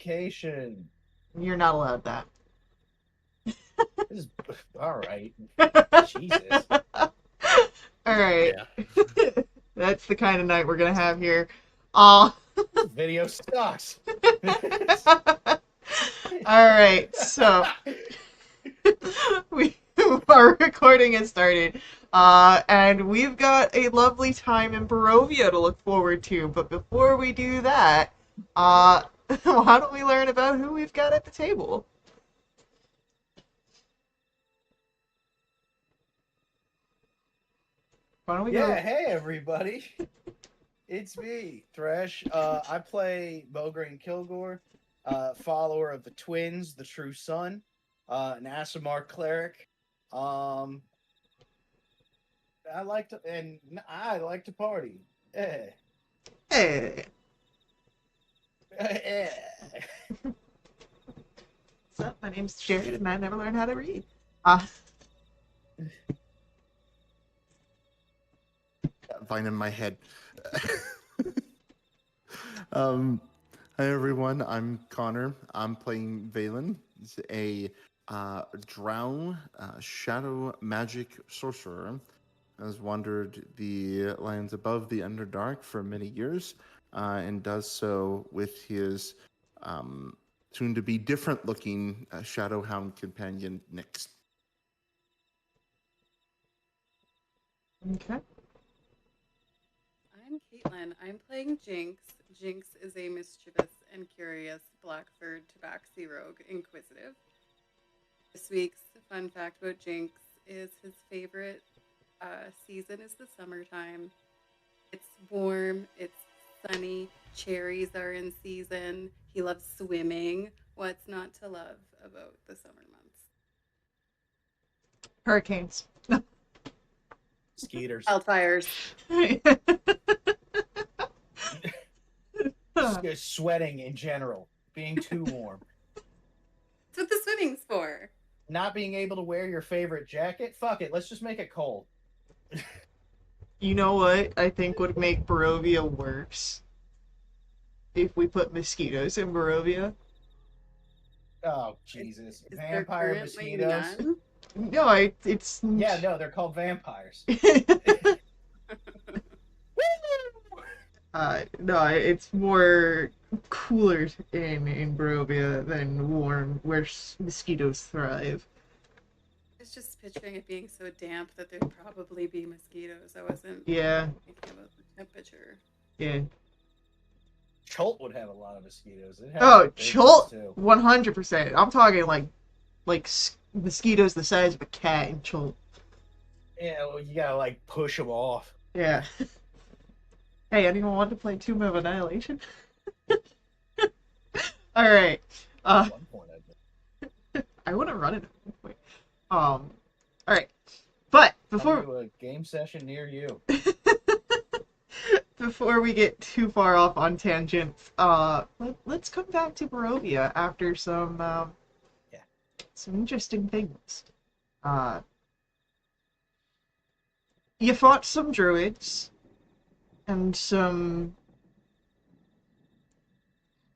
vacation. You're not allowed that. This is all right. Jesus. Alright. Yeah. That's the kind of night we're gonna have here. Uh, This video sucks. Alright, so we our recording has started. And we've got a lovely time in Barovia to look forward to. But before we do that, why don't we learn about who we've got at the table? Why don't we go? Yeah, hey everybody. It's me, Thresh. I play Bograne Kilgore, follower of the twins, the true son, an Asimar cleric. I like to party. Eh. Hey, Eh. what's up? My name's Jared, and I never learned how to read. Uh, Vine in my head. Hi everyone, I'm Connor. I'm playing Valen. He's a drow shadow magic sorcerer. Has wandered the lands above the Underdark for many years, and does so with his soon-to-be different-looking Shadowhound companion, Nyx. okay. I'm Caitlin. I'm playing Jinx. Jinx is a mischievous and curious black-furred tabaxi rogue, inquisitive. This week's fun fact about Jinx is his favorite season is the summertime. It's warm, it's sunny, cherries are in season. He loves swimming. What's not to love about the summer months? Hurricanes. Skeeters. Wildfires. Just sweating in general. Being too warm. That's what the swimming's for. Not being able to wear your favorite jacket. Fuck it. Let's just make it cold. You know what I think would make Barovia worse? If we put mosquitoes in Barovia. Oh, Jesus. Is there Vampire currently mosquitoes. none? No, it's... Yeah, no, they're called vampires. No, it's more cooler in Barovia than warm, where mosquitoes thrive. I was just picturing it being so damp that there'd probably be mosquitoes. I wasn't Yeah, thinking about the temperature. yeah. Cholt would have a lot of mosquitoes. It has Oh, big Cholt, ones, too. 100%. I'm talking like mosquitoes the size of a cat in Cholt. Yeah, well, you gotta like push them off. Yeah. Hey, anyone want to play Tomb of Annihilation? All right. At one point, I did. I want to run it. Wait. All right. But Come before to a game session near you. before we get too far off on tangents, let's come back to Barovia after some interesting things. You fought some druids and some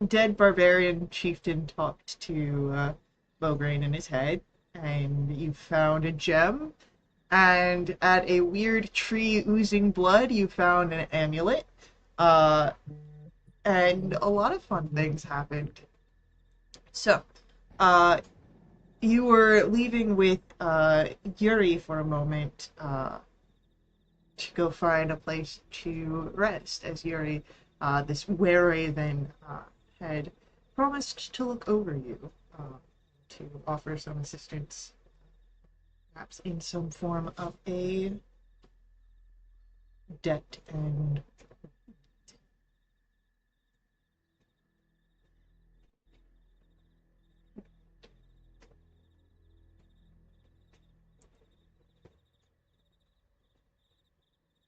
dead barbarian chieftain talked to Bograne in his head, and you found a gem. And at a weird tree oozing blood, you found an amulet. And a lot of fun things happened. So, you were leaving with Yuri for a moment to go find a place to rest, as Yuri, this were-raven, had promised to look over you, to offer some assistance, perhaps in some form of a debt and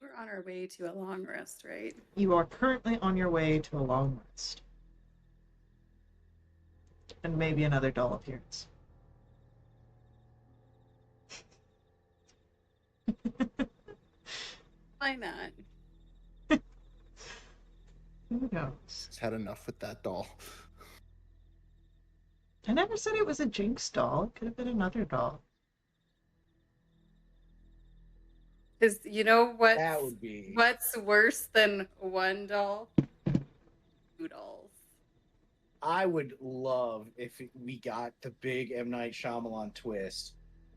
We're on our way to a long rest, right? you are currently on your way to a long rest. And maybe another dull appearance. Why not? Who knows? He's had enough with that doll. never said it was a Jinx doll. It could have been another doll. Because you know That would be. what's worse than one doll? Two dolls. I would love if we got the big M. Night Shyamalan twist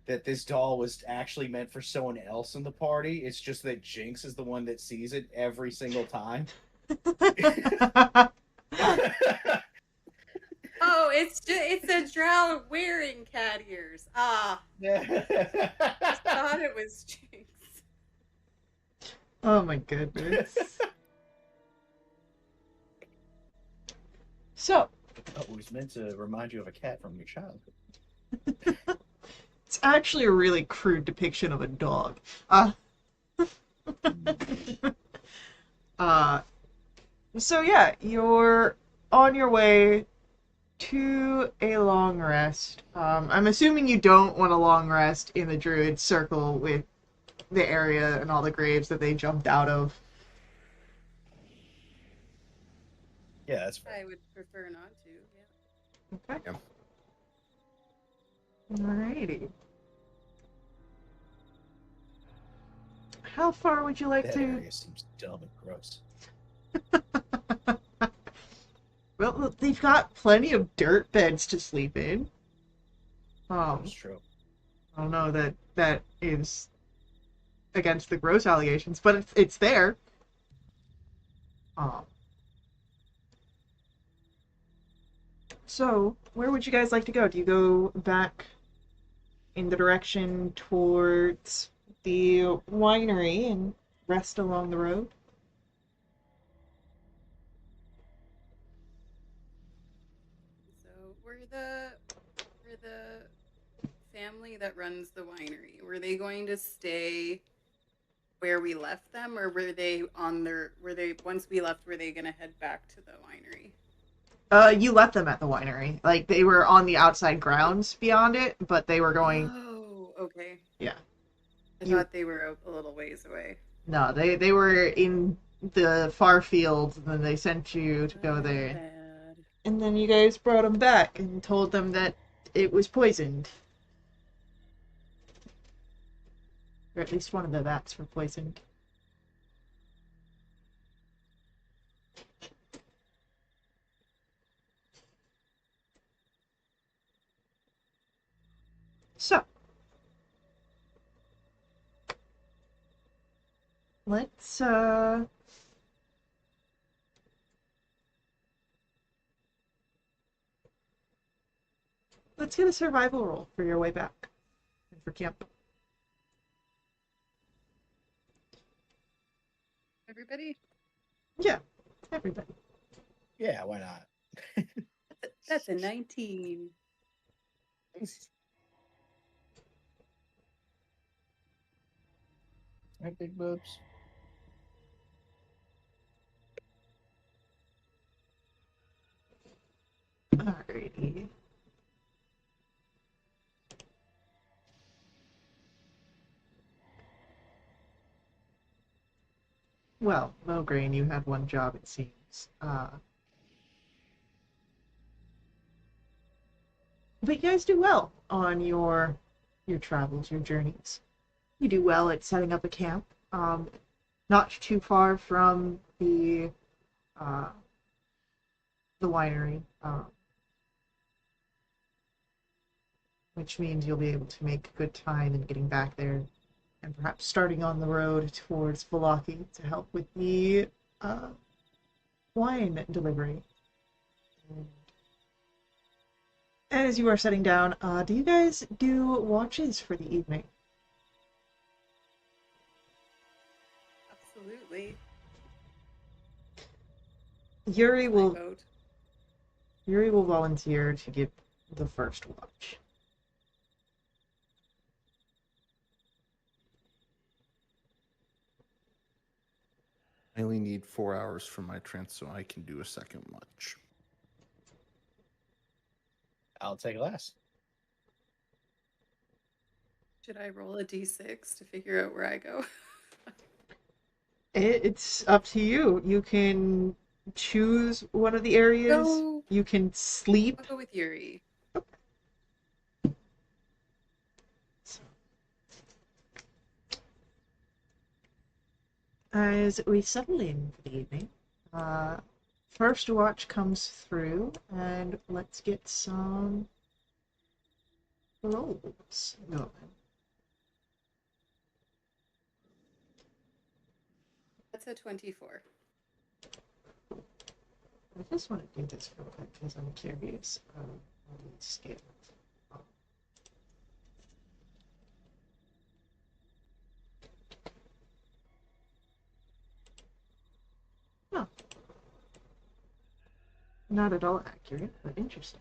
that this doll was actually meant for someone else in the party. It's just that Jinx is the one that sees it every single time. Oh, it's a drow wearing cat ears. Ah, I thought it was Jinx. Oh my goodness. So, Oh, it was meant to remind you of a cat from your childhood. it's actually a really crude depiction of a dog. Uh, so yeah, you're on your way to a long rest. I'm assuming you don't want a long rest in the Druid circle with the area and all the graves that they jumped out of. Yeah, that's fair. I would prefer not to. Yeah. Okay. Yeah. Alrighty. How far would you like That to? area seems dumb and gross. Well, look, they've got plenty of dirt beds to sleep in. That's true. I don't know that is against the gross allegations, but it's there. So, where would you guys like to go? Do you go back in the direction towards the winery and rest along the road? So we're the family that runs the winery. Were they going to stay where we left them, or were they once we left, were they gonna head back to the winery? You left them at the winery. Like, they were on the outside grounds beyond it, but they were going... Oh, okay. Yeah. I You- thought they were a little ways away. No, they were in the far field, and then they sent you to go there. Bad. And then you guys brought them back and told them that it was poisoned. Or at least one of the vats were poisoned. So, let's get a survival roll for your way back and for camp. Everybody? Yeah, everybody. Yeah, why not? That's a 19. Right, big boobs. Alrighty. Well, Mograine, you had one job, it seems. But you guys do well on your travels, your journeys. You do well at setting up a camp. Not too far from the winery, which means you'll be able to make good time in getting back there, and perhaps starting on the road towards Valaki to help with the wine delivery. And as you are setting down, do you guys do watches for the evening? Absolutely. Yuri My will vote. volunteer to give the first watch. I only need 4 hours for my trance, so I can do a second watch. I'll take last. Should I roll a d6 to figure out where I go? It's up to you. You can choose one of the areas. No. You can sleep. I'll go with Yuri. Okay. As we settle in for the evening, uh, first watch comes through, and let's get some rolls going. That's a 24. I just want to do this real quick because I'm curious on these scales. Oh, not at all accurate, but interesting.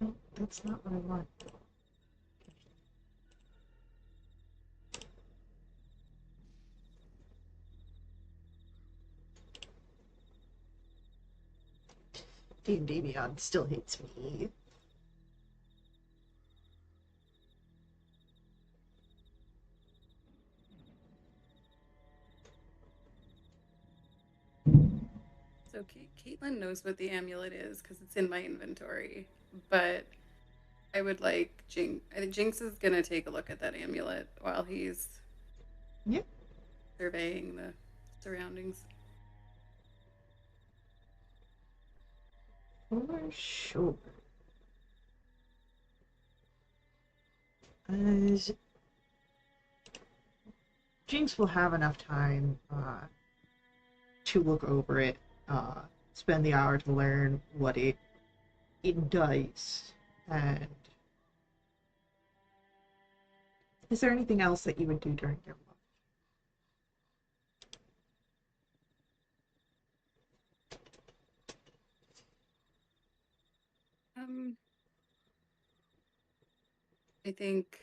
No, that's not what I want. D&D Beyond still hates me. So Caitlin knows what the amulet is because it's in my inventory, but I would like Jinx. I think Jinx is gonna take a look at that amulet while he's Yep. surveying the surroundings. For sure. As Jinx will have enough time to look over it, spend the hour to learn what it does. And is there anything else that you would do during your lunch? I think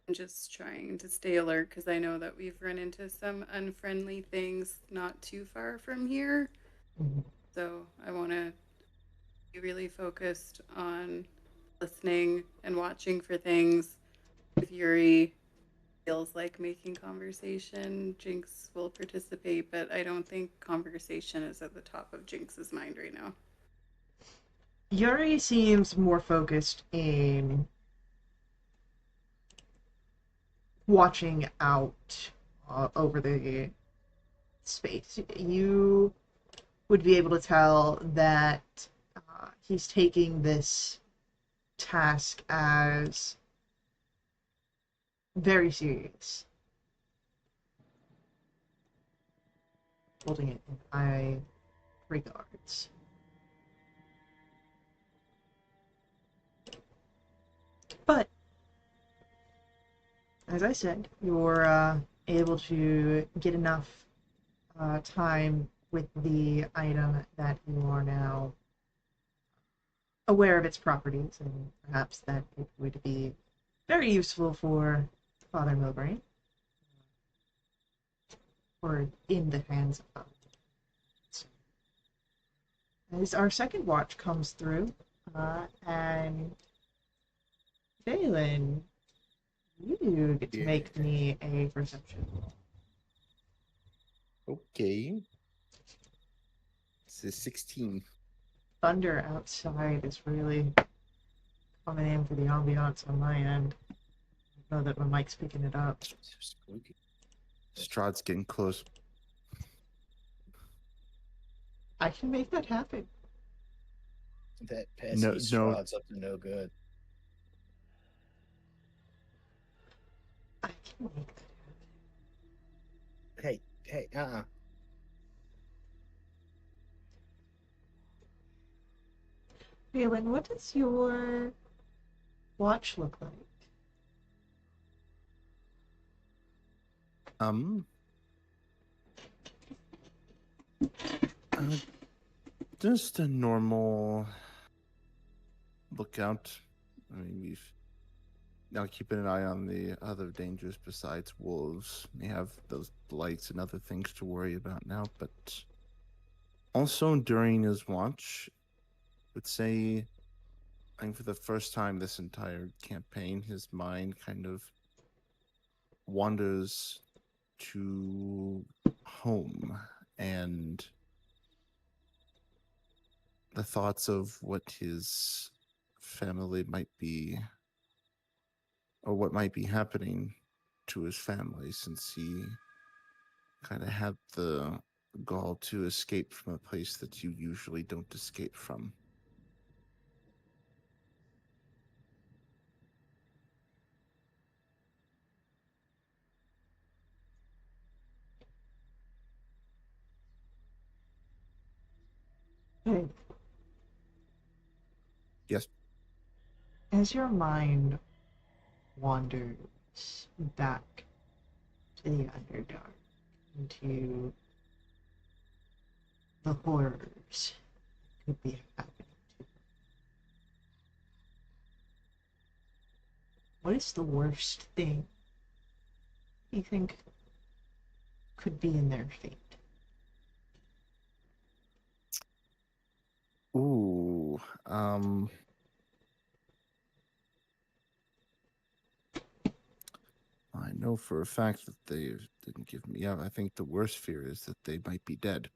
I'm just trying to stay alert because I know that we've run into some unfriendly things not too far from here. Mhm. So I want to be really focused on listening and watching for things. If Yuri feels like making conversation, Jinx will participate, but I don't think conversation is at the top of Jinx's mind right now. Yuri seems more focused in watching out over the space. You would be able to tell that he's taking this task as very serious, holding it in high regards. But as I said, you're able to get enough time with the item that you are now aware of its properties, and perhaps that it would be very useful for Father Milbury, or in the hands of. As our second watch comes through, and Valen, you get to Yeah. make me a perception roll. Okay. This is 16. Thunder outside is really coming in for the ambiance on my end. I know that my mic's picking it up. Spooky. Strahd's getting close. I can make that happen. That pesky No. Strahd's up to no good. I can make that happen. Hey, Valen, what does your watch look like? Uh, just a normal lookout. I mean, we've now keeping an eye on the other dangers besides wolves. We have those blights and other things to worry about now, but also during his watch, I would say, I think for the first time this entire campaign, his mind kind of wanders to home and the thoughts of what his family might be or what might be happening to his family, since he kind of had the gall to escape from a place that you usually don't escape from. Hey, Yes. as your mind wanders back to the Underdark, into the horrors that could be happening to them, what is the worst thing you think could be in their fate? Ooh. I know for a fact that they didn't give me up. I think the worst fear is that they might be dead.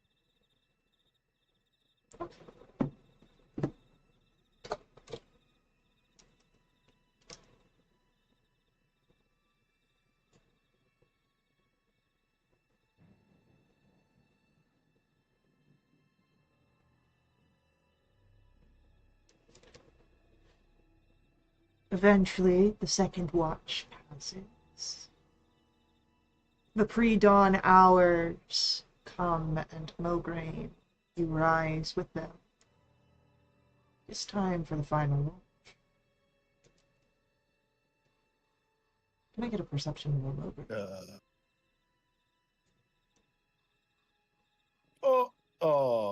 Eventually, the second watch passes. The pre-dawn hours come, and Mograine, you rise with them. It's time for the final watch. Can I get a perception roll over?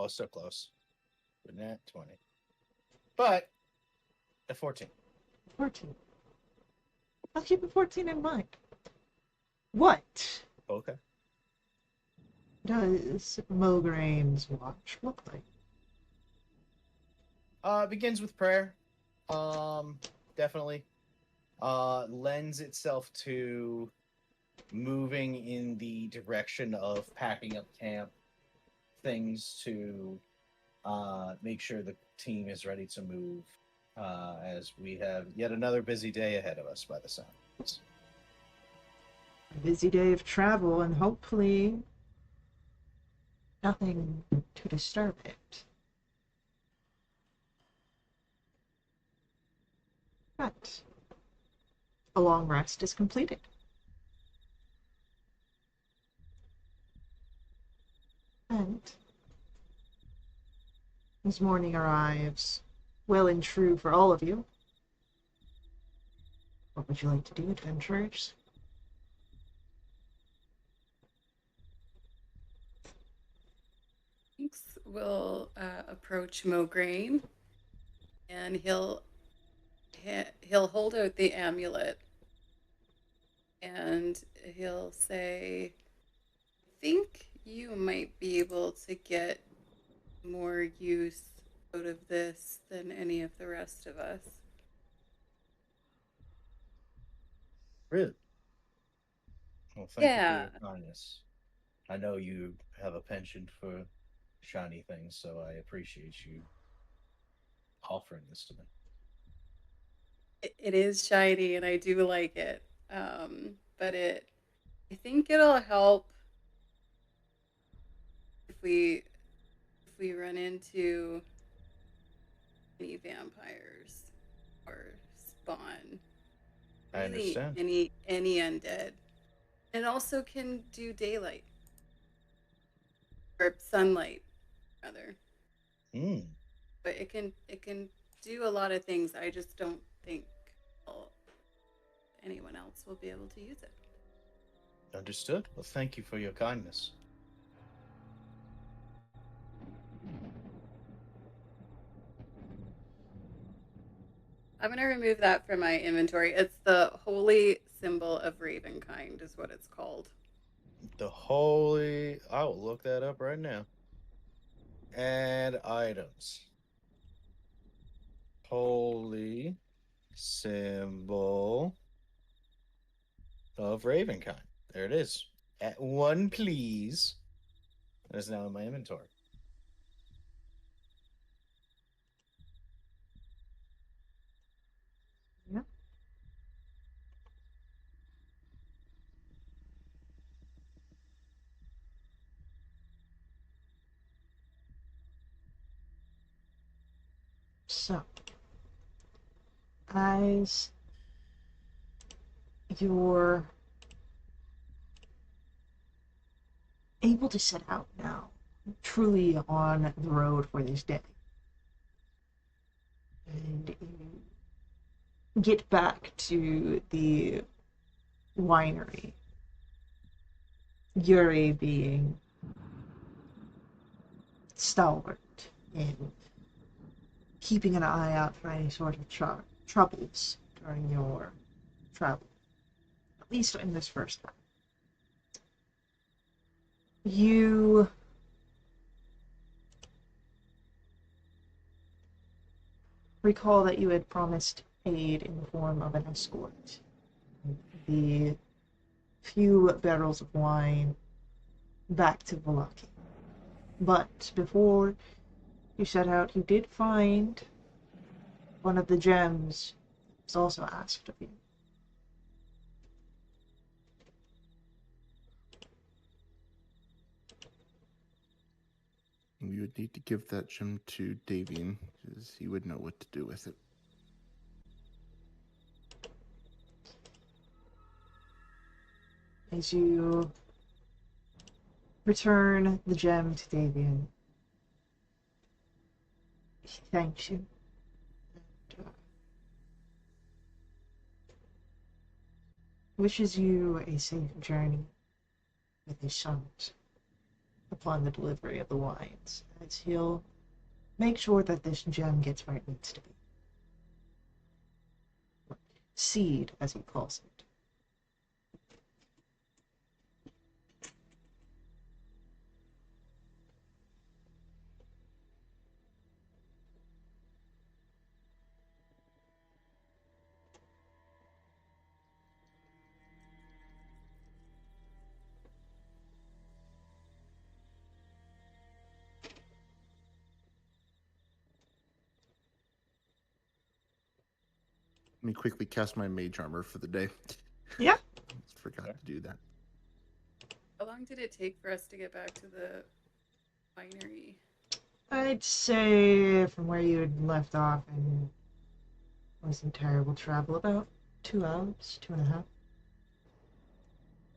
So close. But not 20. But a 14. 14. I'll keep a 14 in mind. What Okay. does Mograine's watch look like? It begins with prayer. Definitely. Lends itself to moving in the direction of packing up camp, things to make sure the team is ready to move, as we have yet another busy day ahead of us by the sounds. A busy day of travel, and hopefully nothing to disturb it. But a long rest is completed. And as morning arrives, well and true for all of you, what would you like to do, adventurers? Jinx will approach Mograine, and he'll hold out the amulet, and he'll say, "I think you might be able to get more use out of this than any of the rest of us." Really? Well, thank you for your kindness. I know you have a penchant for shiny things, so I appreciate you offering this to me. It is shiny, and I do like it. But I think it'll help if we run into any vampires or spawn. I Really, understand. any undead. It also can do daylight or sunlight, rather. Hmm. But it can do a lot of things. I just don't think well, anyone else will be able to use it. Understood. Well, thank you for your kindness. I'm gonna remove that from my inventory. It's the holy symbol of Ravenkind, is what it's called. The holy. I will look that up right now. Add items. Holy symbol of Ravenkind. There it is. At one, please. That is now in my inventory. Yeah. as you're able to set out now, truly on the road for this day. And you get back to the winery. Yuri being stalwart in keeping an eye out for any sort of troubles during your travel, at least in this first one. You recall that you had promised aid in the form of an escort. The few barrels of wine back to Valaki. But before you set out, you did find one of the gems that was also asked of you. We would need to give that gem to Davian, because he would know what to do with it. As you return the gem to Davian, he thanks you and wishes you a safe journey with his sons upon the delivery of the wines, as he'll make sure that this gem gets where it needs to be. Seed, as he calls it. Let me quickly cast my mage armor for the day. Yeah. Forgot to do that. How long did it take for us to get back to the winery? I'd say from where you had left off and wasn't terrible travel, about 2 hours, 2.5.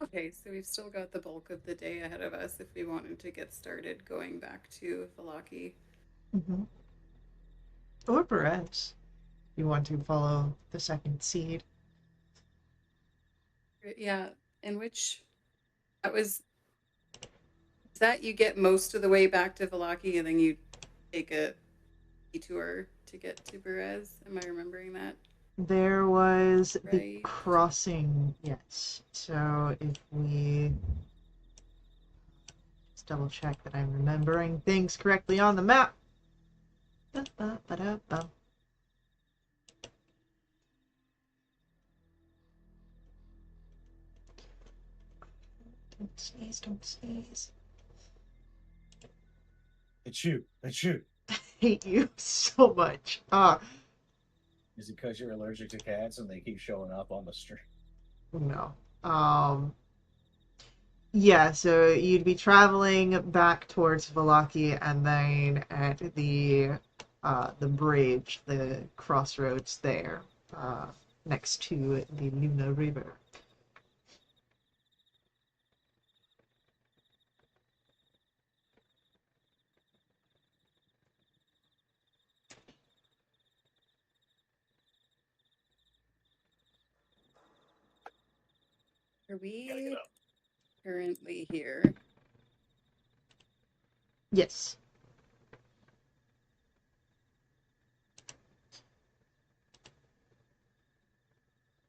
Okay, so we've still got the bulk of the day ahead of us if we wanted to get started going back to Valaki. Mm-hmm. Or Perez. You want to follow the second seed. Yeah, in which that was is that you get most of the way back to Valaki and then you take a detour to get to Perez. Am I remembering that? There was the Right. crossing, yes. So if we just double check that I'm remembering things correctly on the map. Ba-ba-ba-da-ba. Don't sneeze, don't sneeze. It's you. It's you. I hate you so much. Is it because you're allergic to cats and they keep showing up on the street? No. Yeah, so you'd be traveling back towards Valaki, and then at the bridge, the crossroads there, next to the Luna River. Are we currently here? Yes.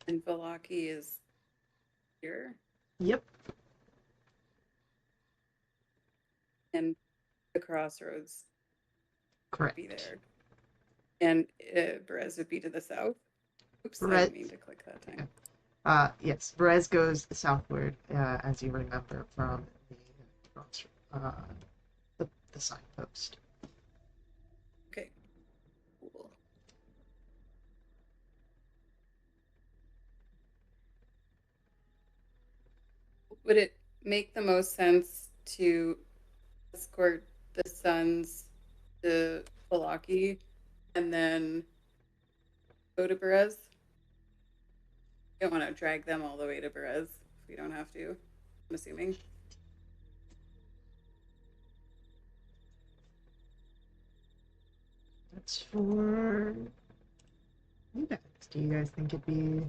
And Valaki is here? Yep. And the crossroads Correct. would be there. And Perez would be to the south. Oops, I Perez- didn't mean to click that time. Yes. Perez goes southward, as you remember from the signpost. Okay. Cool. Would it make the most sense to escort the sons to Valaki and then Go to Perez. Don't want to drag them all the way to Perez if we don't have to. I'm assuming. That's for you guys. Do you guys think it'd be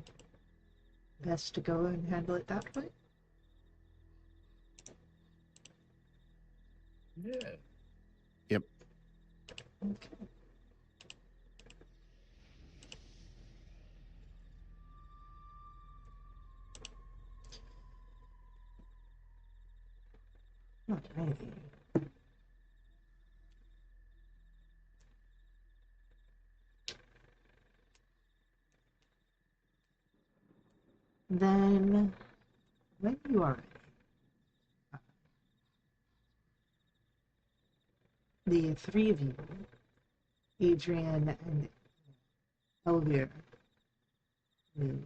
best to go and handle it that way? Yeah. Yep. Okay. Alrighty. Then, when you are ready, the three of you, Adrian and Elvira, will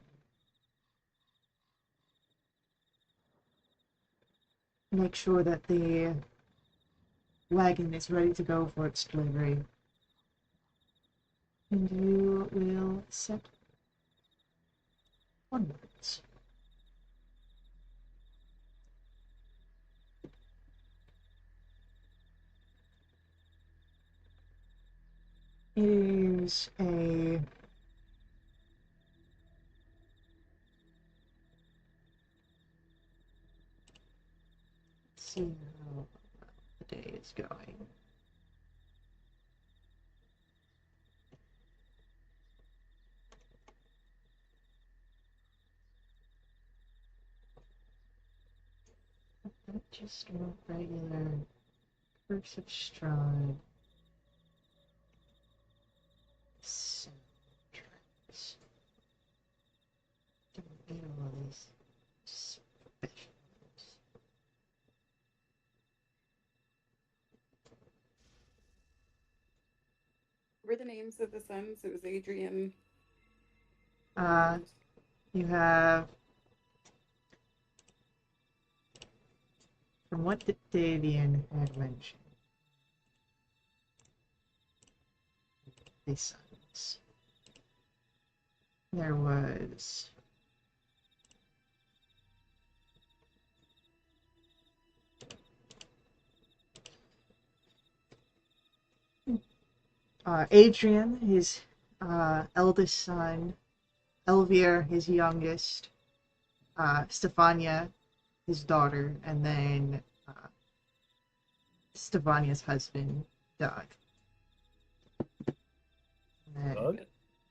make sure that the wagon is ready to go for its delivery. And you will set onwards. It is a let's see how the day is going. Not just a regular Curse of Strahd soundtracks. Don't need all these specials. What were the names of the sons? It was Adrian. You have, from what Davian had mentioned, the sons. There was Adrian, his eldest son, Elvir, his youngest, Stefania, his daughter, and then Stefania's husband, Doug. And then Bug?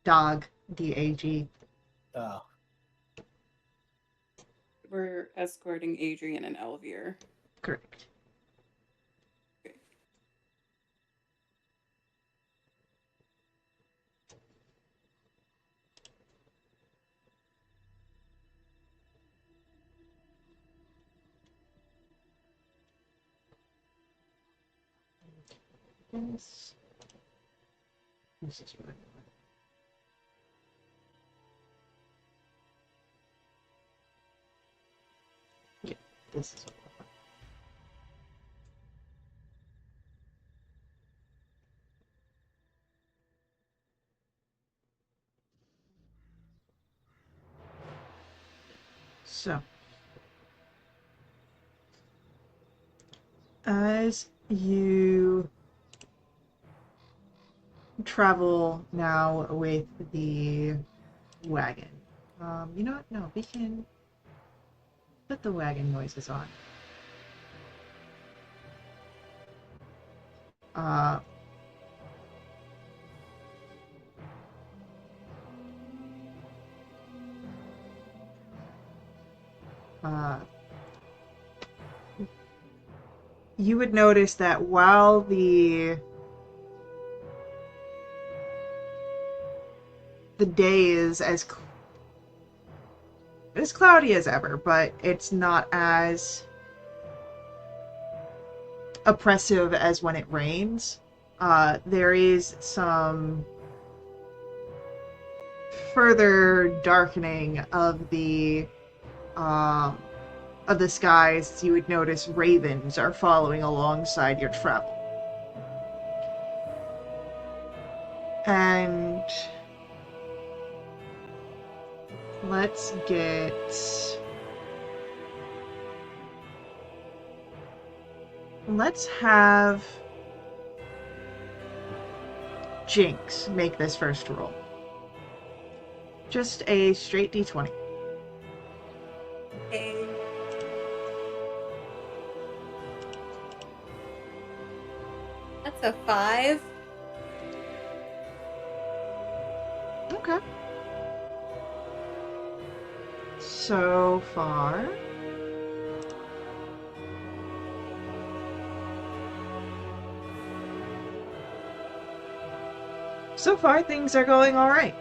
Dog, D-A-G. Oh. We're escorting Adrian and Elvir. Correct. Yes. This is what I want. Yeah, this is what I want. So, as you travel now with the wagon, you know what? No, we can put the wagon noises on. You would notice that while the day is as cloudy as ever, but it's not as oppressive as when it rains. There is some further darkening of the skies. You would notice ravens are following alongside your travel. And Let's get... Let's have Jinx make this first roll. Just a straight d20. Okay. That's a 5. Okay. So far... So far, things are going all right.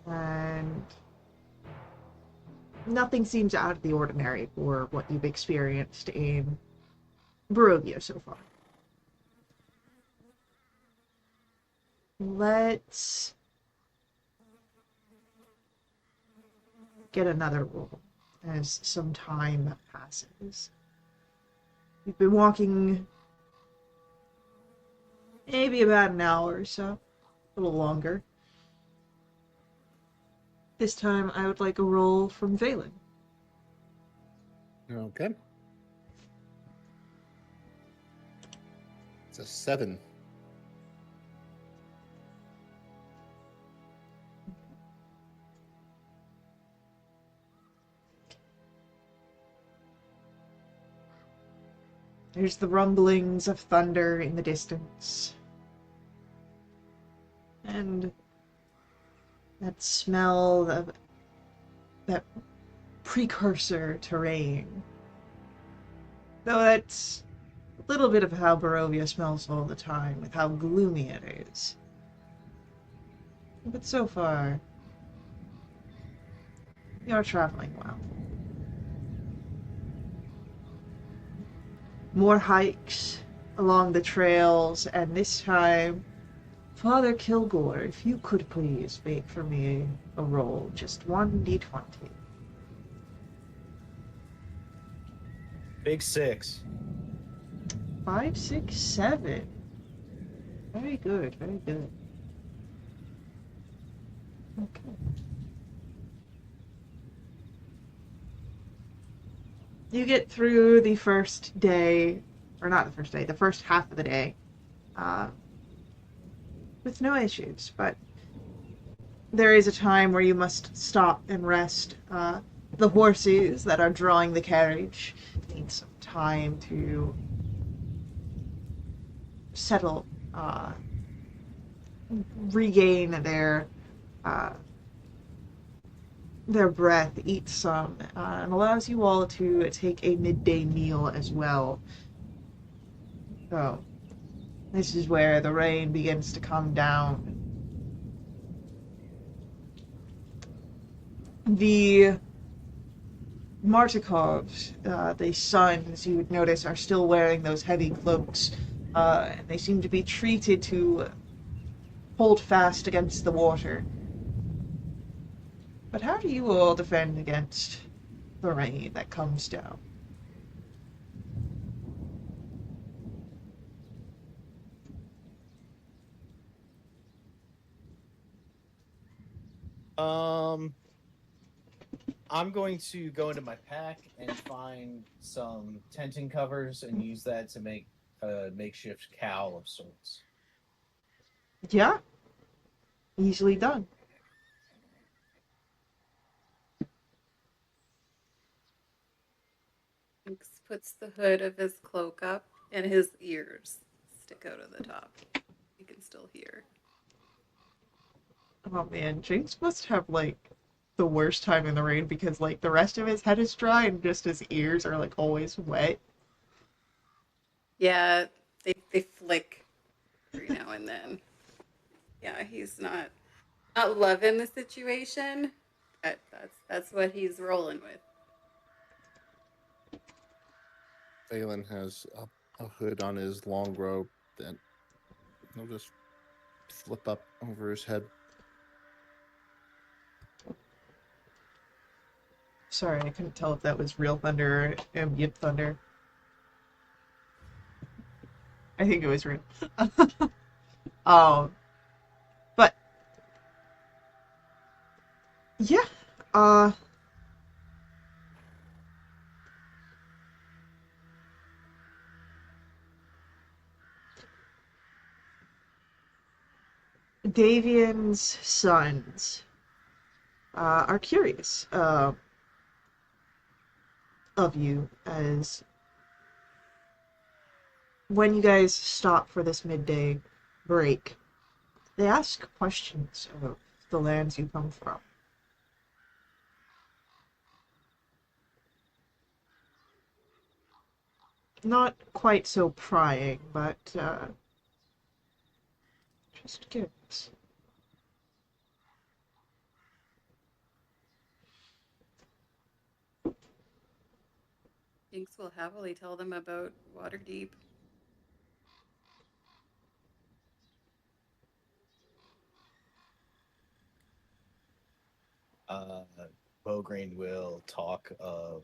And nothing seems out of the ordinary for what you've experienced in Barovia so far. Let's get another roll as some time passes. You've been walking maybe about an hour or so, a little longer. This time I would like a roll from Valen. Okay. It's a 7. There's the rumblings of thunder in the distance. And that smell of that precursor to rain. Though that's a little bit of how Barovia smells all the time, with how gloomy it is. But so far, you're traveling well. More hikes along the trails, and this time, Father Kilgore, if you could please make for me a roll, just 1d20. Big 6. 5, 6, 7. Very good, very good. Okay. You get through the first day, or not the first day, the first half of the day, with no issues, but there is a time where you must stop and rest. The horses that are drawing the carriage need some time to settle, regain their breath, eat some, and allows you all to take a midday meal as well. So, this is where the rain begins to come down. The Martikovs, the sons, you would notice, are still wearing those heavy cloaks, and they seem to be treated to hold fast against the water. But how do you all defend against the rain that comes down? I'm going to go into my pack and find some tenting covers and use that to make a makeshift cowl of sorts. Yeah. Easily done. Jinx puts the hood of his cloak up, and his ears stick out of the top. You can still hear. Oh man, Jinx must have, like, the worst time in the rain because, like, the rest of his head is dry and just his ears are, like, always wet. Yeah, they flick every now and then. Yeah, he's not loving the situation, but that's what he's rolling with. Phelan has a hood on his long robe that he'll just flip up over his head. Sorry, I couldn't tell if that was real thunder or ambient thunder. I think it was real. But yeah, uh, Davian's sons are curious of you, as when you guys stop for this midday break, they ask questions of the lands you come from. Not quite so prying, but just curious. Jinx will happily tell them about Waterdeep. Uh, Bogreen will talk of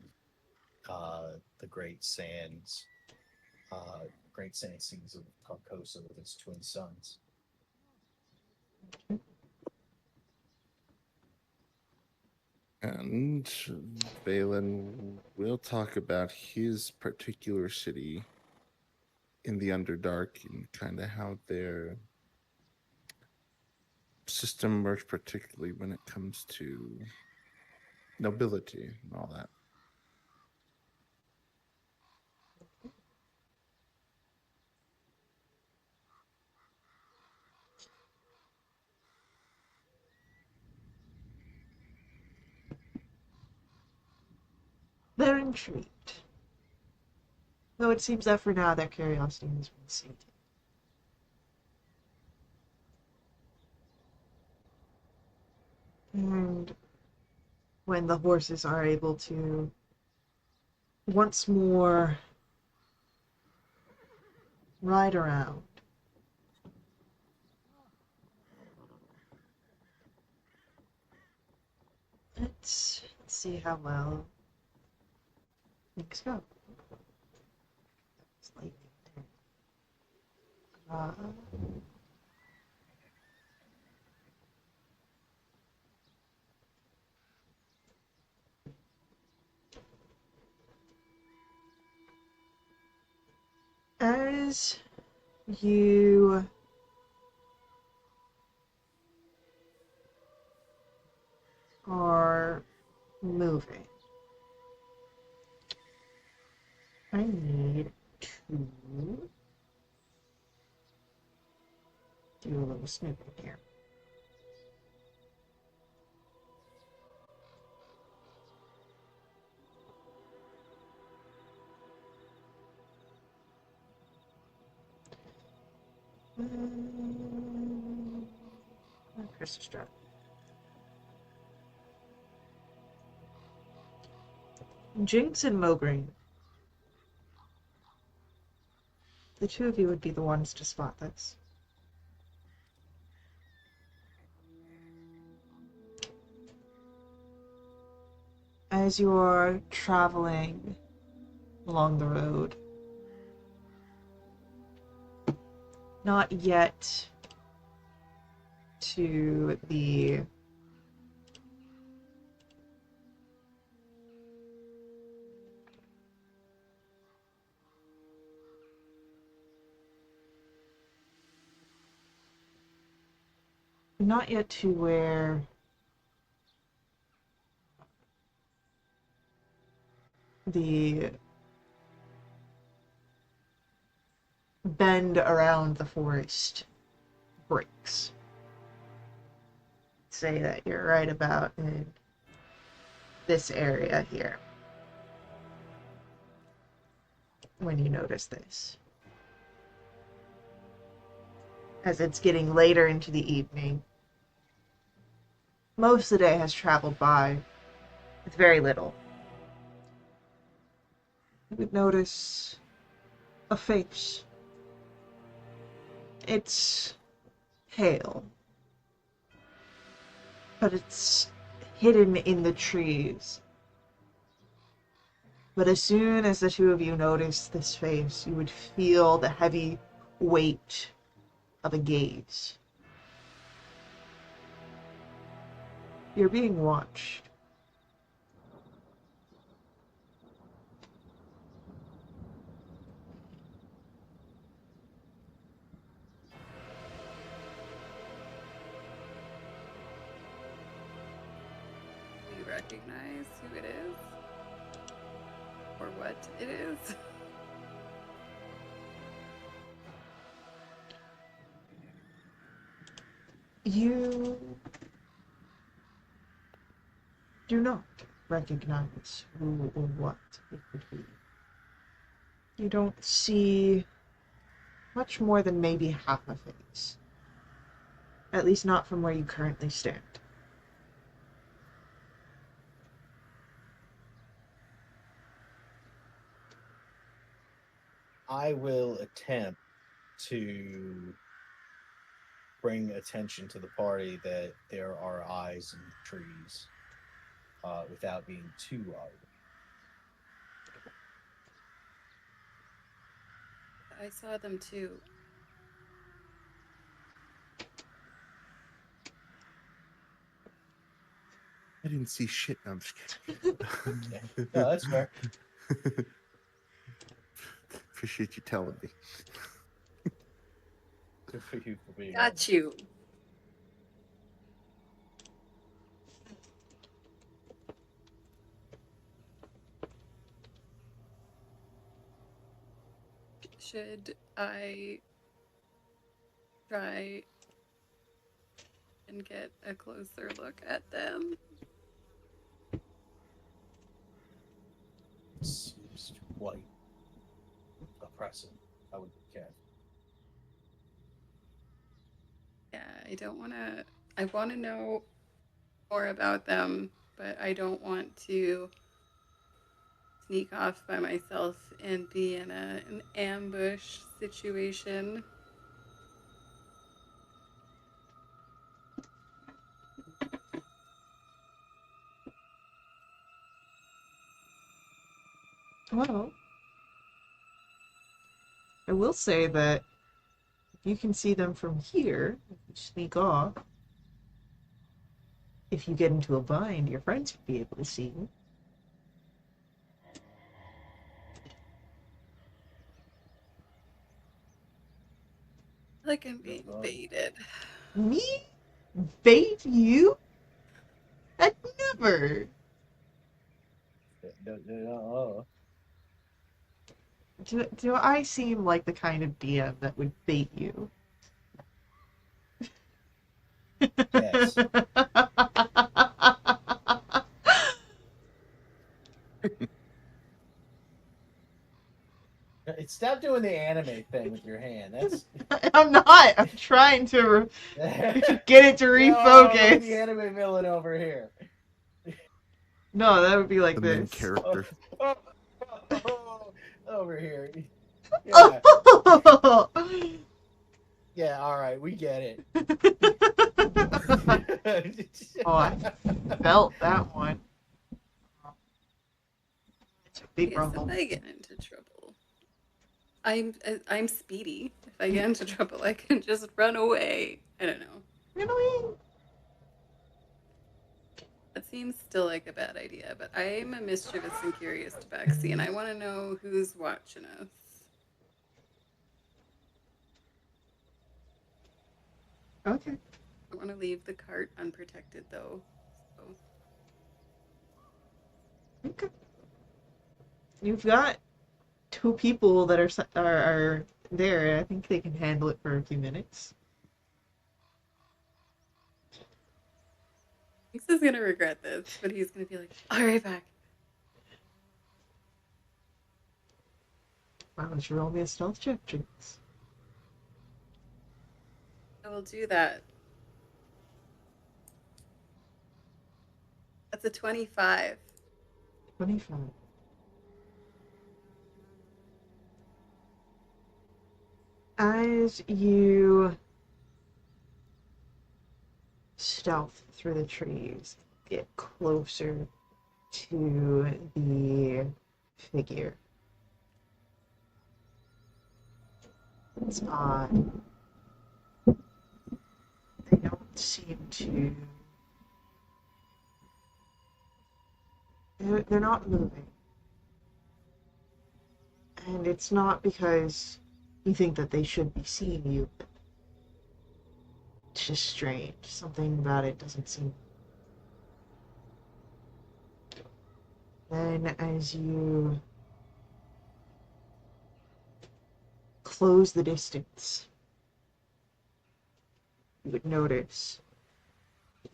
the Great Sand Seas of Carcosa with its twin sons. And Valen will talk about his particular city in the Underdark and kind of how their system works, particularly when it comes to nobility and all that. They're intrigued. Though it seems that for now their curiosity has been sated. And when the horses are able to once more ride around, let's see how well things go. It's lightning there. As you are moving, I need to do a little snooping here. Curse of Strahd. Jinx and Mograine. The two of you would be the ones to spot this. As you are traveling along the road, not yet to the not yet to where the bend around the forest breaks. Say that you're right about in this area here when you notice this. As it's getting later into the evening, most of the day has traveled by with very little. You would notice a face. It's pale, but it's hidden in the trees. But as soon as the two of you notice this face, you would feel the heavy weight of a gaze. You're being watched. Do you recognize who it is? Or what it is? You do not recognize who or what it could be. You don't see much more than maybe half a face. At least not from where you currently stand. I will attempt to bring attention to the party that there are eyes in the trees, without being too obvious. I saw them too. I didn't see shit. No, I'm just kidding. Okay. No, that's fair. Appreciate you telling me. Good for you for being Got you. Should I try and get a closer look at them? Seems quite oppressive. I would be careful. Yeah, I don't want to. I want to know more about them, but I don't want to sneak off by myself and be in an ambush situation. Well, I will say that you can see them from here if you sneak off. If you get into a bind, your friends would be able to see you. Like I'm being baited. Me? Bait you? I'd never. No. Do I seem like the kind of DM that would bait you? Yes. Stop doing the anime thing with your hand. That's I'm not. I'm trying to get it to Oh, look refocus. at the anime villain over here. No, that would be like The main this. character. Over here. Yeah. Oh! Yeah, all right, we get it. Oh, I felt that one. It's a I big guess rumble. if I get into trouble, I'm speedy. If I get into trouble, I can just run away. I don't know. Really? That seems still like a bad idea, but I'm a mischievous and curious tabaxi, and I want to know who's watching us. Okay. I don't want to leave the cart unprotected, though. So. Okay. You've got two people that are there. I think they can handle it for a few minutes. He's gonna regret this, but he's gonna be like, "I'll be right back." Why don't you roll me a stealth check, Jinx? I will do that. That's a 25. 25. As you stealth through the trees, get closer to the figure. It's odd. seem to... They're not moving. And it's not because you think that they should be seeing you. It's just strange. Something about it doesn't seem... Then as you close the distance, you would notice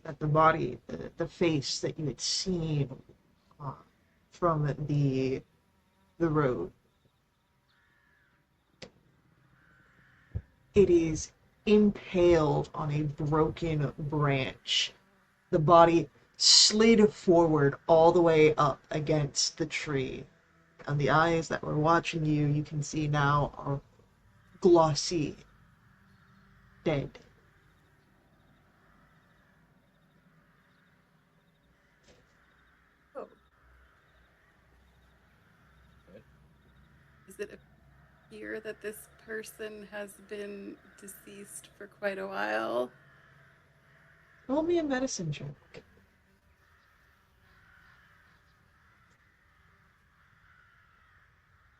that the body, the face that you had seen from the road, it is impaled on a broken branch. The body slid forward all the way up against the tree. And the eyes that were watching you, you can see now, are glossy, dead. Oh. Does it appear that this person has been deceased for quite a while? Roll me a medicine check.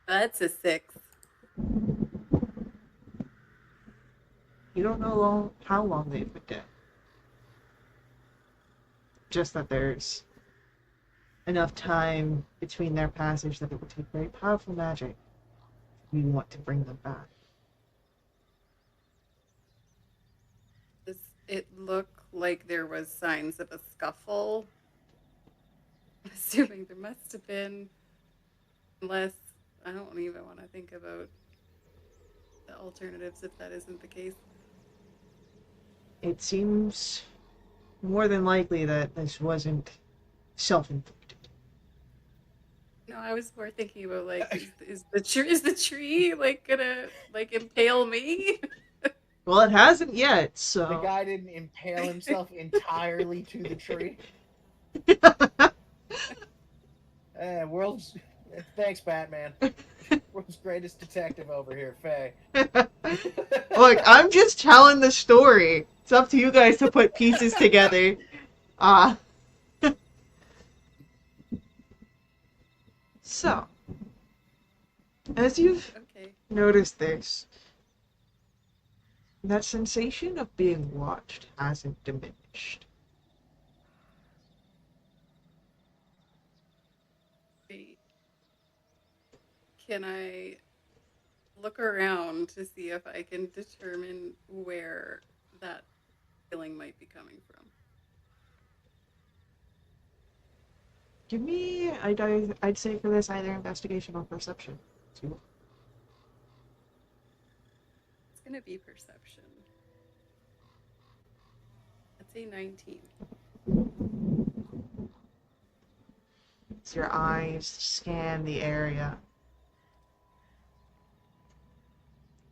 That's a 6. You don't know how long they've been dead. Just that there's enough time between their passage that it would take very powerful magic if you want to bring them back. Does it look like there was signs of a scuffle? I'm assuming there must have been, unless I don't even want to think about the alternatives if that isn't the case. It seems more than likely that this wasn't self-inflicted. No, I was more thinking about like, is the tree like gonna like impale me? Well, it hasn't yet, so... The guy didn't impale himself entirely to the tree. World's... Thanks, Batman. World's greatest detective over here, Faye. Look, I'm just telling the story. It's up to you guys to put pieces together. So, as you've noticed this, that sensation of being watched hasn't diminished. Can I look around to see if I can determine where that feeling might be coming from? Give me, I'd say for this, either investigation or perception. It's going to be perception. That's a 19. As your eyes scan the area,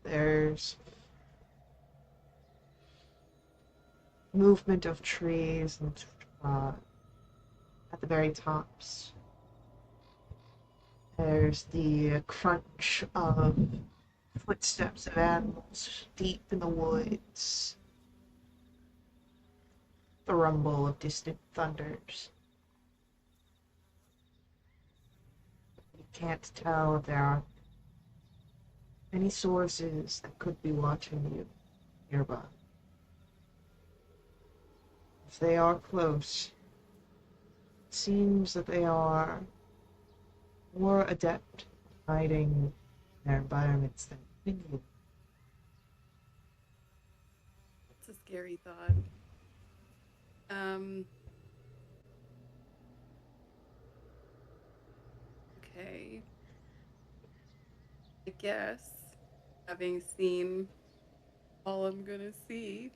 there's movement of trees and at the very tops. There's the crunch of footsteps of animals deep in the woods. The rumble of distant thunders. You can't tell if there are any sources that could be watching you nearby. If they are close, it seems that they are more adept at hiding in their environments than you. It's a scary thought. Okay. I guess, having seen all I'm gonna see,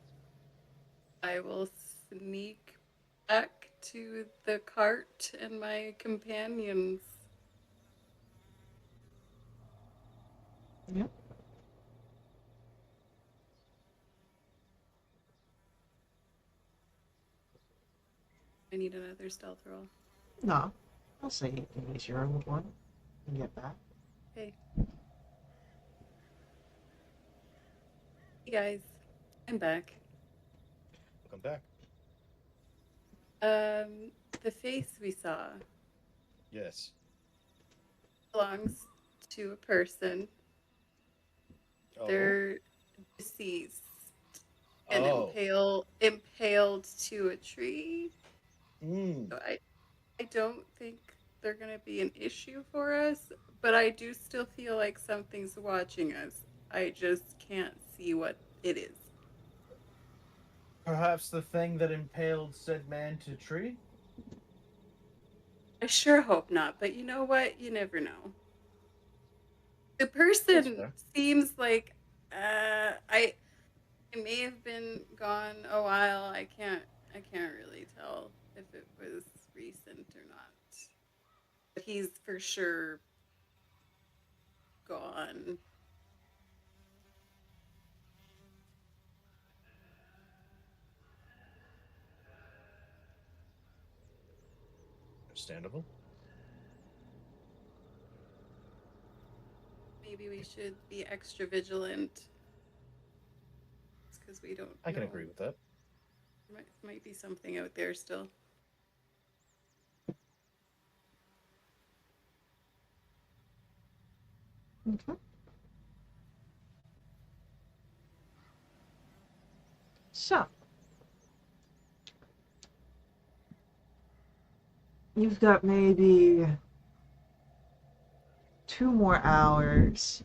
I will sneak back to the cart and my companions. Yep. I need another stealth roll. No, I'll say you can use your own one and get back. Okay. Hey guys, I'm back. Welcome back. The face we saw Yes. belongs to a person. Oh. They're deceased and Oh. impaled to a tree. Mm. So I don't think they're gonna be an issue for us, but I do still feel like something's watching us. I just can't see what it is. Perhaps the thing that impaled said man to tree? I sure hope not, but you know what? You never know. The That's person fair. seems like I may have been gone a while. I can't really tell if it was recent or not. But he's for sure gone. Understandable. Maybe we should be extra vigilant because we don't I can know. agree with that. Might be something out there still. Okay. So, you've got maybe 2 more hours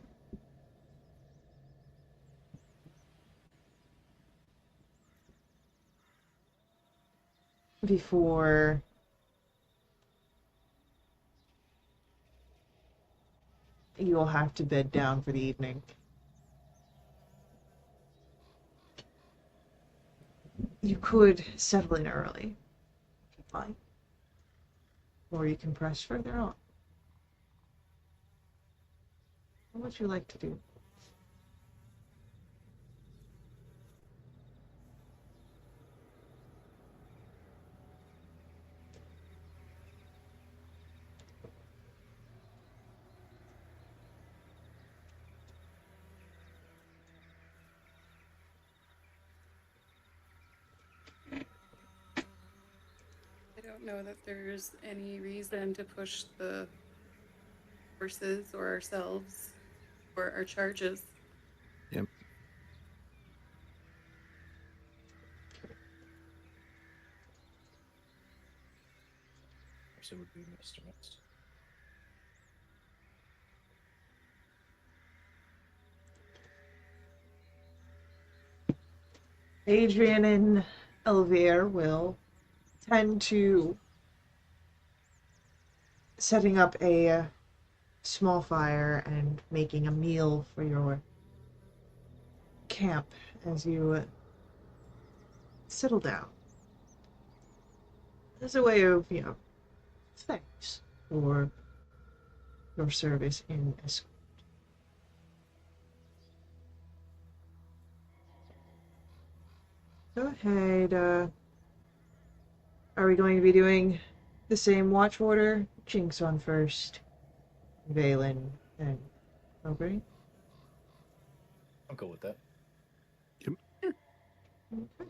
before you'll have to bed down for the evening. You could settle in early, if you'd like, or you can press further on. What would you like to do? I don't know that there's any reason to push the horses or ourselves or our charges. Yep. Perhaps it would be Mr. Mist. Adrian and Elvire will tend to setting up a small fire and making a meal for your camp as you settle down. As a way of, thanks for your service in escort. Go ahead. Are we going to be doing the same watch order? Jinx on first, Valen, and Mowbray. I'm cool with that. Okay.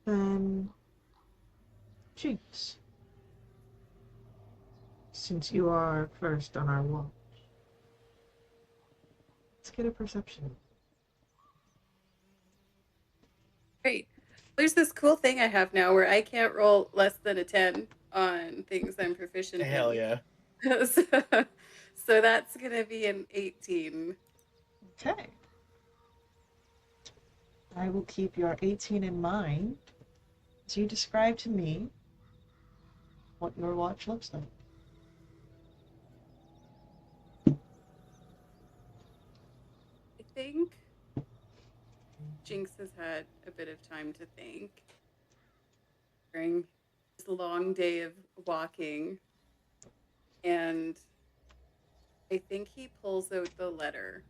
Then Jinx. Since you are first on our watch, let's get a perception. Great. There's this cool thing I have now where I can't roll less than a 10 on things I'm proficient Hell in. yeah. So that's going to be an 18. Okay. I will keep your 18 in mind as you describe to me what your watch looks like. I think Jinx has had a bit of time to think during this long day of walking. And I think he pulls out the letter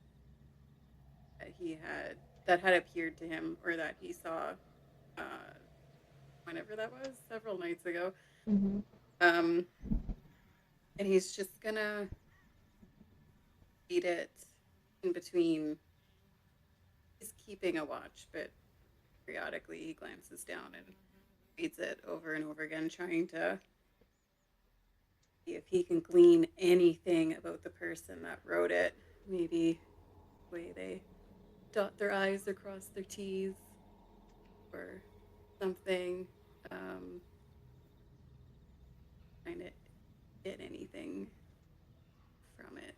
that had appeared to him or that he saw uh, whenever that was, several nights ago. Mm-hmm. And he's just gonna read it in between his keeping a watch, but periodically he glances down and reads it over and over again, trying to see if he can glean anything about the person that wrote it. Maybe the way they dot their I's or cross their T's or something. Trying to get anything from it.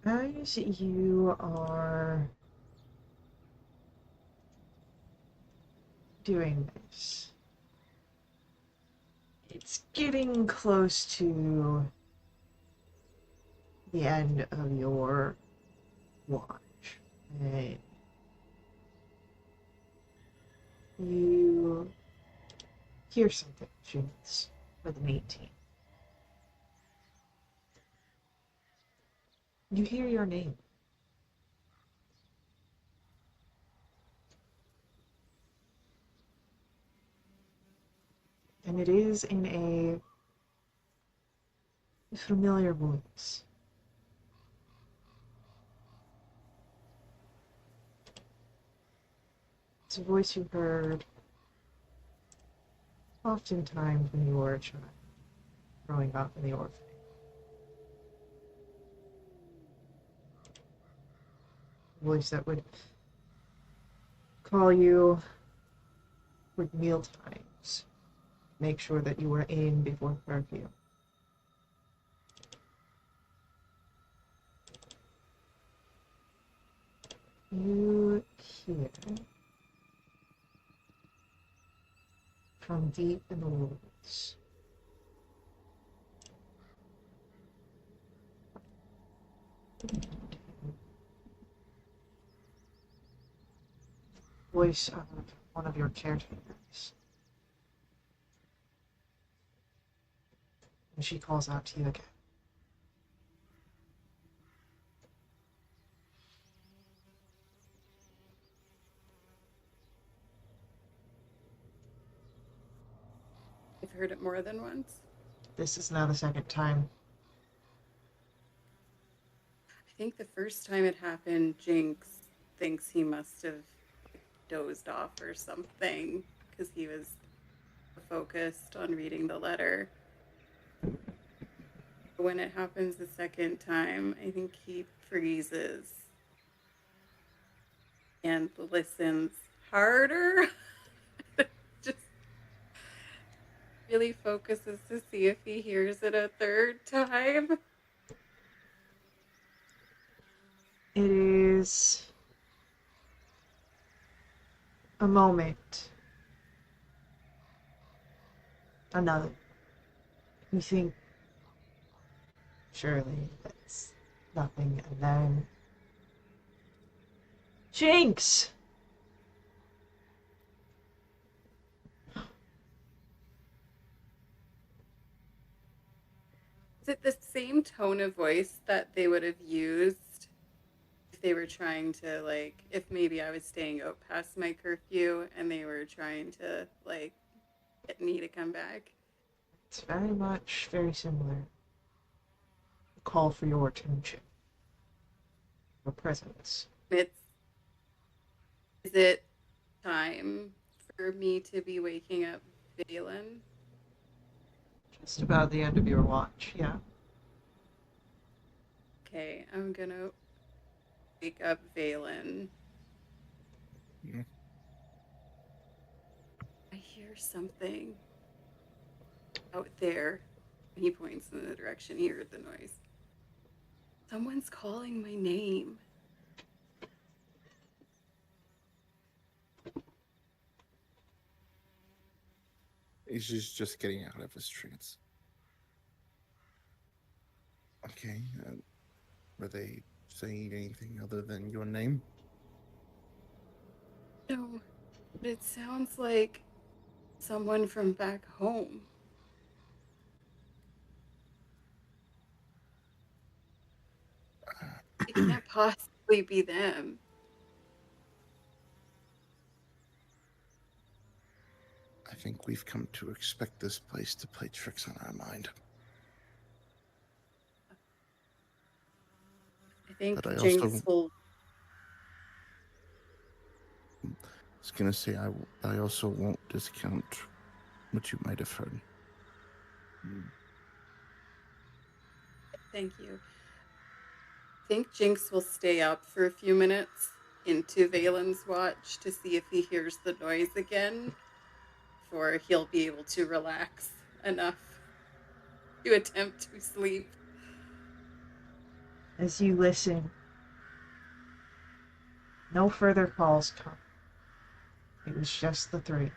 As you are doing this, it's getting close to the end of your watch. And you hear something, Jinx, with an 18. You hear your name. And it is in a familiar voice. It's a voice you heard oftentimes when you were a child, growing up in the orphanage. A voice that would call you with meal times, make sure that you were in before curfew. You hear from deep in the woods voice of one of your caretakers. And she calls out to you again. I've heard it more than once. This is now the second time. I think the first time it happened, Jinx thinks he must have dozed off or something because he was focused on reading the letter. When it happens the second time, I think he freezes and listens harder. Just really focuses to see if he hears it a third time. It is a moment. Another. You think, surely that's nothing, and then Jinx! Is it the same tone of voice that they would have used if they were trying to, like, if maybe I was staying out past my curfew and they were trying to, like, get me to come back? It's very similar. A call for your attention. Your presence. Is it time for me to be waking up Valen? Just about the end of your watch, yeah. Okay, I'm gonna wake up Valen. Yeah. I hear something out there. He points in the direction he heard the noise. Someone's calling my name. He's just getting out of his trance. Okay. Were they saying anything other than your name? No, but it sounds like someone from back home. It can't possibly be them. I think we've come to expect this place to play tricks on our mind. think But I Jinx also will. was gonna say I also won't discount what you might have heard. Thank you. Think Jinx will stay up for a few minutes into Valen's watch to see if he hears the noise again, for he'll be able to relax enough to attempt to sleep. As you listen, no further calls come. It was just the three.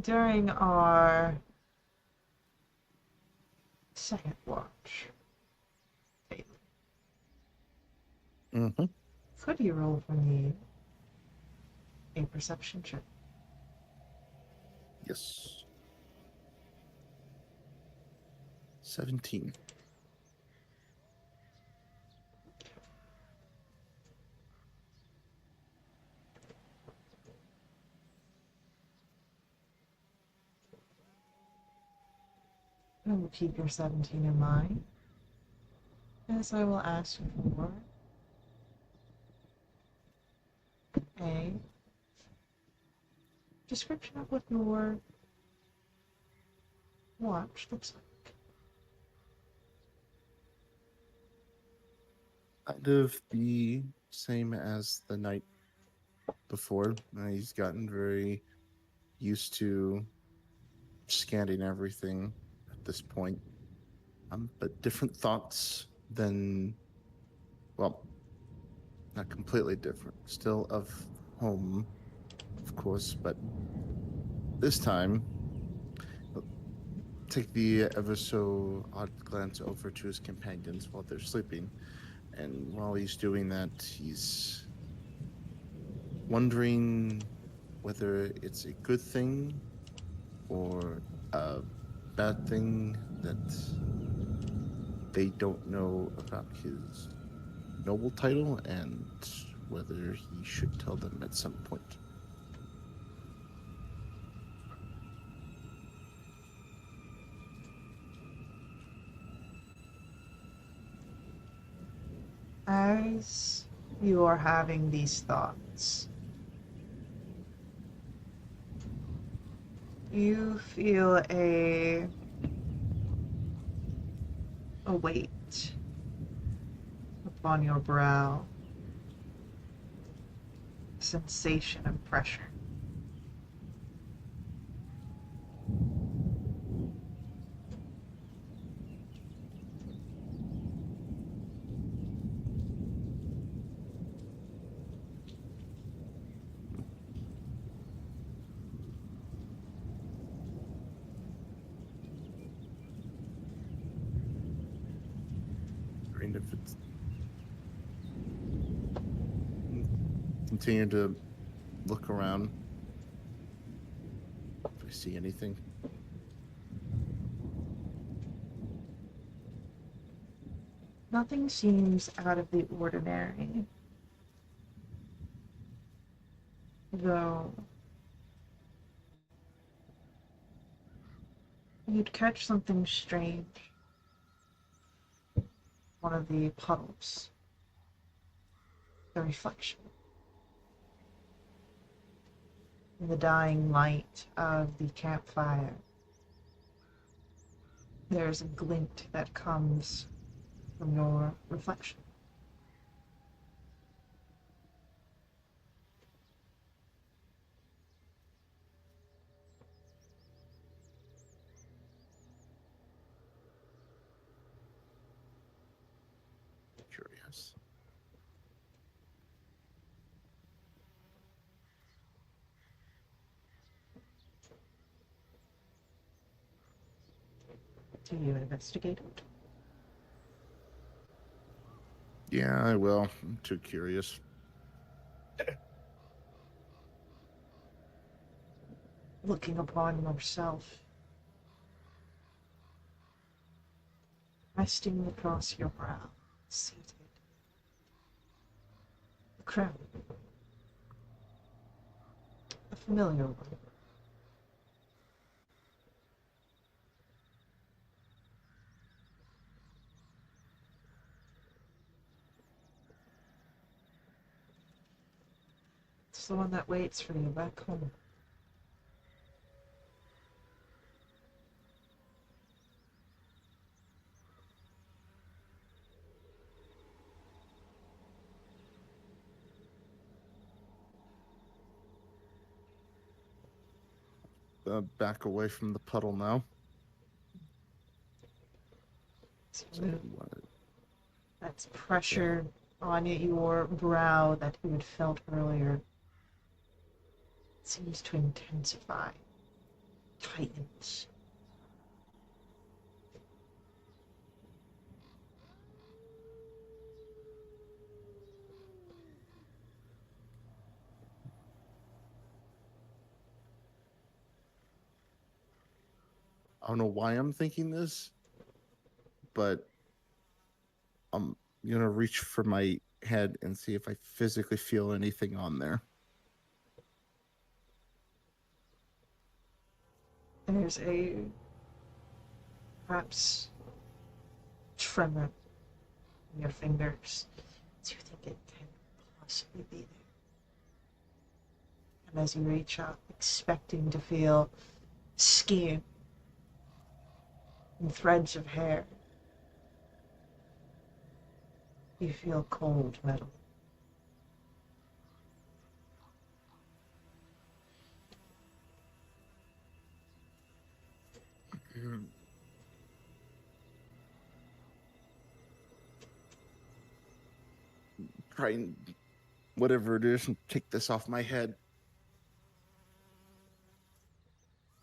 During our second watch, Mm-hmm. could you roll for me a perception check? Yes. 17. I will keep your 17 in mind, as I will ask for a description of what your watch looks like. Kind of the same as the night before. He's gotten very used to scanning everything at this point. But different thoughts than, well, not completely different. Still of home, of course, but this time, take the ever so odd glance over to his companions while they're sleeping. And while he's doing that, he's wondering whether it's a good thing or a bad thing that they don't know about his noble title and whether he should tell them at some point. As you are having these thoughts, you feel a weight upon your brow, sensation of pressure. And if it's continue to look around, if I see anything. Nothing seems out of the ordinary, though you'd catch something strange. One of the puddles, the reflection in the dying light of the campfire. There's a glint that comes from your reflection. Curious. Do you investigate it? Yeah, I will. I'm too curious. Looking upon yourself, resting across your brow, seated. The crown, a familiar one. It's the one that waits for you back home. Back away from the puddle now. So What? that's pressure on your brow that you had felt earlier. Seems to intensify, tightens. I don't know why I'm thinking this, but I'm gonna reach for my head and see if I physically feel anything on there. There's a perhaps tremor in your fingers. Do you think it can possibly be there? And as you reach up, expecting to feel skin and threads of hair, you feel cold metal. Try and whatever it is and take this off my head.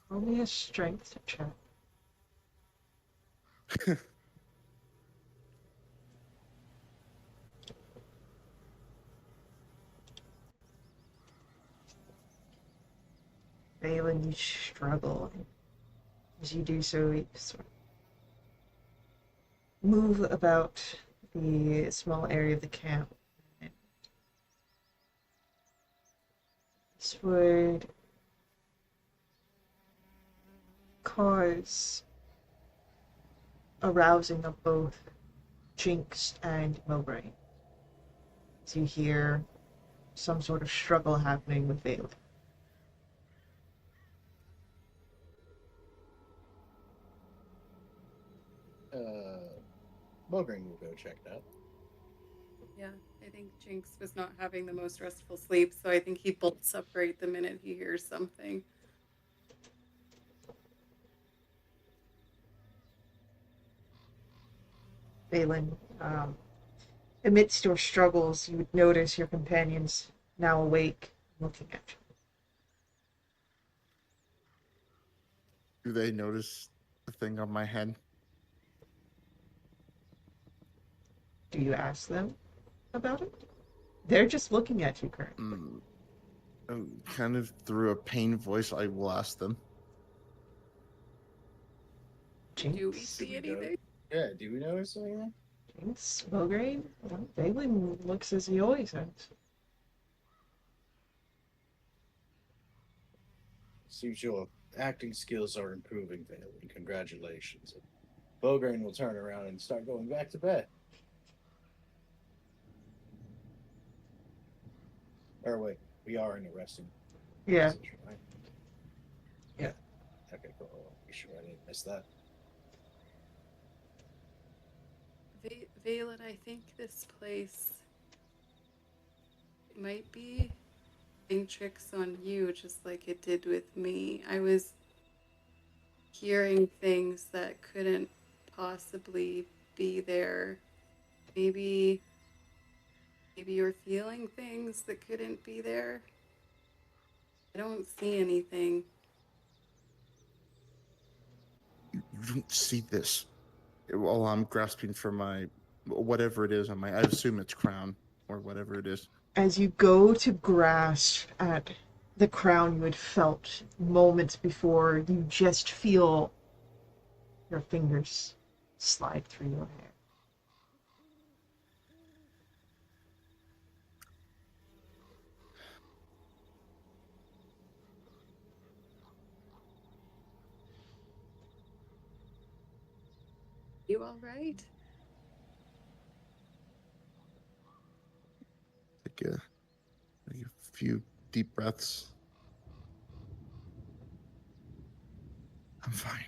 Only a strength check. Valen, you struggle. As you do so, you sort of move about the small area of the camp. This would cause arousing of both Jinx and Mowbray. As you hear some sort of struggle happening with Valen. Bogring will go check that. Yeah, I think Jinx was not having the most restful sleep, so I think he bolts up right the minute he hears something. Valen, amidst your struggles, you would notice your companions now awake, looking at you. Do they notice the thing on my head? Do you ask them about it? They're just looking at you currently. Kind of through a pained voice, I will ask them. Jinx? Do we see anything? Yeah, do we notice anything? Jinx? Mowbray? Well, Valen looks as he always has. Seems your acting skills are improving, Valen. Congratulations. Bogren will turn around and start going back to bed. Or wait, we are in a resting Yeah. position, right? Yeah. Okay, cool. I'll be sure I didn't miss that. Valen, I think this place might be playing tricks on you, just like it did with me. I was hearing things that couldn't possibly be there. Maybe you're feeling things that couldn't be there. I don't see anything. You don't see this. While I'm grasping for my whatever it is on my. I assume it's crown or whatever it is. As you go to grasp at the crown you had felt moments before, you just feel your fingers slide through your hair. You all right? Take a few deep breaths. I'm fine.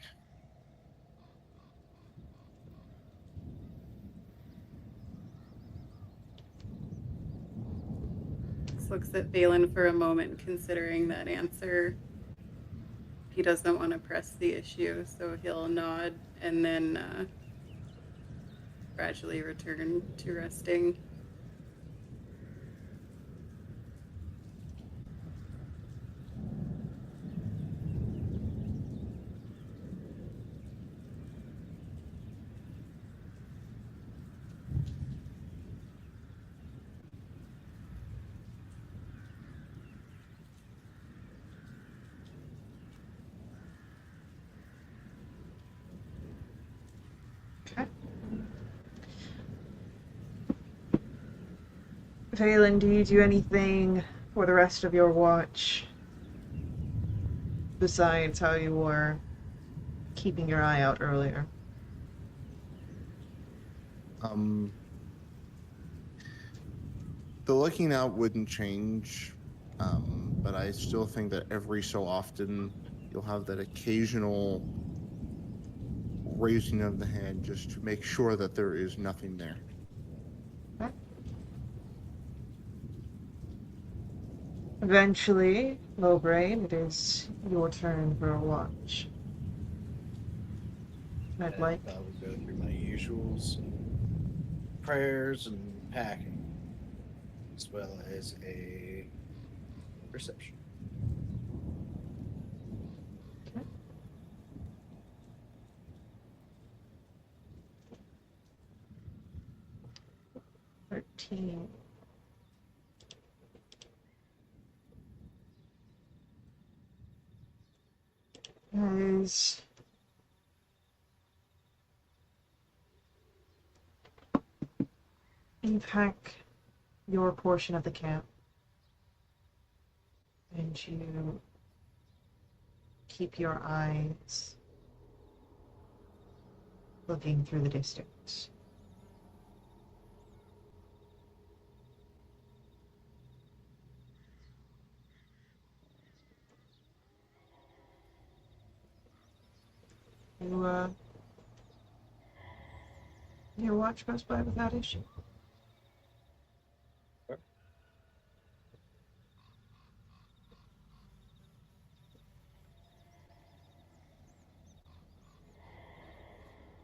Just looks at Valen for a moment, considering that answer. He doesn't want to press the issue, so he'll nod and then gradually return to resting. Okay. Valen, do you do anything for the rest of your watch besides how you were keeping your eye out earlier? The looking out wouldn't change, but I still think that every so often you'll have that occasional raising of the hand just to make sure that there is nothing there. Okay. Eventually, Lowbrain, it is your turn for a watch. I'd like. I will go through my usuals, prayers, and packing, as well as a perception. Okay. $13. Guys, you pack your portion of the camp, and you keep your eyes looking through the distance. Your watch goes by without issue. Sure.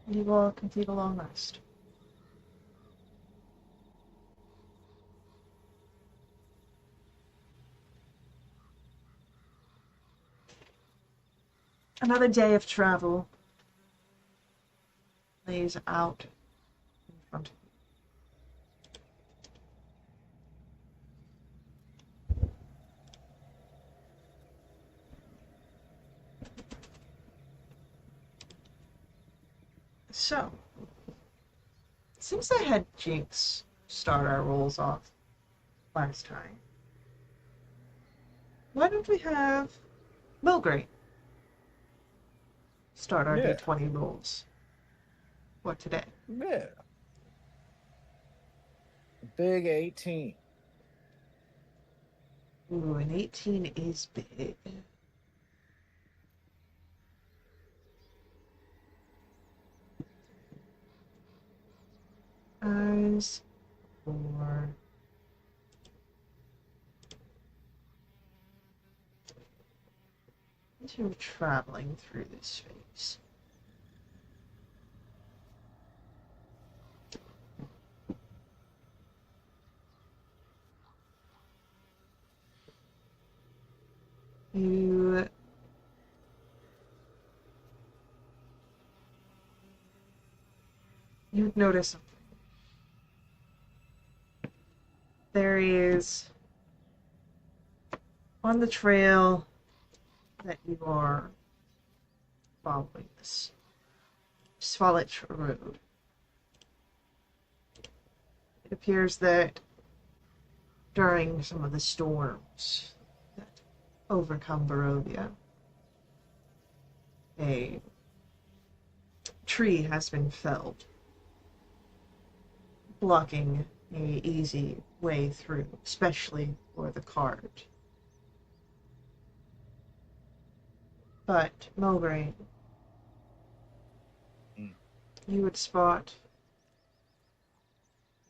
You all can take a long rest. Another day of travel lays out in front of you. So, since I had Jinx start our rolls off last time, why don't we have Milgray start our Yeah. D20 rolls for today? Yeah. Big 18. Ooh, an 18 is big. Eyes for you're traveling through this phase. You'd notice something. there is on the trail that you are following this Svalich road. It appears that during some of the storms that overcome Barovia, a tree has been felled, blocking a easy way through, especially for the cart. But, Mulgrain, you would spot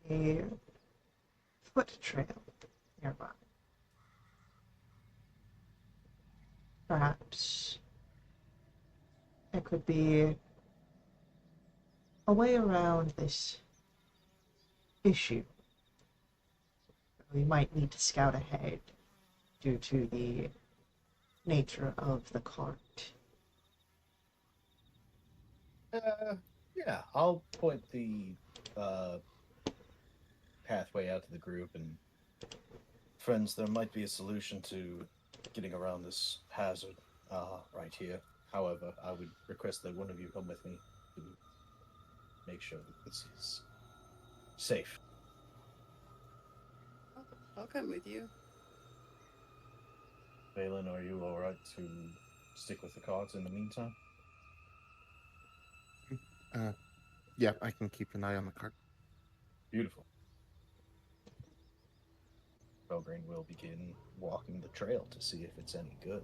a foot trail nearby. Perhaps it could be a way around this issue. We might need to scout ahead due to the nature of the cart. Yeah, I'll point the pathway out to the group, and friends, there might be a solution to getting around this hazard right here. However, I would request that one of you come with me to make sure that this is safe. I'll come with you. Valen, are you alright to stick with the cards in the meantime? Yeah, I can keep an eye on the cart. Beautiful. Belgrane will begin walking the trail to see if it's any good.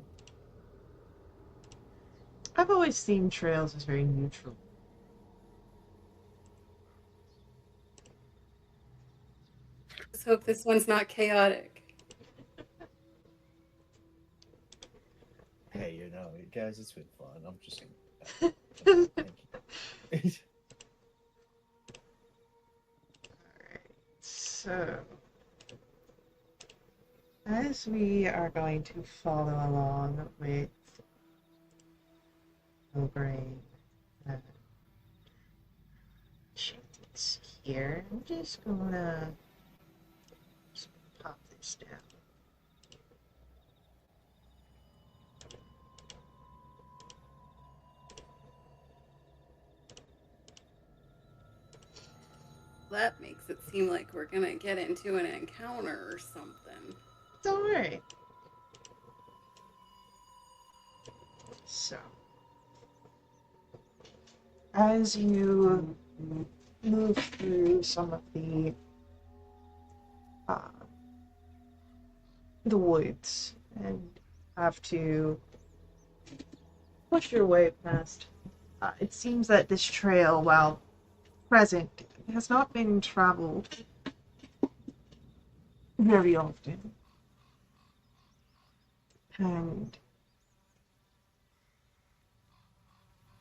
I've always seen trails as very neutral. Let's hope this one's not chaotic. Hey, guys, it's been fun. I'm just saying. Thank you. So, as we are going to follow along with Mulgrain and Chance here, I'm just gonna pop this down. That makes it seem like we're gonna get into an encounter or something. Don't worry. So, as you move through some of the woods and have to push your way past, it seems that this trail, while present, has not been traveled very often. And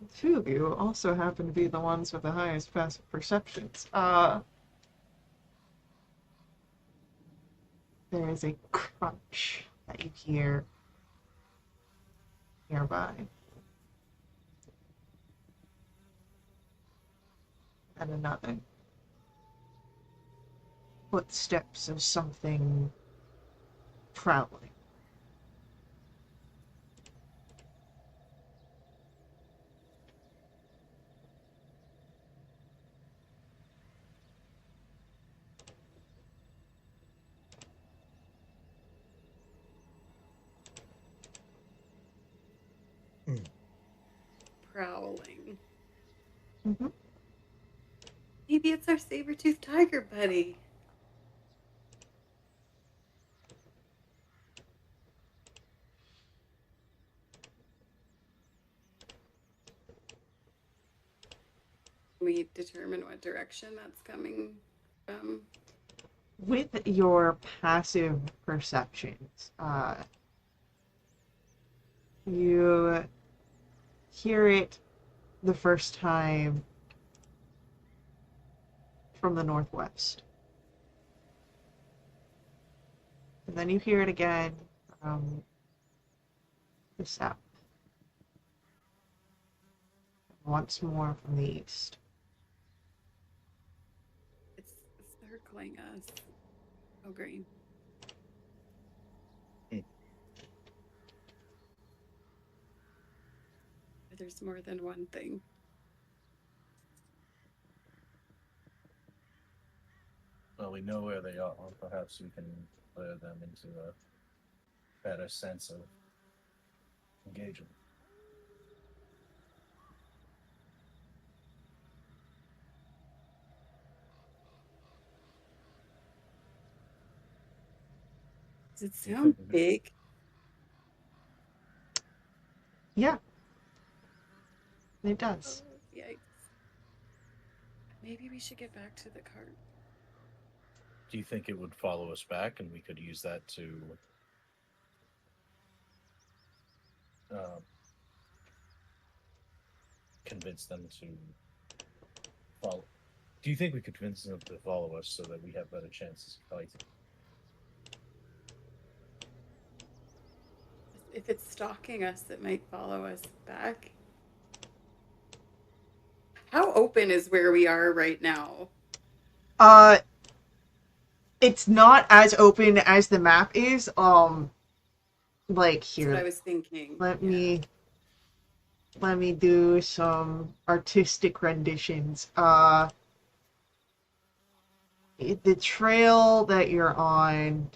the two of you also happen to be the ones with the highest passive perceptions. There is a crunch that you hear nearby. And another. Footsteps of something prowling. Prowling. Mm-hmm. Maybe it's our saber-toothed tiger buddy. We determine what direction that's coming from. With your passive perceptions, you hear it the first time from the northwest. And then you hear it again from the south. Once more from the east. It's circling us. Oh, green. There's more than one thing. Well, we know where they are. Perhaps we can lure them into a better sense of engagement. Does it You sound think- big? Yeah, it does. Oh, yikes. Maybe we should get back to the cart. Do you think it would follow us back, and we could use that to convince them to follow? Do you think we could convince them to follow us so that we have better chances of fighting? If it's stalking us, it might follow us back. How open is where we are right now? It's not as open as the map is. Like That's here, what I was thinking. let Yeah. me do some artistic renditions. The trail that you're on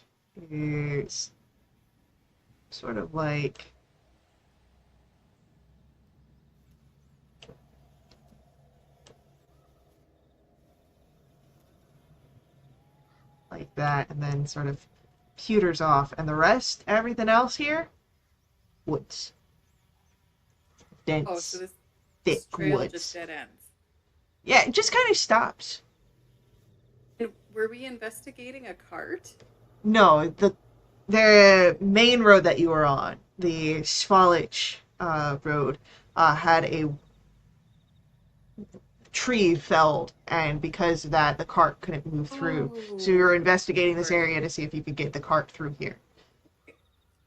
is sort of like that, and then sort of pewters off, and the rest, everything else here, woods, dense, Oh, so this thick trail woods. just dead ends. Yeah, it just kind of stops. And were we investigating a cart? No, the main road that you were on, the Svalich road, had a tree felled, and because of that, the cart couldn't move through. So you were investigating this area to see if you could get the cart through here.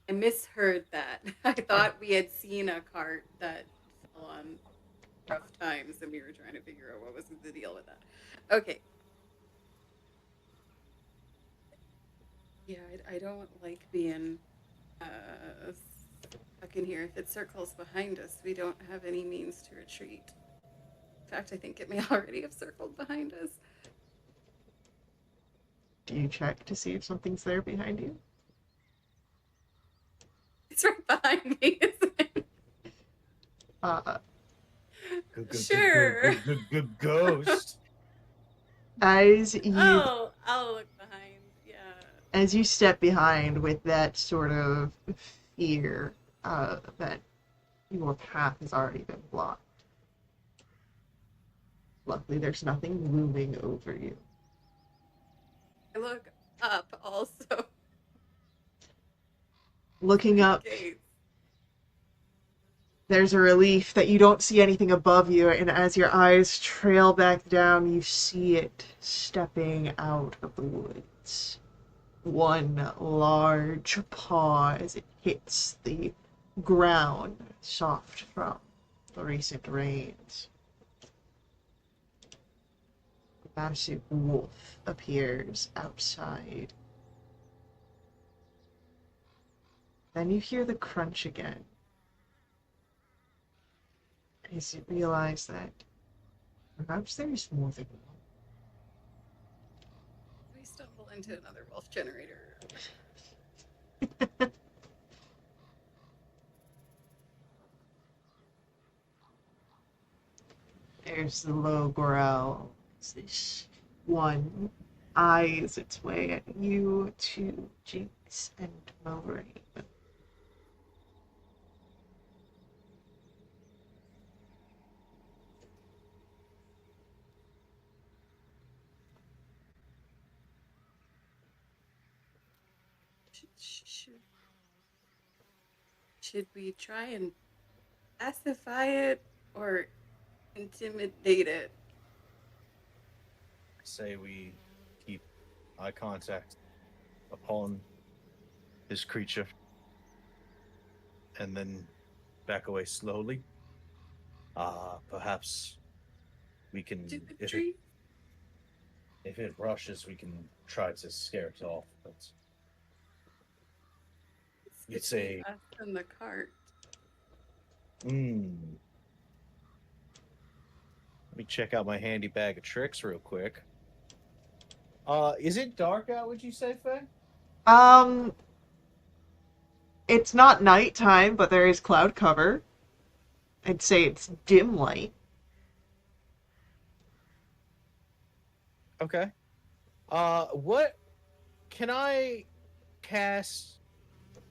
I misheard that. I thought we had seen a cart that fell on rough times, and we were trying to figure out what was the deal with that. Okay. Yeah, I don't like being stuck in here. If it circles behind us, we don't have any means to retreat. In fact, I think it may already have circled behind us. Do you check to see if something's there behind you? It's right behind me, isn't it? Sure. Good ghost. I'll look behind. Yeah. As you step behind with that sort of fear that your path has already been blocked. Luckily, there's nothing looming over you. I look up also. Looking up, Okay. there's a relief that you don't see anything above you, and as your eyes trail back down, you see it stepping out of the woods. One large paw as it hits the ground, soft from the recent rains. A massive wolf appears outside. Then you hear the crunch again, as you realize that perhaps there's more than one. We stumble into another wolf generator. There's the low growl as this one eyes its way at you, to Jinx and Moraine. Should we try and pacify it or intimidate it? Say we keep eye contact upon this creature and then back away slowly. Perhaps we can. To the tree? If it rushes, we can try to scare it off. But It's say, us in the cart. Let me check out my handy bag of tricks real quick. Is it dark out, would you say, Faye? It's not nighttime, but there is cloud cover. I'd say it's dim light. Okay. What can I cast? Let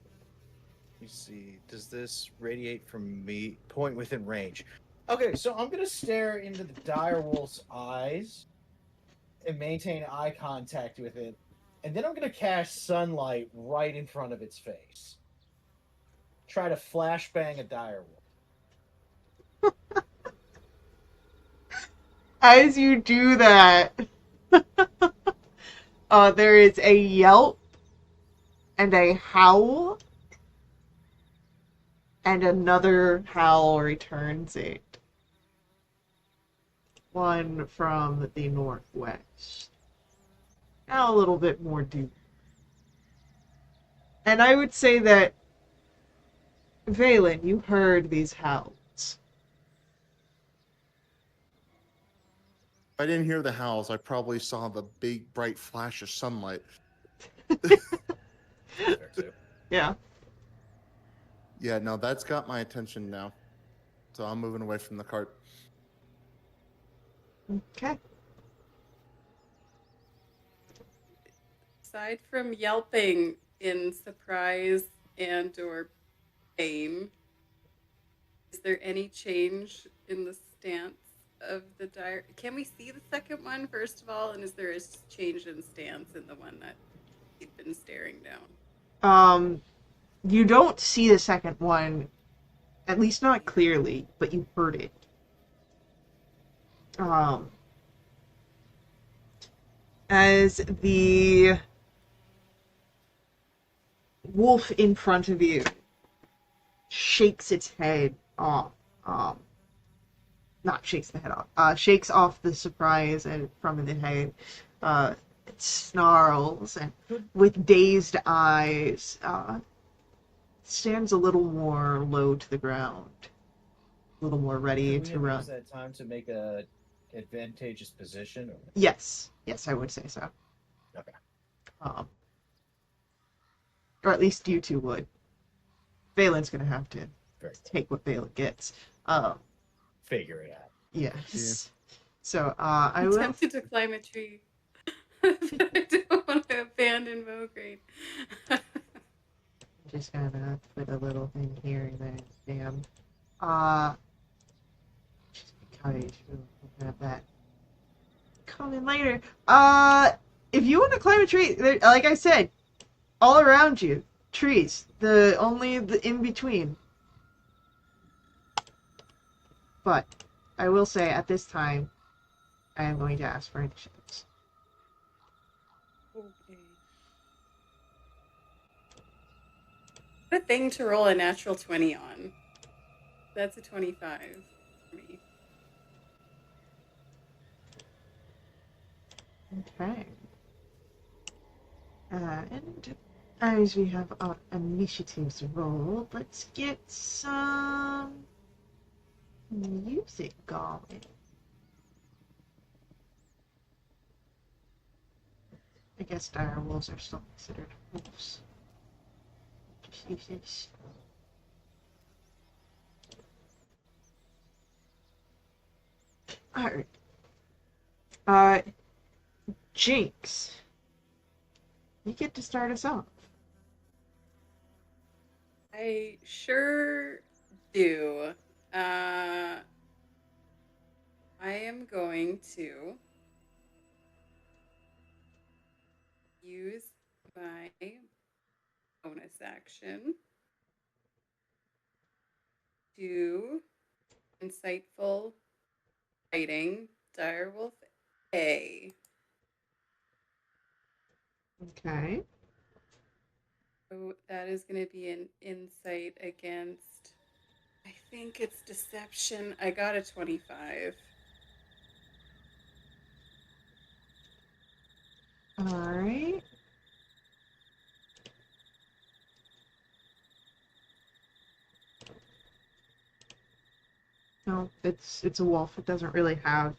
me see. Does this radiate from me? Point within range. Okay, so I'm gonna stare into the dire wolf's eyes and maintain eye contact with it, and then I'm gonna cast sunlight right in front of its face. Try to flashbang a dire wolf. As you do that, there is a yelp and a howl, and another howl returns it. One from the northwest. Now a little bit more deep. And I would say that, Valen, you heard these howls. If I didn't hear the howls, I probably saw the big bright flash of sunlight. fair too. Yeah. Yeah, no, that's got my attention now. So I'm moving away from the cart. Okay. Aside from yelping in surprise and or pain, is there any change in the stance of the dire? Can we see the second one first of all? And is there a change in stance in the one that he'd been staring down? You don't see the second one, at least not clearly, but you heard it. As the wolf in front of you shakes its head off, not shakes the head off, shakes off the surprise and from the head, it snarls and with dazed eyes, stands a little more low to the ground, a little more ready Could we to have run. used that time to make a advantageous position? Or... Yes, I would say so. Okay. Or at least you two would. Valen's gonna have to take what Valen gets. Figure it out. Yes. So, I I'm will. tempted to climb a tree. But I don't want to abandon Mograde. Just gonna put a little thing here and then, damn. Just because we'll have that coming later. If you want to climb a tree, like I said, all around you, trees. Only the in between. But I will say at this time, I am going to ask for initiatives. Okay. What a thing to roll a natural 20 on. That's a 25 for me. Okay. And as we have our initiatives roll, let's get some music going. I guess dire wolves are still considered wolves. Just use this. Alright. Jinx. You get to start us off. I sure do. I am going to use my bonus action to insightful fighting Direwolf A. Okay. So that is going to be an insight against, I think it's deception. I got a 25. Alright. No, it's a wolf. It doesn't really have.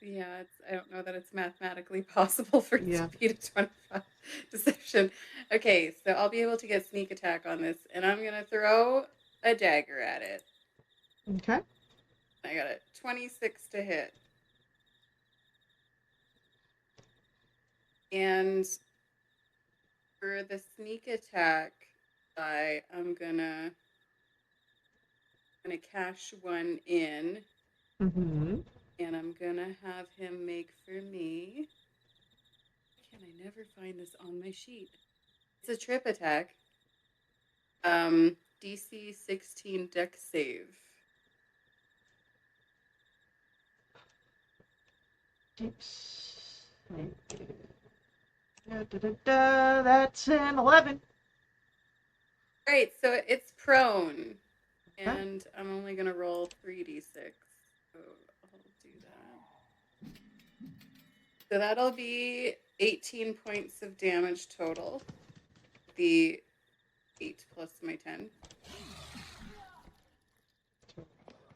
Yeah, I don't know that it's mathematically possible for it Yeah. to beat a 25 deception. Okay, so I'll be able to get sneak attack on this, and I'm gonna throw a dagger at it. Okay. I got a 26 to hit. And for the sneak attack, I'm gonna cash one in, Mm-hmm. and I'm gonna have him make for me. Can I never find this on my sheet? It's a trip attack. DC 16 deck save. That's an 11. Right, so it's prone, Okay. and I'm only gonna roll 3d6. So I'll do that. So that'll be 18 points of damage total. The 8 plus my 10.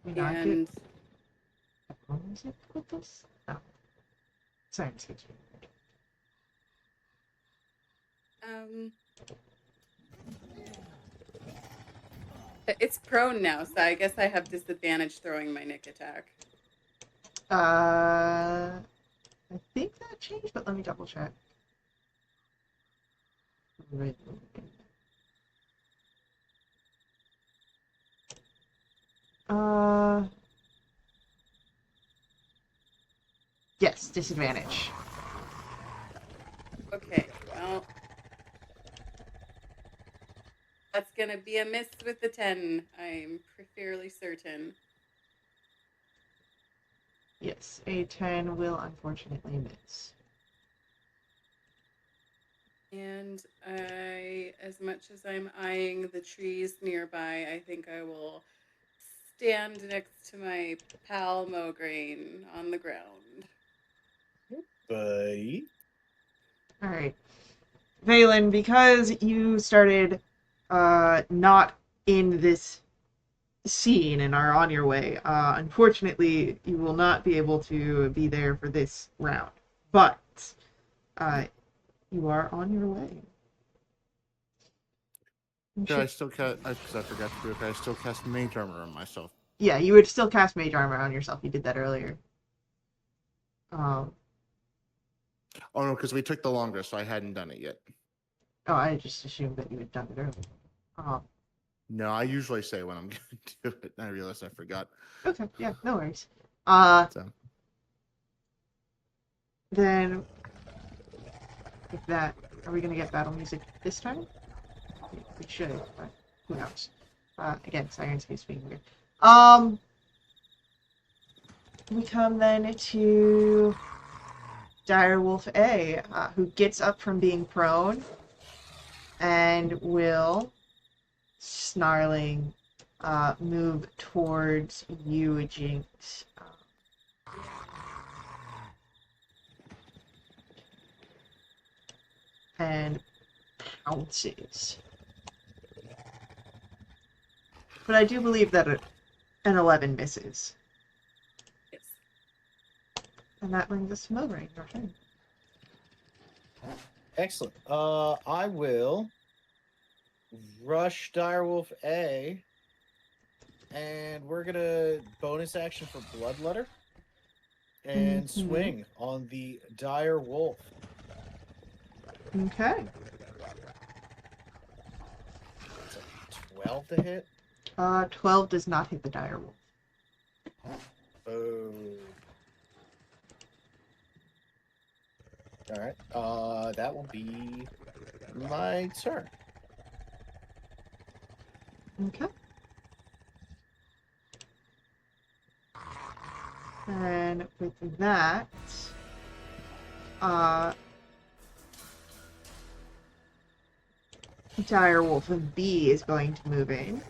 Not good. And How long is it with this? Oh. Sorry, excuse me. it's prone now, so I guess I have disadvantage throwing my nick attack. I think that changed, but let me double check. Right. Yes, disadvantage. Okay, well, that's gonna be a miss with the 10. I'm fairly certain. Yes, a 10 will unfortunately miss. And as much as I'm eyeing the trees nearby, I think I will stand next to my pal Mograine on the ground. Buddy. All right. Valen, because you started not in this scene and are on your way, unfortunately, you will not be able to be there for this round. But you are on your way. Can I still cast? Because I forgot to do it. Can I still cast Mage Armor on myself? Yeah, you would still cast Mage Armor on yourself. You did that earlier. Oh no, because we took the longest, so I hadn't done it yet. Oh, I just assumed that you had done it earlier. No, I usually say when I'm going to do it, and I realized I forgot. Okay, yeah, no worries. So Then, with that, are we gonna get battle music this time? We should, but who knows? Again, Sirenscape's being weird. We come then to Direwolf A, who gets up from being prone and will, snarling, move towards you, Jinx. And pounces. But I do believe that an 11 misses. Yes. And that brings us to Mograine, your turn. Excellent. I will rush Direwolf A, and we're gonna bonus action for Bloodletter and swing on the Dire Wolf. Okay. It's a 12 to hit. 12 does not hit the Direwolf. Oh. All right. That will be my turn. Okay. And with that, Direwolf of B is going to move in.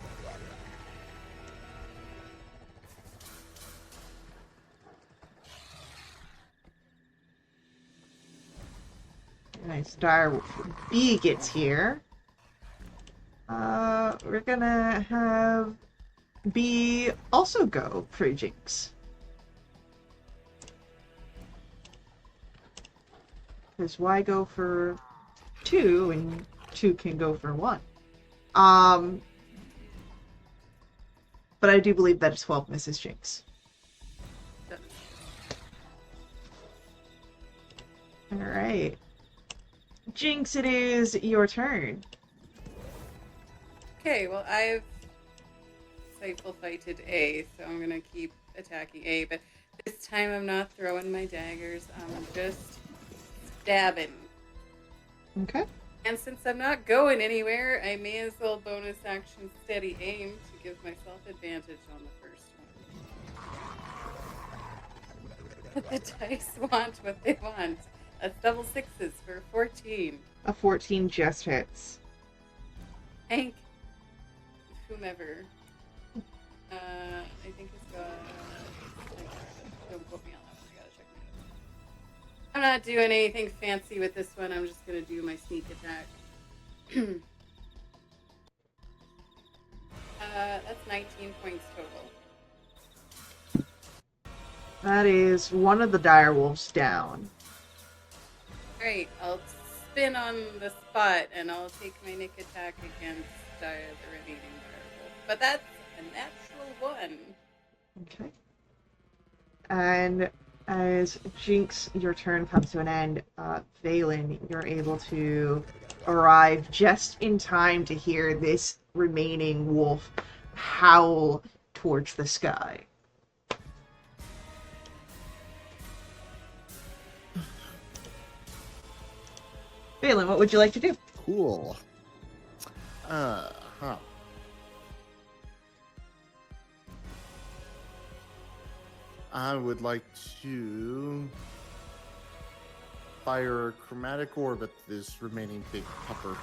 As Dire B gets here, we're gonna have B also go for Jinx. Because why go for 2 and 2 can go for 1? But I do believe that a 12 misses Jinx. Alright. Jinx, it is your turn. Okay, well, I've Sightful Fighted A, so I'm gonna keep attacking A, but this time I'm not throwing my daggers, I'm just stabbing. Okay. And since I'm not going anywhere, I may as well bonus action steady aim to give myself advantage on the first one. But the dice want what they want. That's double sixes for 14. A 14 just hits. Hank, whomever. I think it's got. Don't quote me on that one. I gotta check my notes. I'm not doing anything fancy with this one. I'm just gonna do my sneak attack. That's 19 points total. That is one of the direwolves down. Alright, I'll spin on the spot and I'll take my nick attack against the remaining direwolf. But that's a natural 1. Okay. And as Jinx, your turn comes to an end, Valen, you're able to arrive just in time to hear this remaining wolf howl towards the sky. Valen, what would you like to do? Cool. Huh. I would like to fire a chromatic orb at this remaining big pupper.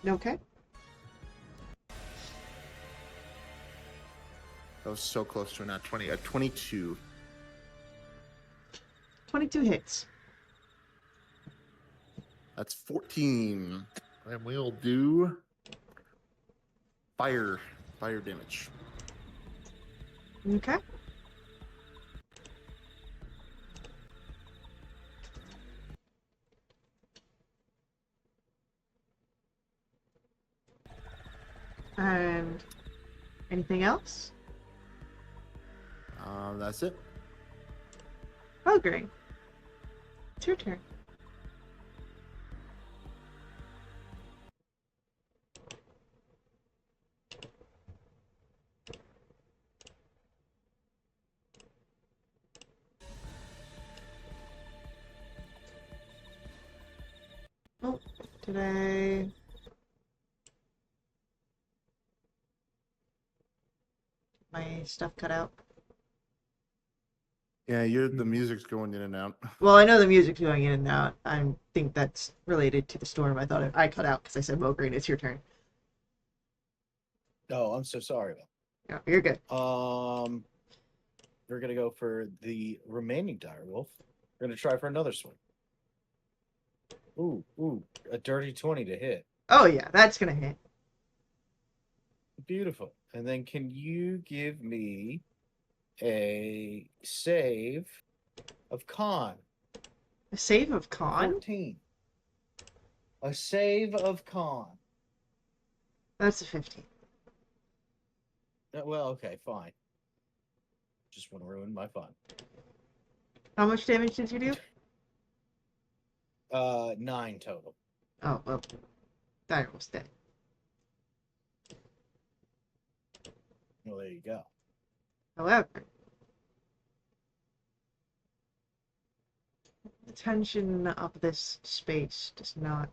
Okay. That was so close to a nat 20. A 22. 22 hits. That's 14. And we'll do fire damage. Okay. And anything else? That's it. Oh, great. It's your turn. Oh, did I... My stuff cut out? Yeah, the music's going in and out. Well, I know the music's going in and out. I think that's related to the storm. I thought I cut out because I said, Mogreen, it's your turn. Oh, I'm so sorry about Yeah, you're good. We're gonna go for the remaining direwolf. We're gonna try for another swing. Ooh, a dirty 20 to hit. Oh, yeah, that's going to hit. Beautiful. And then can you give me a save of con? A save of con? 14. A save of con. That's a 15. Well, okay, fine. Just want to ruin my fun. How much damage did you do? 9 total. Oh, well, that was dead. Well, there you go. However, the tension of this space does not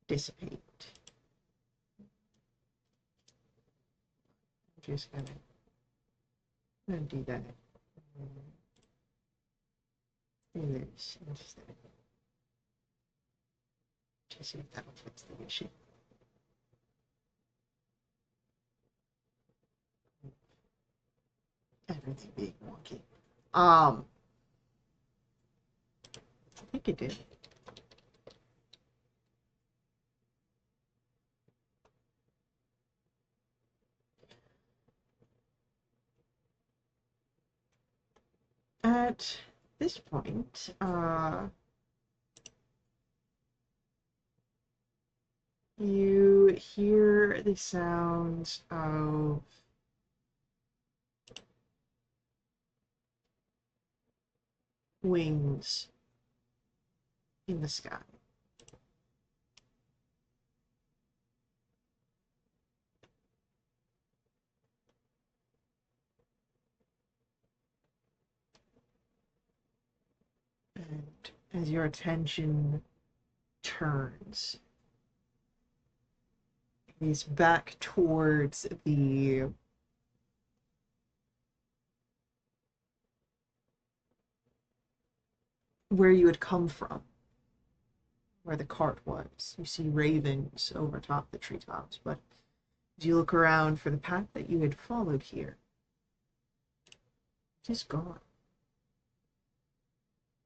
dissipate. I'm just gonna do that. Do this instead. To see if that will fix the issue. Everything being wonky. think it did. At this point, you hear the sounds of wings in the sky. And as your attention turns, he's back towards the where you had come from, where the cart was. You see ravens over top the treetops, but as you look around for the path that you had followed here, it is gone.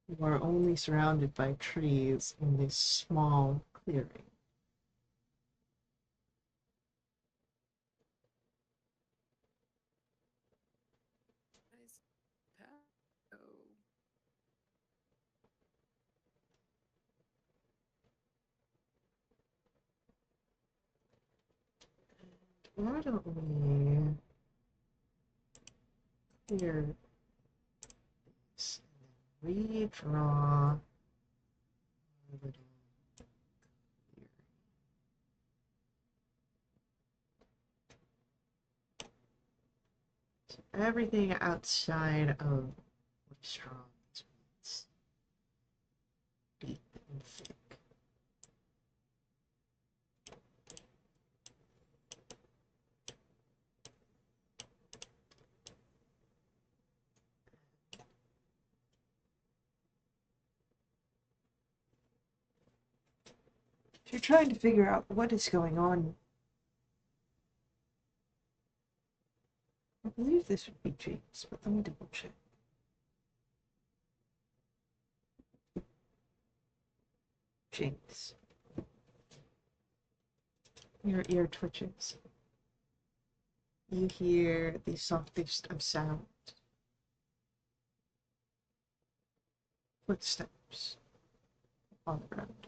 You are only surrounded by trees in this small clearing. Nice path. Oh, Why don't we clear this and then redraw a little here. So everything outside of strong is deep and thick. If you're trying to figure out what is going on, I believe this would be James, but let me double check. James. Your ear twitches. You hear the softest of sounds. Footsteps on the ground.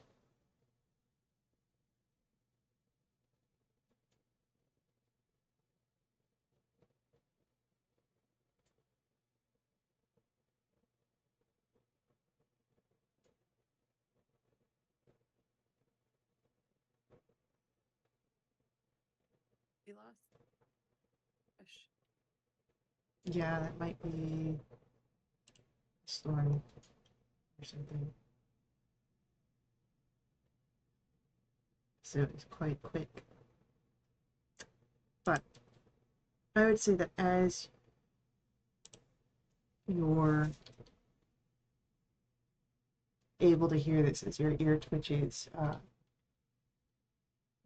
we lost. Gosh. Yeah, that might be a storm or something. So it's quite quick. But I would say that as you're able to hear this, as your ear twitches,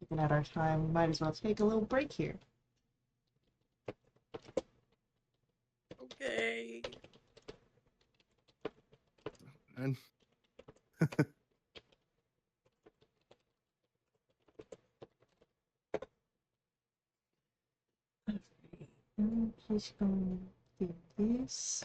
looking at our time, we might as well take a little break here. Okay. And I'm just going to do this.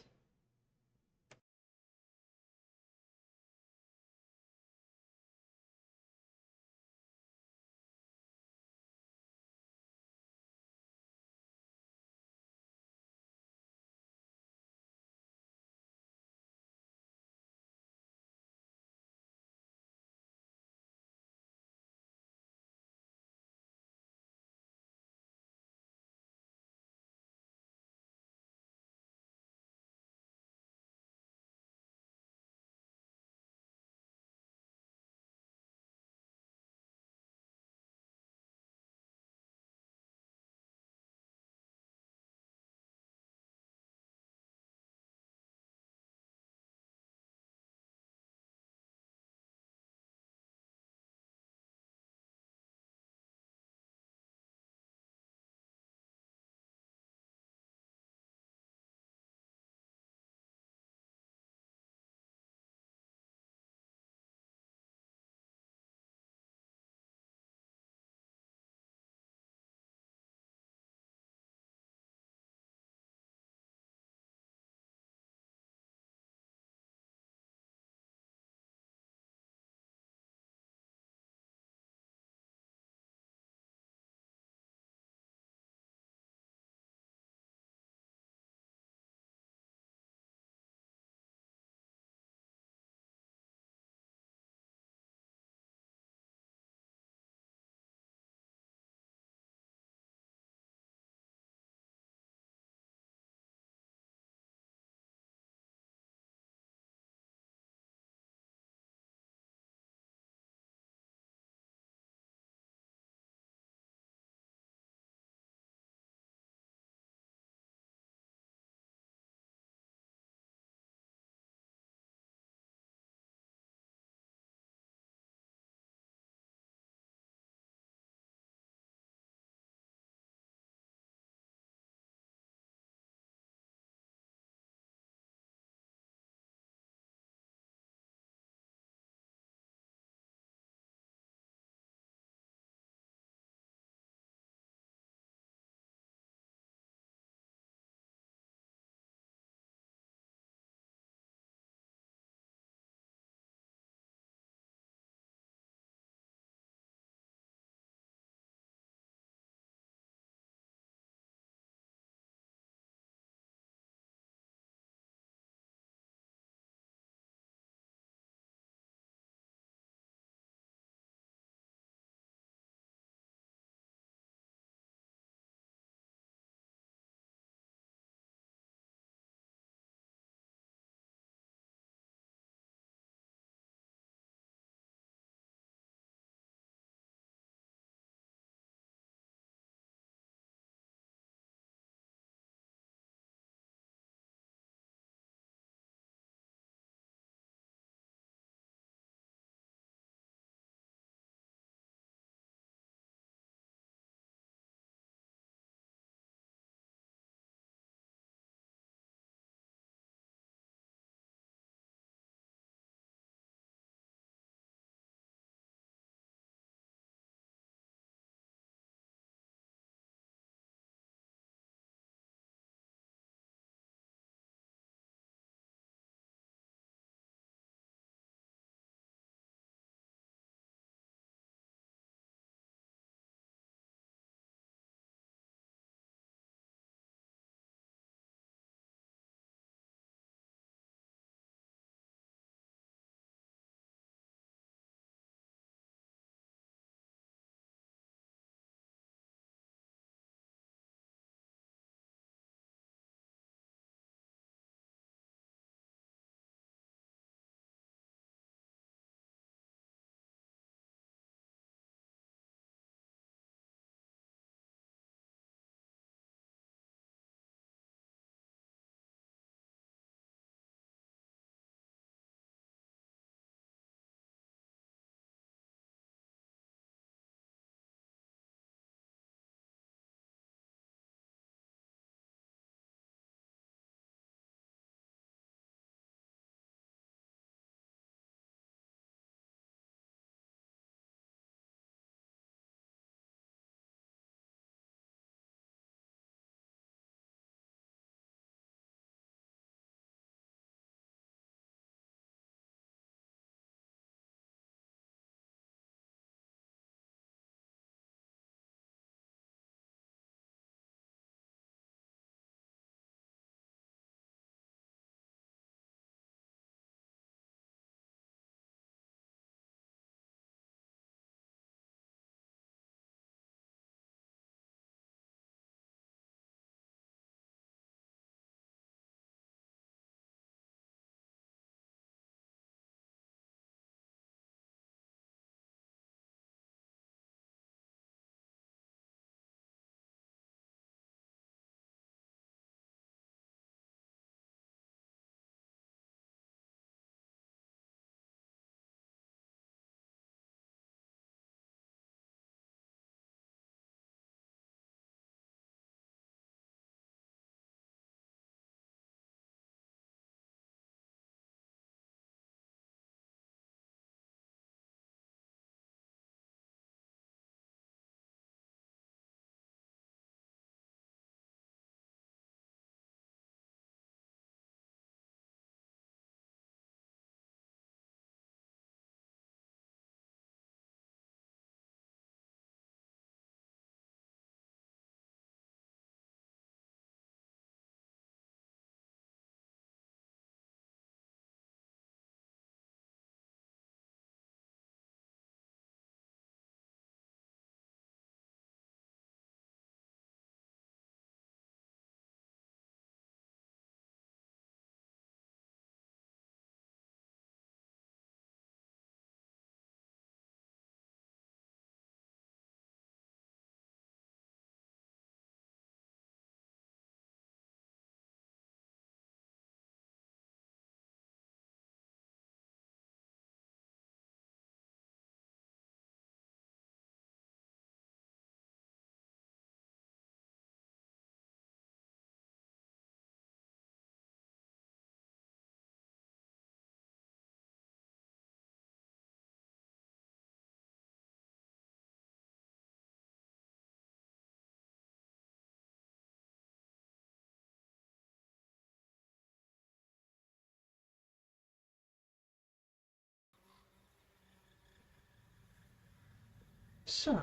So,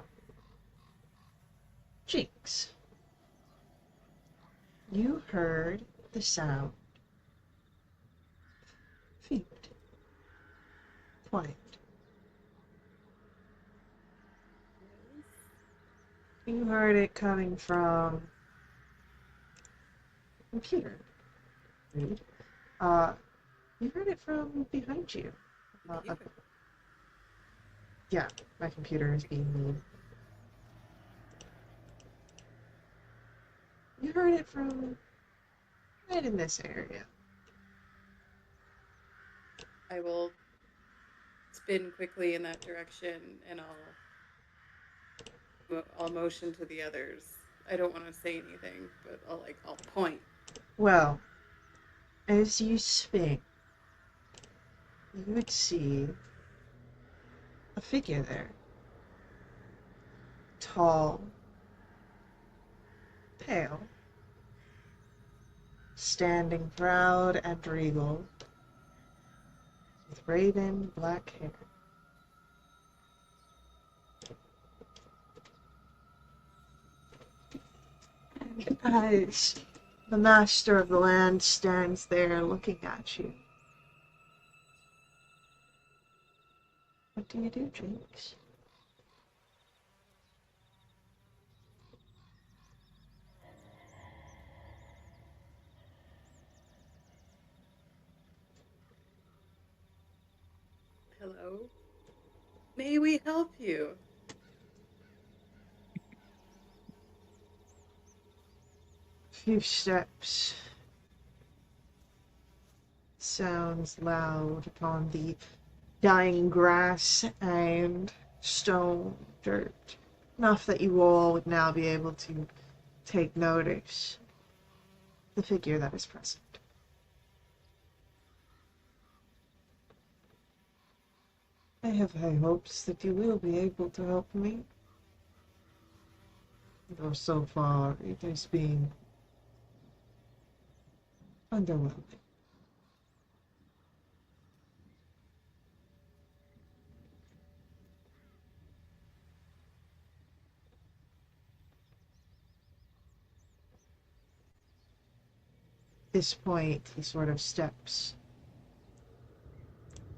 Jinx, you heard the sound. Feet. Quiet. You heard it coming from computer. Rude. You heard it from behind you. Computer. Yeah, my computer is being mean. You heard it from right in this area. I will spin quickly in that direction, and I'll motion to the others. I don't want to say anything, but I'll point. Well, as you spin, you would see a figure there. Tall, pale, standing proud and regal, with raven black hair. As the master of the land stands there looking at you. What do you do, Jinx? Hello? May we help you? Few steps. Sounds loud upon the dying grass and stone, dirt. Enough that you all would now be able to take notice. The figure that is present. I have high hopes that you will be able to help me. Though so far it has been underwhelming. At this point, he sort of steps,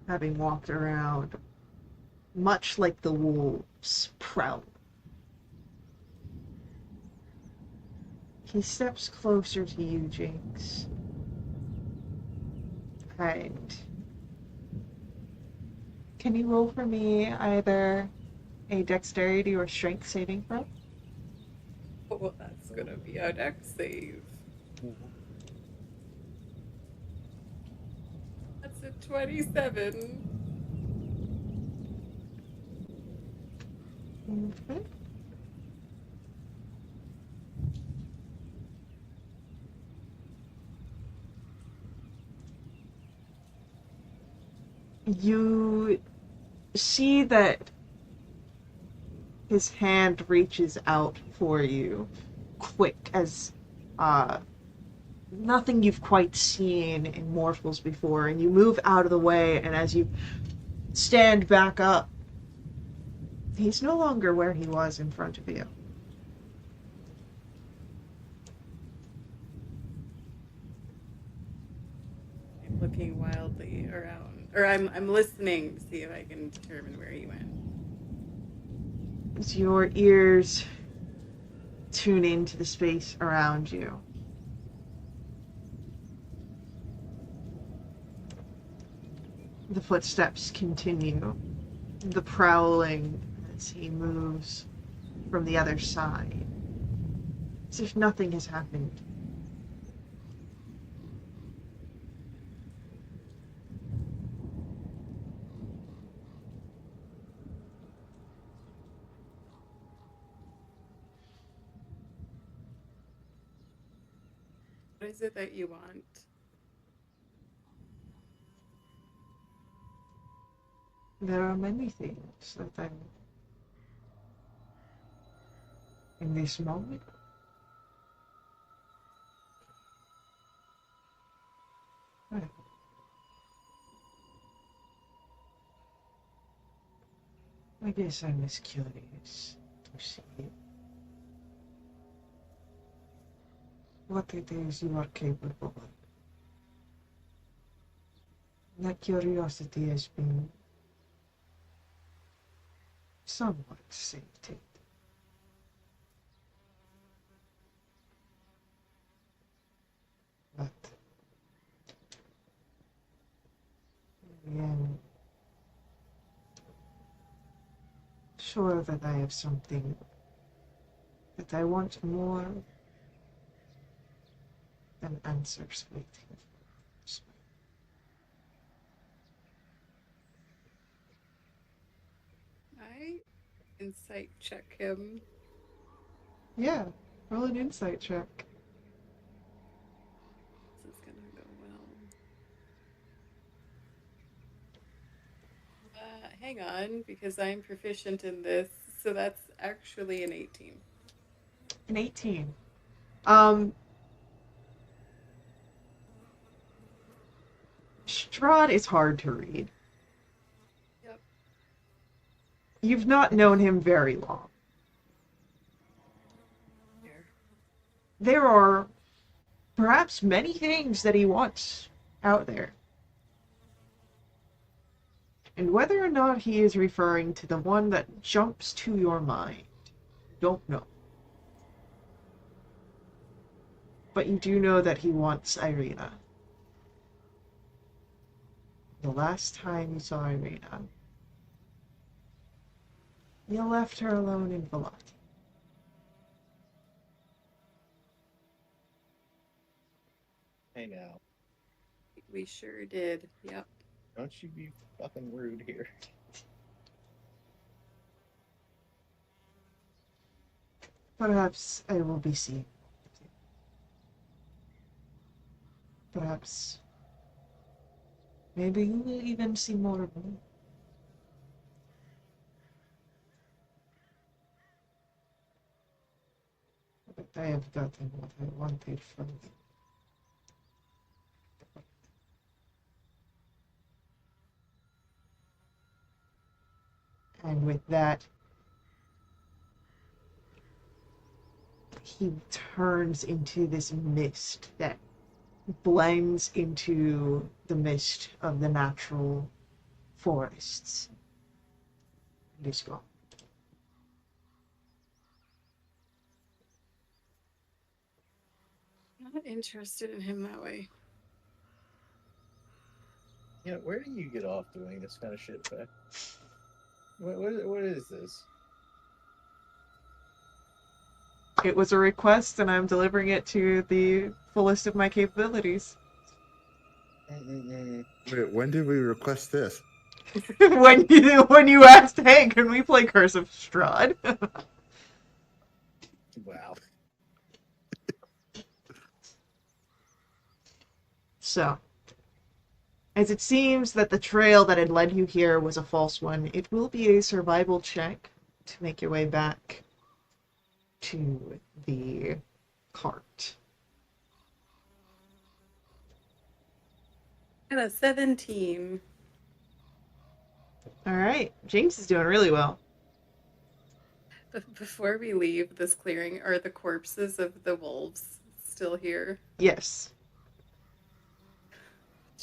having walked around, much like the wolves prowl. He steps closer to you, Jinx. And can you roll for me either a dexterity or strength saving throw? Oh, well, that's gonna be our dex save. That's a 27. Okay. You see that his hand reaches out for you, quick as nothing you've quite seen in mortals before, and you move out of the way, and as you stand back up, he's no longer where he was in front of you. I'm looking wildly around, or I'm listening to see if I can determine where he went. As your ears tune into the space around you, the footsteps continue, the prowling as he moves from the other side, as if nothing has happened. What is it that you want? There are many things that I'm in this moment. I guess I'm as curious to see what it is you are capable of. That curiosity has been somewhat sated. But I am sure that I have something that I want more than answers waiting. I insight check him. Yeah, roll an insight check. This is gonna go well. Hang on, because I'm proficient in this, so that's actually an 18. An 18. Um, Strahd is hard to read. Yep. You've not known him very long. Here. There are perhaps many things that he wants out there. And whether or not he is referring to the one that jumps to your mind, don't know. But you do know that he wants Irina. The last time you saw Irina, you left her alone in Velati. Hey now, We sure did. Yep. don't you be fucking rude here. Perhaps I will be seeing. Perhaps. Maybe you will even see more of me. But I have gotten what I wanted from you. And with that, he turns into this mist that blends into the mist of the natural forests. And is gone. Not interested in him that way. Yeah, where do you get off doing this kind of shit, Faye? What is this? It was a request, and I'm delivering it to the fullest of my capabilities. Wait, when did we request this? when you asked, hey, can we play Curse of Strahd? Wow. So, as it seems that the trail that had led you here was a false one, it will be a survival check to make your way back to the cart. And a 17. All right, Jinx is doing really well. Before we leave this clearing, are the corpses of the wolves still here? Yes.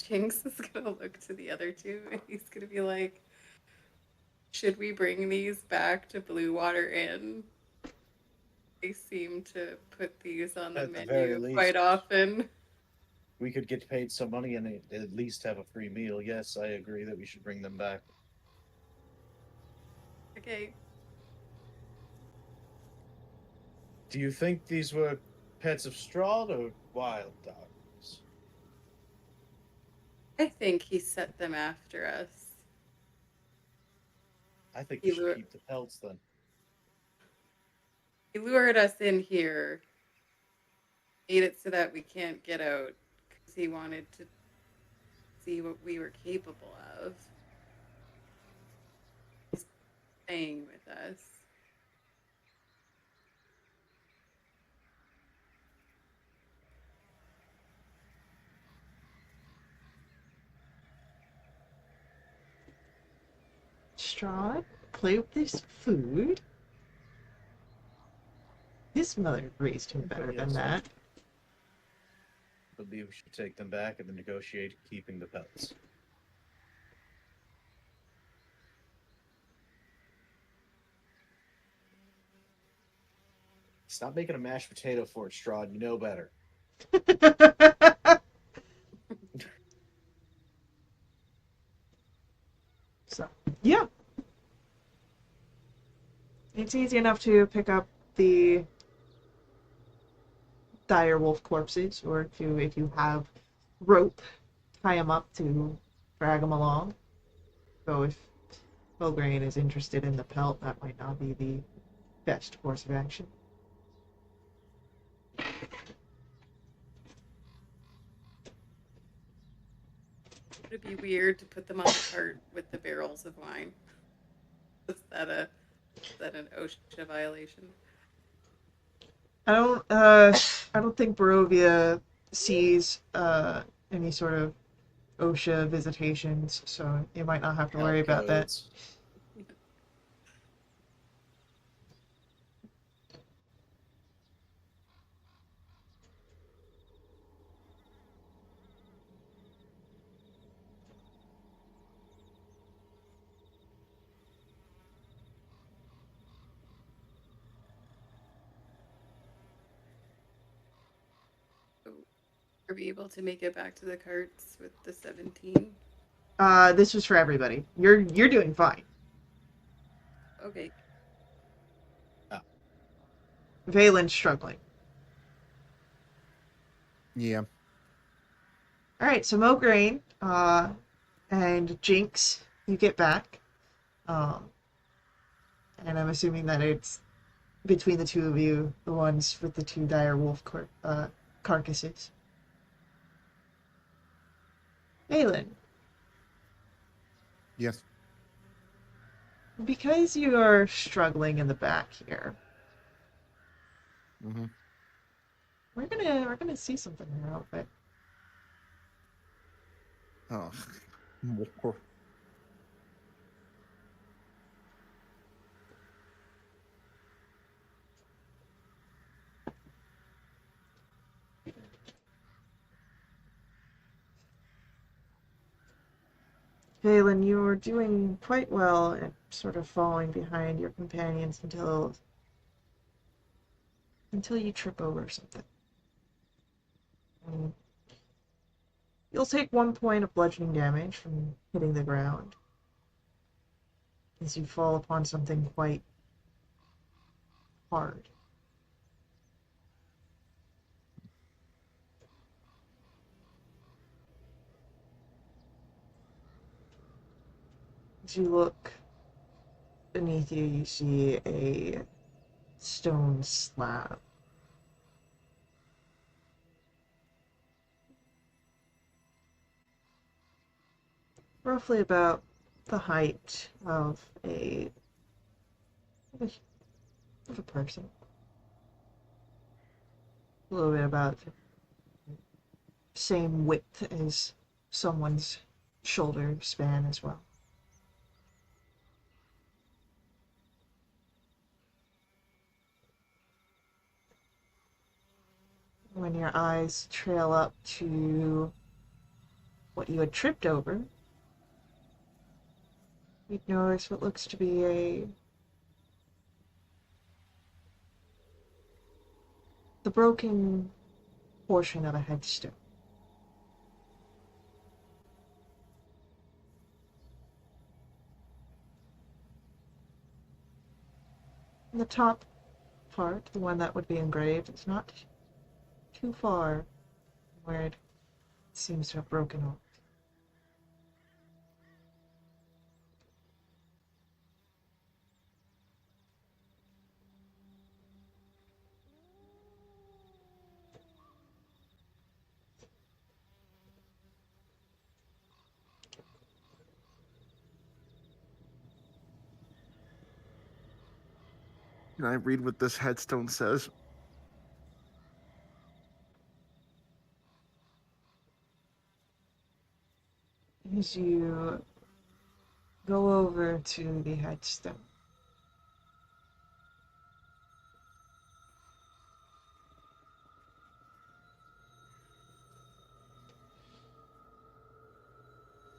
Jinx is gonna look to the other two and he's gonna be like, should we bring these back to Blue Water Inn? They seem to put these on the At the very menu least. quite often. We could get paid some money and at least have a free meal. Yes, I agree that we should bring them back. Okay. Do you think these were pets of Strahd or wild dogs? I think he set them after us. I think He you should lure- keep the pelts then. He lured us in here, made it so that we can't get out because he wanted to see what we were capable of. He's playing with us. Strahd? play with this food. His mother raised him better than Yes, that. I believe we should take them back and then negotiate keeping the pelts. Stop making a mashed potato for it, Strahd. You know better. So, yeah. It's easy enough to pick up the dire wolf corpses, or if you have rope, tie them up to drag them along. So if Belgrain is interested in the pelt, that might not be the best course of action. Would it be weird to put them on the cart with the barrels of wine? Is that an OSHA violation? I don't think Barovia sees any sort of OSHA visitations, so you might not have to worry Health about that. codes. Are we able to make it back to the carts with the 17? This was for everybody. You're doing fine. Okay. Valen's struggling. Yeah. All right, so Mograine and Jinx, you get back, um, and I'm assuming that it's between the two of you, the ones with the two dire wolf carcasses. Valen, Yes. because you are struggling in the back here, Mm-hmm. we're gonna see something in your outfit. Oh, more. Valen, you were doing quite well at sort of falling behind your companions until you trip over something. And you'll take 1 point of bludgeoning damage from hitting the ground as you fall upon something quite hard. As you look beneath you, you see a stone slab. Roughly about the height of of a person. A little bit about the same width as someone's shoulder span as well. When your eyes trail up to what you had tripped over, you'd notice what looks to be the broken portion of a headstone. And the top part, the one that would be engraved, is not too far from where it seems to have broken off. Can I read what this headstone says? As you go over to the headstone,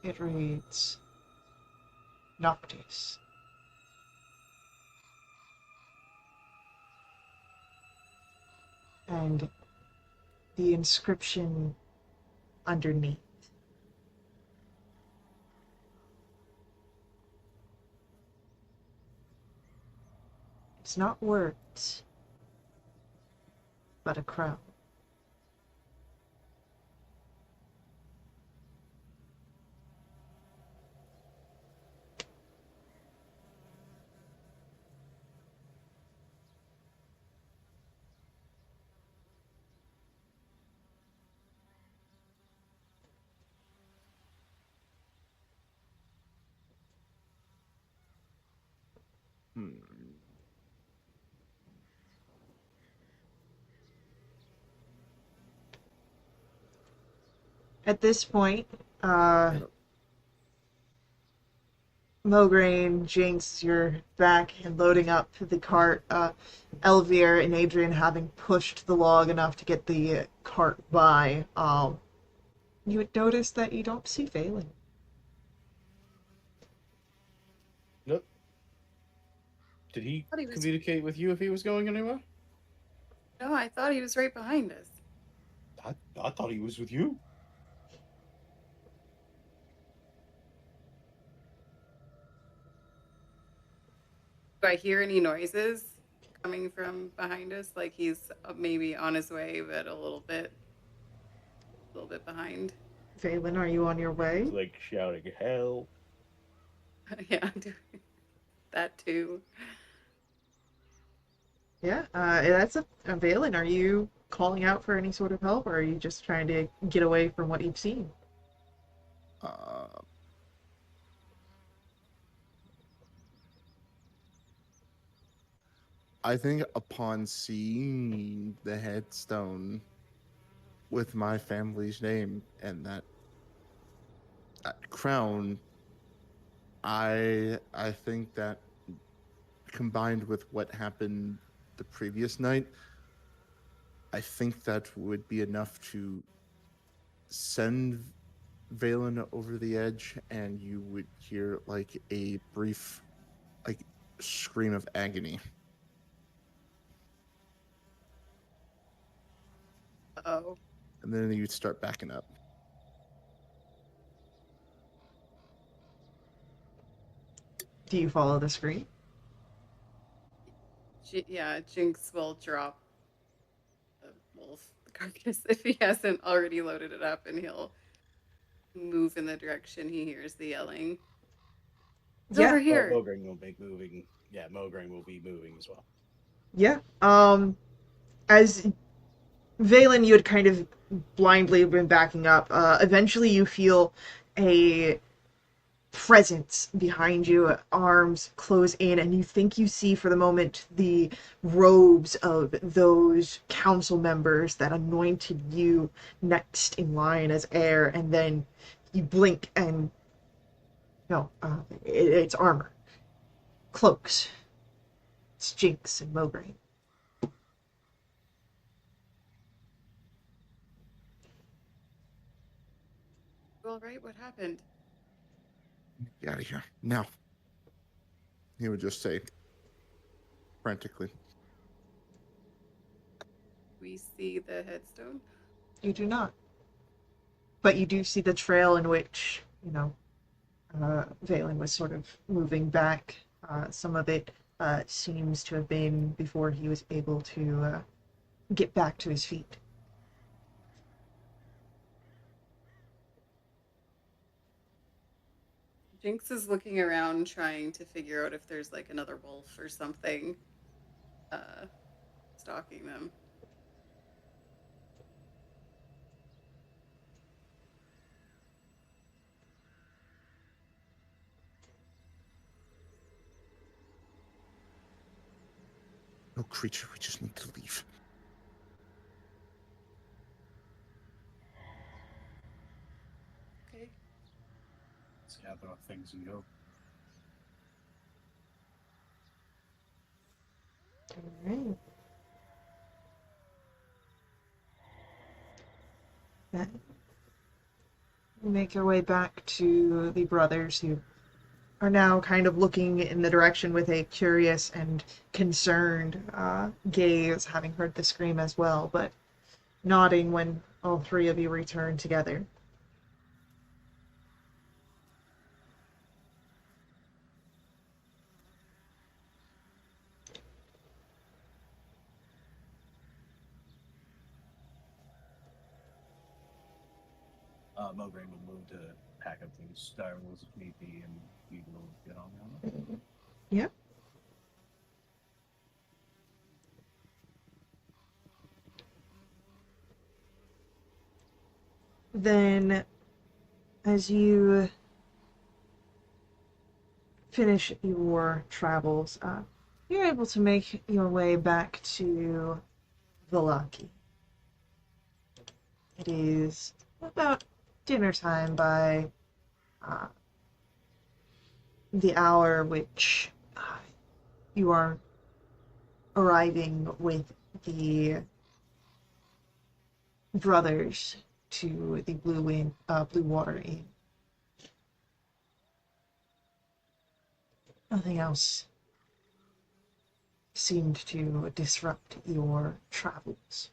It reads Noctis. And the inscription underneath. It's not words, but a crown. Hmm. At this point, Get up. Mograine, Jinx, you're back and loading up the cart. Elvir and Adrian having pushed the log enough to get the cart by. You would notice that you don't see Valen. Nope. Did he thought he was- communicate with you if he was going anywhere? No, I thought he was right behind us. I thought he was with you. Do I hear any noises coming from behind us? Like he's maybe on his way, but a little bit behind. Valen, are you on your way? He's like shouting, "Help!" Yeah, I'm doing that too. Yeah, that's a Valen. Are you calling out for any sort of help, or are you just trying to get away from what you've seen? Uh, I think upon seeing the headstone with my family's name and that crown, I think that combined with what happened the previous night, I think that would be enough to send Valen over the edge, and you would hear like a brief, like, scream of agony. Oh, And then you'd start backing up. Do you follow the screen? yeah. Jinx will drop the wolf carcass if he hasn't already loaded it up, and he'll move in the direction he hears the yelling. It's over here. Mograine will be moving. Yeah, Mograine will be moving as well. Yeah. As Valen, you had kind of blindly been backing up. Eventually, you feel a presence behind you, arms close in, and you think you see for the moment the robes of those council members that anointed you next in line as heir, and then you blink and no, it's armor, cloaks. It's Jinx and Mograine. All right, what happened? Get out of here now. He would just say frantically. We see the headstone. You do not. But you do see the trail in which, Valen was sort of moving back. Some of it seems to have been before he was able to get back to his feet. Jinx is looking around trying to figure out if there's like another wolf or something stalking them. No creature, we just need to leave. Okay. Let's gather our things and go. All right. You make your way back to the brothers, who are now kind of looking in the direction with a curious and concerned gaze, having heard the scream as well, but nodding when all three of you return together. Mograine would move to pack up these direwolves if need be, and we will get on them. Yep. Then, as you finish your travels, you're able to make your way back to Valaki. It is about dinner time by the hour which you are arriving with the brothers to the Blue Water Inn. Nothing else seemed to disrupt your travels.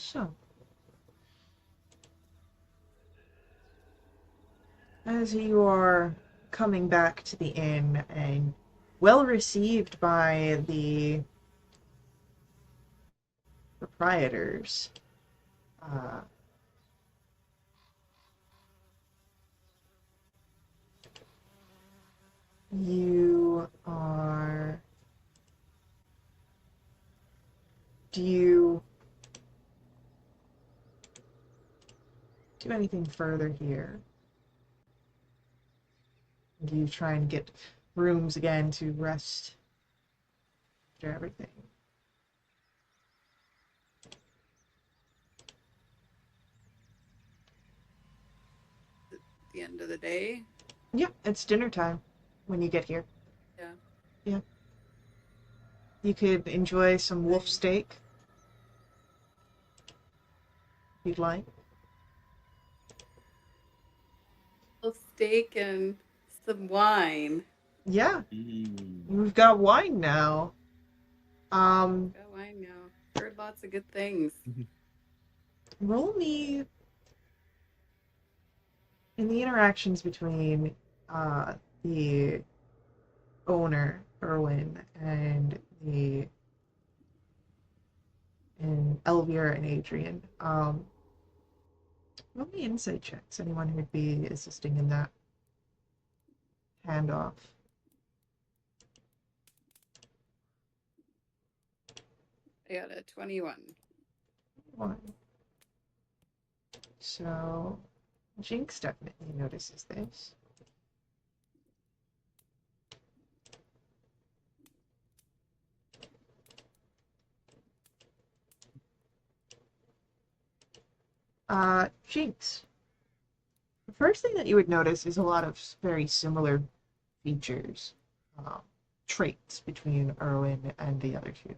So, as you are coming back to the inn and well received by the proprietors, uh, you are. Do you do anything further here? Do you try and get rooms again to rest after everything? At the end of the day, Yeah, it's dinner time when you get here. yeah. Yeah. You could enjoy some wolf steak if you'd like. Little steak and some wine. Yeah, Mm. we've got wine now. Got wine now. Heard lots of good things. Roll me in the interactions between the owner, Erwin, and Elvira and Adrian. Roll me insight checks. Anyone who'd be assisting in that handoff. I got a 21. One. So Jinx definitely notices this. Jinx. The first thing that you would notice is a lot of very similar features, traits between Erwin and the other two.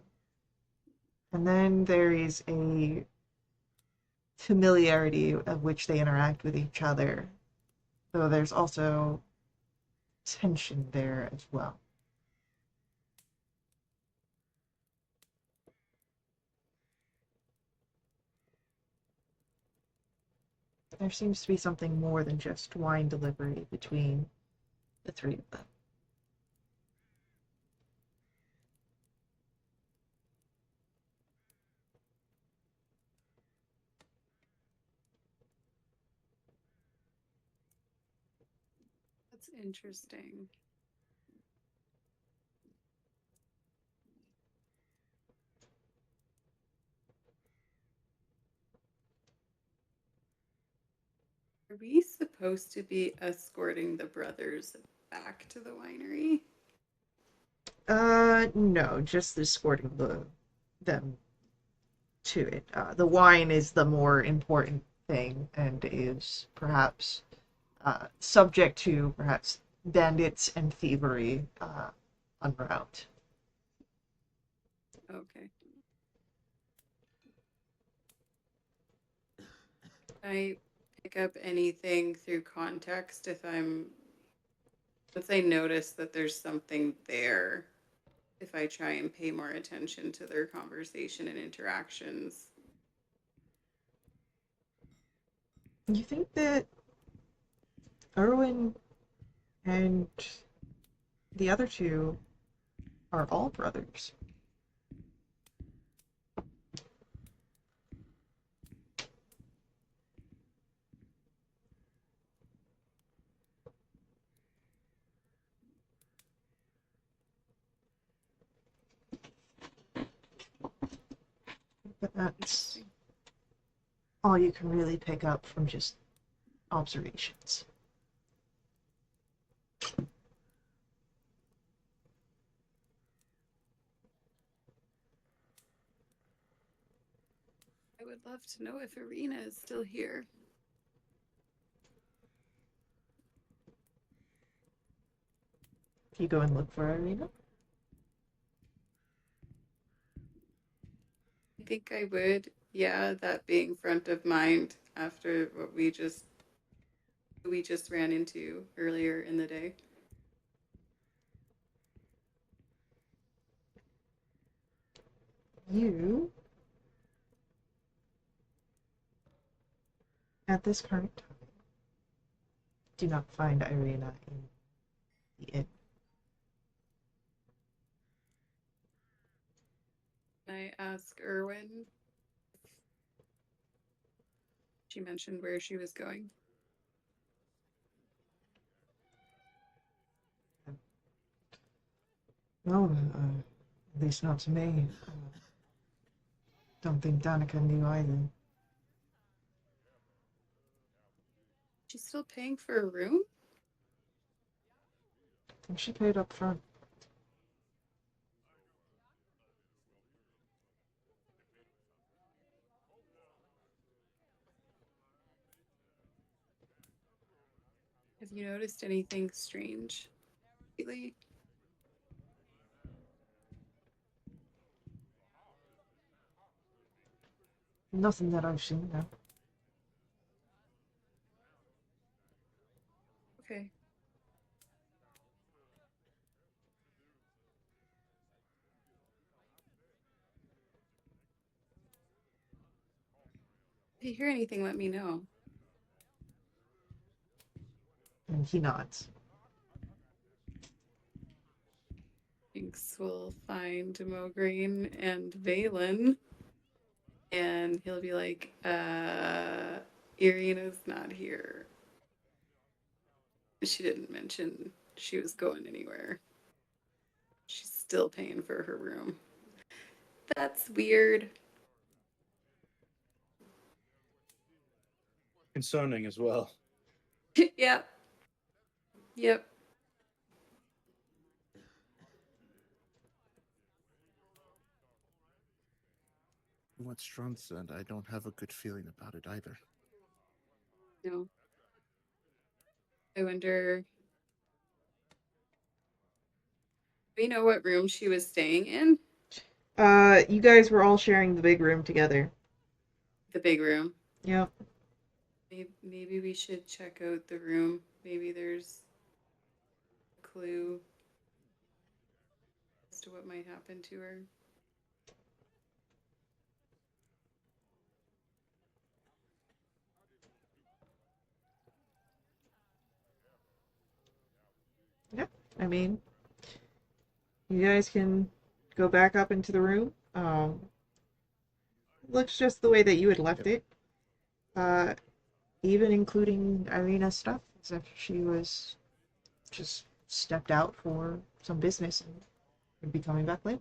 And then there is a familiarity of which they interact with each other, though there's also tension there as well. There seems to be something more than just wine delivery between the three of them. That's interesting. Are we supposed to be escorting the brothers back to the winery? No, just escorting them to it. The wine is the more important thing and is perhaps subject to perhaps bandits and thievery en route. Okay. Can I pick up anything through context if once I notice that there's something there, if I try and pay more attention to their conversation and interactions? You think that Erwin and the other two are all brothers? But that's Interesting. all you can really pick up from just observations. I would love to know if Irina is still here. You go and look for Irina? I think I would. Yeah, that being front of mind after what we just ran into earlier in the day. You, at this current time, do not find Irina in the inn. Can I ask Erwin? She mentioned where she was going. No, at least not to me. Don't think Danica knew either. She's still paying for a room? I think she paid up front. Have you noticed anything strange lately? Nothing that I've seen, no. Okay. If you hear anything, let me know. And he nods. Thanks. We'll find Mogreen and Valen. And he'll be like, Irina's not here. She didn't mention she was going anywhere. She's still paying for her room. That's weird. Concerning as well. Yep. Yep. What Strahd said, I don't have a good feeling about it either. No. I wonder. Do we know what room she was staying in? You guys were all sharing the big room together. The big room. Yep. Maybe we should check out the room. Maybe there's a clue as to what might happen to her. I mean, you guys can go back up into the room. Looks just the way that you had left it. Even including Irina's stuff, as if she was just stepped out for some business and would be coming back later.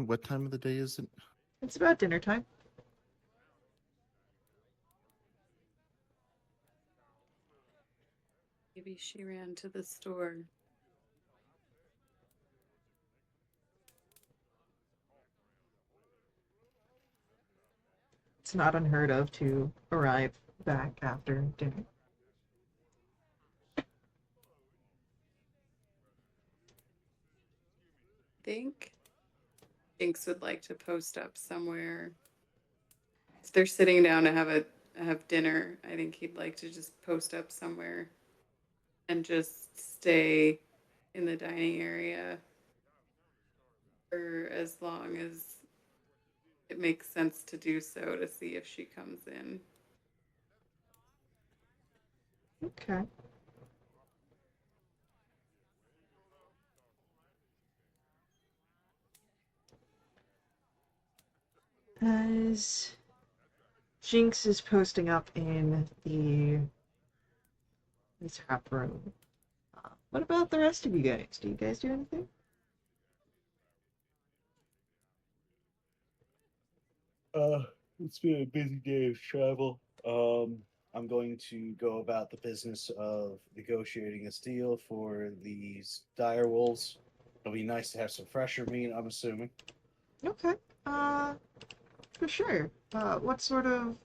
What time of the day is it? It's about dinner time. Maybe she ran to the store. It's not unheard of to arrive back after dinner. Think Jinx would like to post up somewhere. If they're sitting down to have dinner, I think he'd like to just post up somewhere and just stay in the dining area for as long as it makes sense to do so to see if she comes in. Okay. As Jinx is posting up in the tap room, what about the rest of you guys? Do you guys do anything? It's been a busy day of travel. I'm going to go about the business of negotiating a deal for these dire wolves. It'll be nice to have some fresher meat, I'm assuming. Okay. Uh, for sure. What sort of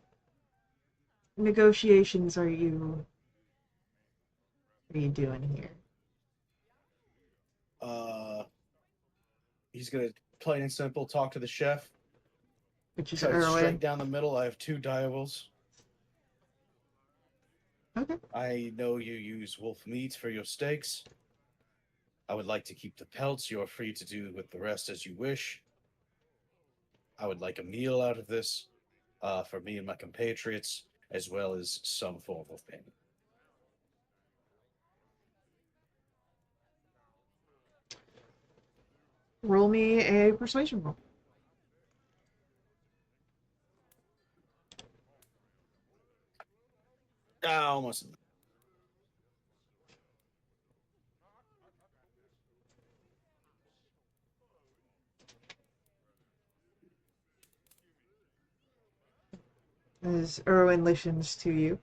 negotiations are you doing here? Uh, he's gonna plain and simple talk to the chef. Which is Cut it straight Erwin. down the middle. I have two dire wolves. Okay. I know you use wolf meat for your steaks. I would like to keep the pelts. You are free to do with the rest as you wish. I would like a meal out of this for me and my compatriots, as well as some form of payment. Roll me a persuasion roll. Almost. As Erwin listens to you.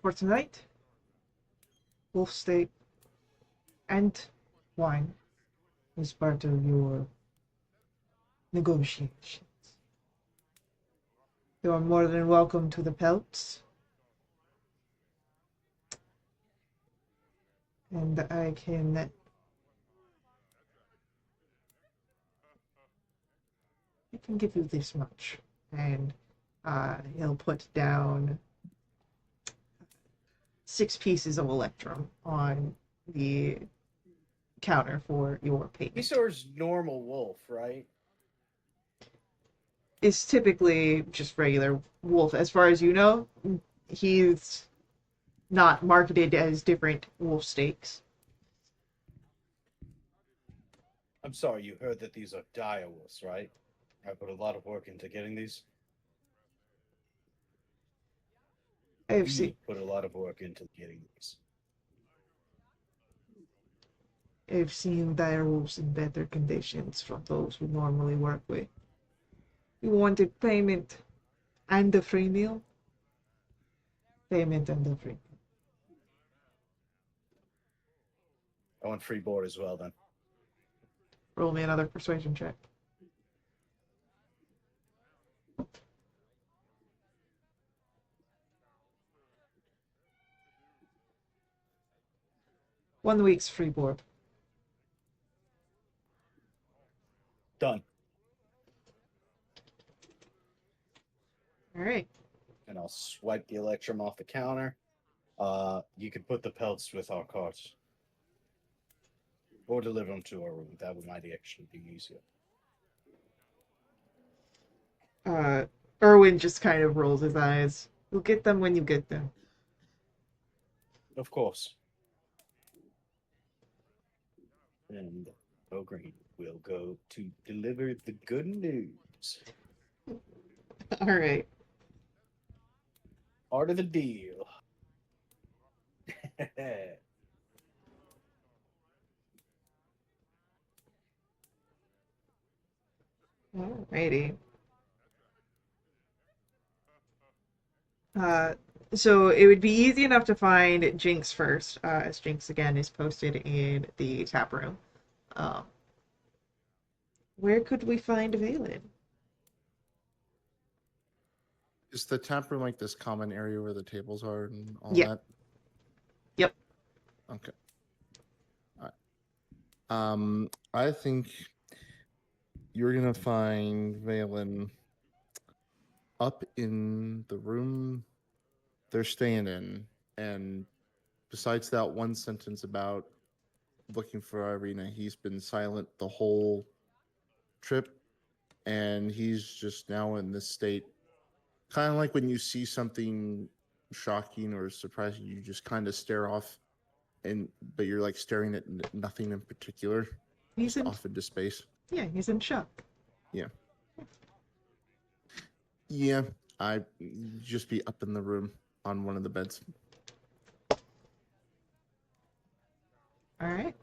For tonight, wolf steak and wine is part of your negotiations. You are more than welcome to the pelts. And I can give you this much. And he'll put down 6 pieces of electrum on the counter for your payment. Esor's normal wolf, right? It's typically just regular wolf. As far as you know, he's not marketed as different wolf steaks. I'm sorry, you heard that these are dire wolves, right? I put a lot of work into getting these. I've seen, We put a lot of work into getting these. I've seen dire wolves in better conditions from those we normally work with. You wanted payment and the free meal? Payment and the free meal. I want free board as well, then. Roll me another persuasion check. One week's free board. Done. All right. And I'll swipe the electrum off the counter. You can put the pelts with our carts. Or deliver them to our room. That might actually be easier. Erwin just kind of rolls his eyes. You'll get them when you get them. Of course. And O'Green will go to deliver the good news. All right. Part of the deal. Alrighty. Uh, so it would be easy enough to find Jinx first, as Jinx again is posted in the tap room. Um, where could we find Valen? Is the tap room like this common area where the tables are and all Yeah. that? Yep. Okay. All right. I think you're gonna find Valen up in the room they're staying in, and besides that one sentence about looking for Irina, he's been silent the whole trip, and he's just now in this state, kind of like when you see something shocking or surprising, you just kind of stare off, and but you're like staring at nothing in particular, He's just in. off into space. Yeah, he's in shock. Yeah, I just be up in the room on one of the beds. All right.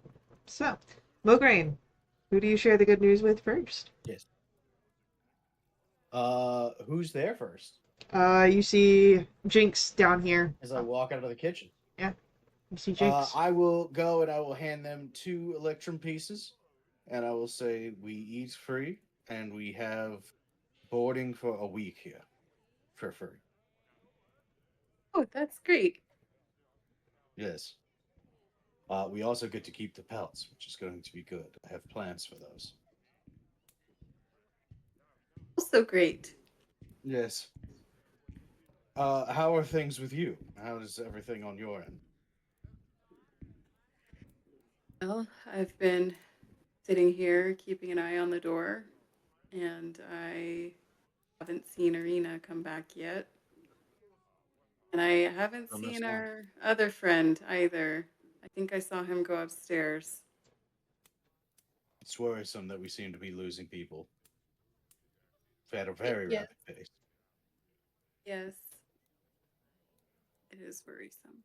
So, Mograine, who do you share the good news with first? Yes. Who's there first? You see Jinx down here. As I walk out of the kitchen. You see Jinx. I will go and I will hand them 2 electrum pieces, and I will say we eat free and we have boarding for a week here for free. Oh, that's great. Yes. We also get to keep the pelts, which is going to be good. I have plans for those. Also great. Yes. How are things with you? How is everything on your end? Well, I've been sitting here keeping an eye on the door, and I haven't seen Arena come back yet. And I haven't From seen this one. our other friend either. I think I saw him go upstairs. It's worrisome that we seem to be losing people at a very Yes. rapid pace. Yes. It is worrisome.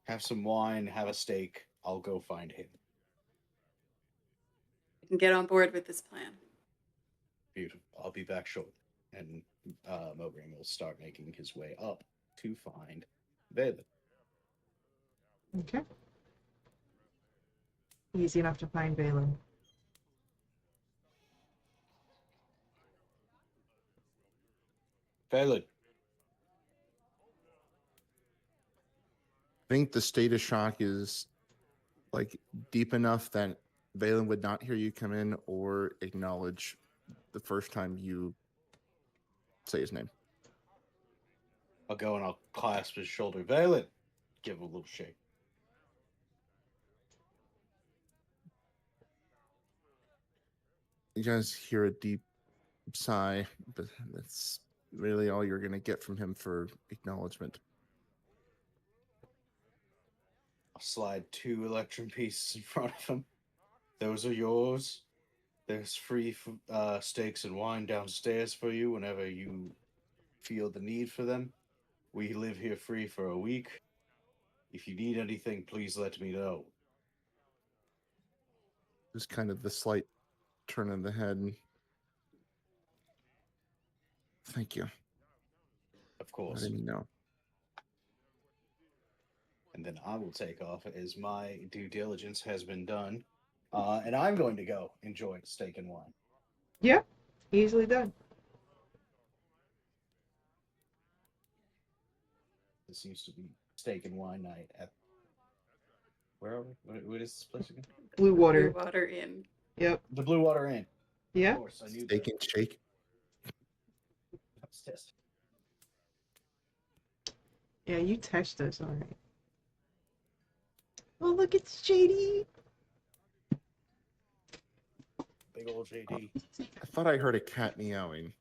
Have some wine, have a steak. I'll go find him. I can get on board with this plan. Beautiful. I'll be back shortly. And Mogring will start making his way up to find Valen. Okay. Easy enough to find Valen. Valen. I think the state of shock is like deep enough that Valen would not hear you come in or acknowledge the first time you say his name. I'll go and I'll clasp his shoulder. Valen. Give him a little shake. You guys hear a deep sigh, but that's really all you're going to get from him for acknowledgement. I'll slide 2 electrum pieces in front of him. Those are yours. There's free steaks and wine downstairs for you whenever you feel the need for them. We live here free for a week. If you need anything, please let me know. Just kind of the slight turn of the head. Thank you. Of course. Letting me know. And then I will take off as my due diligence has been done. And I'm going to go enjoy steak and wine. Yeah, easily done. This used to be steak and wine night at where are we? What is this place again? Blue Water. Blue Water Inn. Yep. The Blue Water Inn. Yeah. Of course, I knew Steak that. and shake. Upstairs. Yeah, you touched us, all right. Oh, look, it's JD. Big old JD. I thought I heard a cat meowing.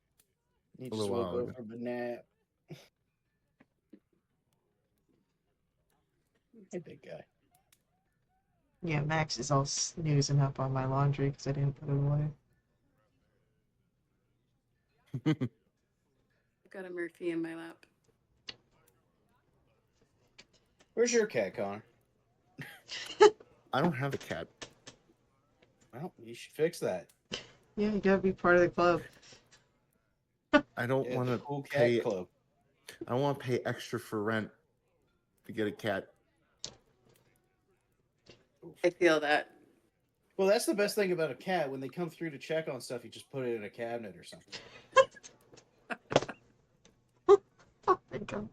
He A just little woke while up ago. from the nap. Hey, big guy. Yeah, Max is all snoozing up on my laundry because I didn't put it away. I've got a Murphy in my lap. Where's your cat, Connor? I don't have a cat. Well, you should fix that. Yeah, you gotta be part of the club. I don't Yeah, want the to cool cat pay. club. I don't want to pay extra for rent to get a cat. I feel that. Well, that's the best thing about a cat. When they come through to check on stuff, you just put it in a cabinet or something. Oh my god.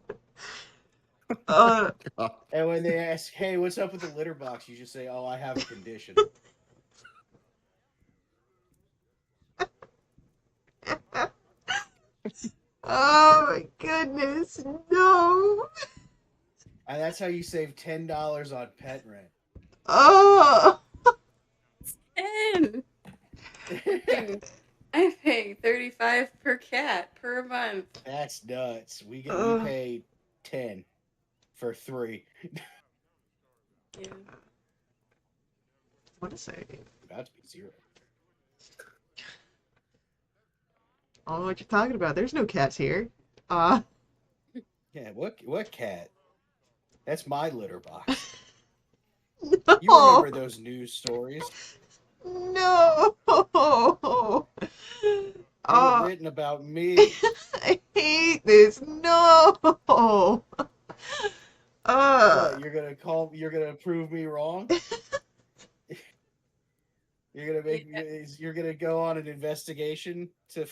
Uh, And when they ask, "Hey, what's up with the litter box?" you just say, "Oh, I have a condition." oh my goodness, no. And that's how you save $10 on pet rent. Oh. And I'm paying $35 per cat per month. That's nuts. We Ugh. pay 10 for 3. Yeah. What to say? About to be 0. I don't know what you're talking about. There's no cats here. Yeah, what cat? That's my litter box. No. You remember those news stories? No. They were written about me. I hate this. No. What, you're gonna prove me wrong? You're gonna go on an investigation to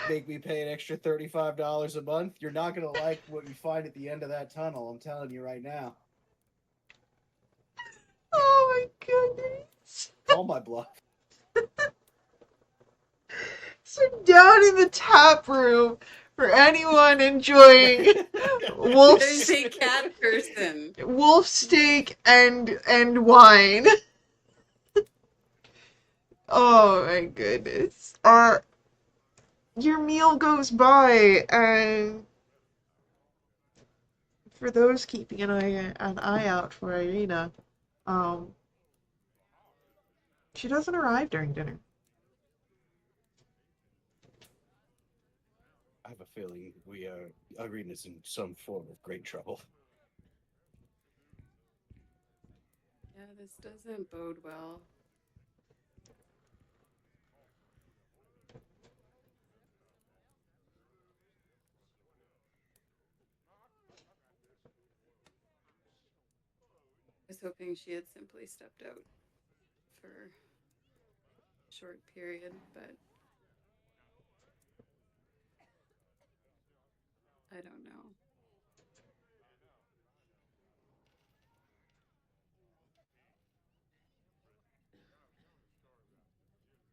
make me pay an extra $35 a month? You're not gonna like what you find at the end of that tunnel, I'm telling you right now. Oh my goodness. Call my bluff. So down in the tap room for anyone enjoying wolf There's a cat person. wolf steak and wine. Oh my goodness. Your meal goes by, and for those keeping an eye out for Irina, she doesn't arrive during dinner. I have a feeling we are Arena's in some form of great trouble. Yeah, this doesn't bode well. I was hoping she had simply stepped out for a short period, but I don't know.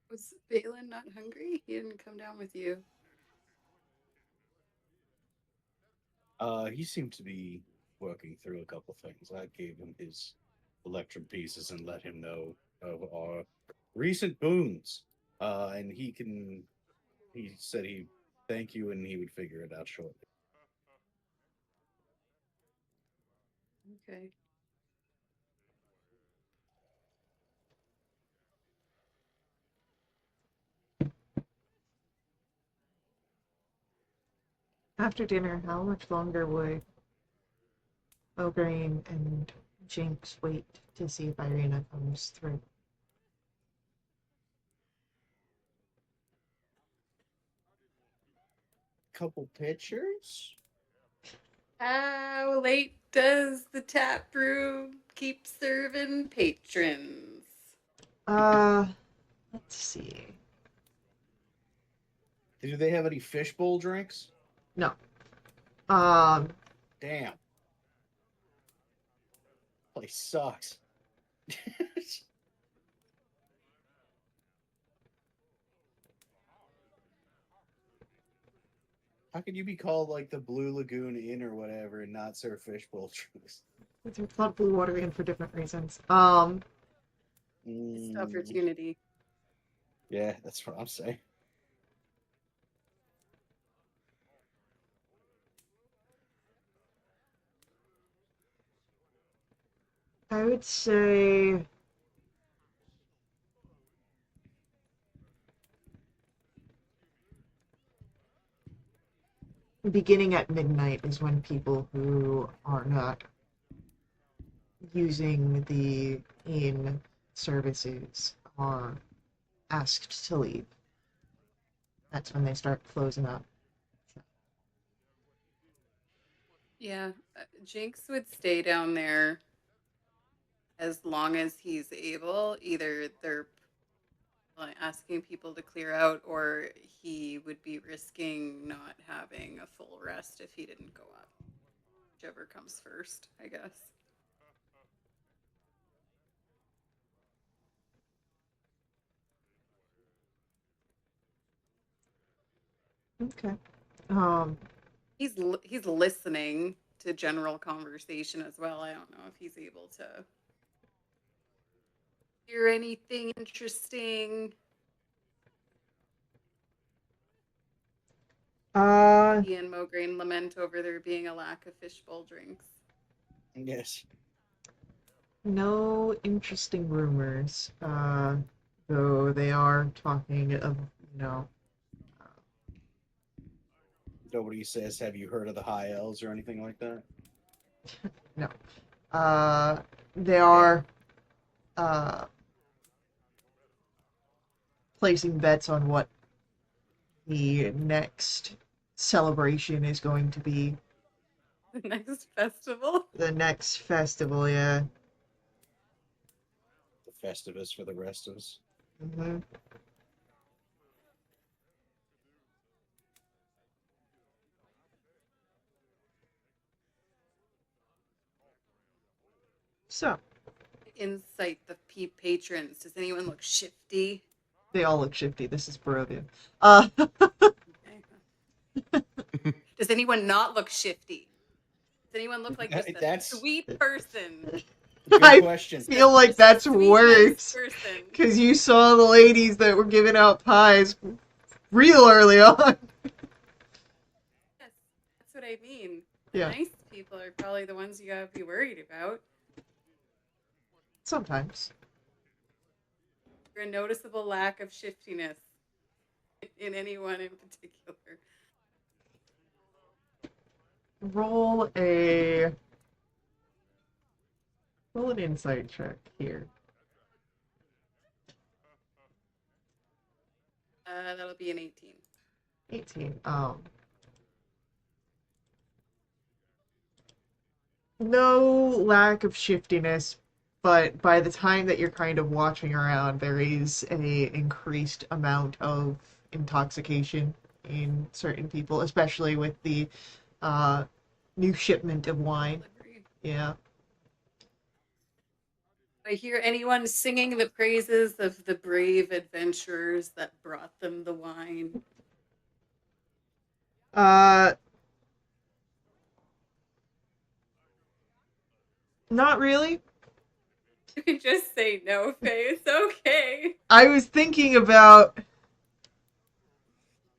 Was Balin not hungry? He didn't come down with you. He seemed to be working through a couple things. I gave him his electrum pieces and let him know of our recent boons. And he said he'd thank you and he would figure it out shortly. Okay. After dinner, how much longer would O'Grane and Jinx wait to see if Irina comes through? Couple pictures? How late does the tap room keep serving patrons? Let's see. Do they have any fishbowl drinks? No. Um, Damn. Place sucks. How can you be called like the Blue Lagoon Inn or whatever and not serve fishbowl drinks? it's called Blue Water Inn for different reasons. Missed opportunity. Yeah, that's what I'm saying. I would say beginning at midnight is when people who are not using the inn services are asked to leave. That's when they start closing up. Yeah, Jinx would stay down there as long as he's able. Either they're asking people to clear out, or he would be risking not having a full rest if he didn't go up. Whichever comes first, I guess. Okay. He's listening to general conversation as well. I don't know if he's able to hear anything interesting. He and Mograine lament over there being a lack of fishbowl drinks. Yes. No interesting rumors. Though they are talking of, Nobody says, "Have you heard of the High Elves" or anything like that. no. They are placing bets on what the next celebration is going to be. The next festival? The next festival, yeah. The Festivus for the rest of us. Mm-hmm. So, Insight the patrons. Does anyone look shifty? they all look shifty. This is Barovia. Does anyone not look shifty? Does anyone look like just a That's- sweet person? Good I question. feel like Just a that's sweet, worse. nice person. Because you saw the ladies that were giving out pies real early on. Yes, that's what I mean. Yeah. Nice people are probably the ones you gotta be worried about. Sometimes. For a noticeable lack of shiftiness in anyone in particular. Roll an insight check here. That'll be an 18. 18. No lack of shiftiness, but by the time that you're kind of watching around, there is a increased amount of intoxication in certain people, especially with the new shipment of wine. Delivery. Yeah. I hear anyone singing the praises of the brave adventurers that brought them the wine. Not really. You can just say no, Faye. It's okay. I was thinking about.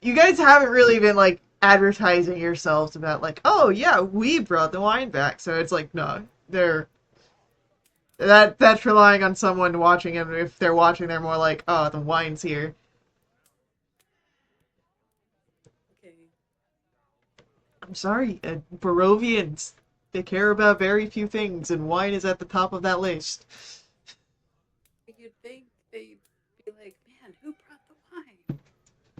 You guys haven't really been like advertising yourselves about like, oh yeah, we brought the wine back. So it's like, no, that's relying on someone watching, and if they're watching, they're more like, oh, the wine's here. Okay. I'm sorry, Barovians, they care about very few things, and wine is at the top of that list. You'd think they'd be like, man, who brought the wine?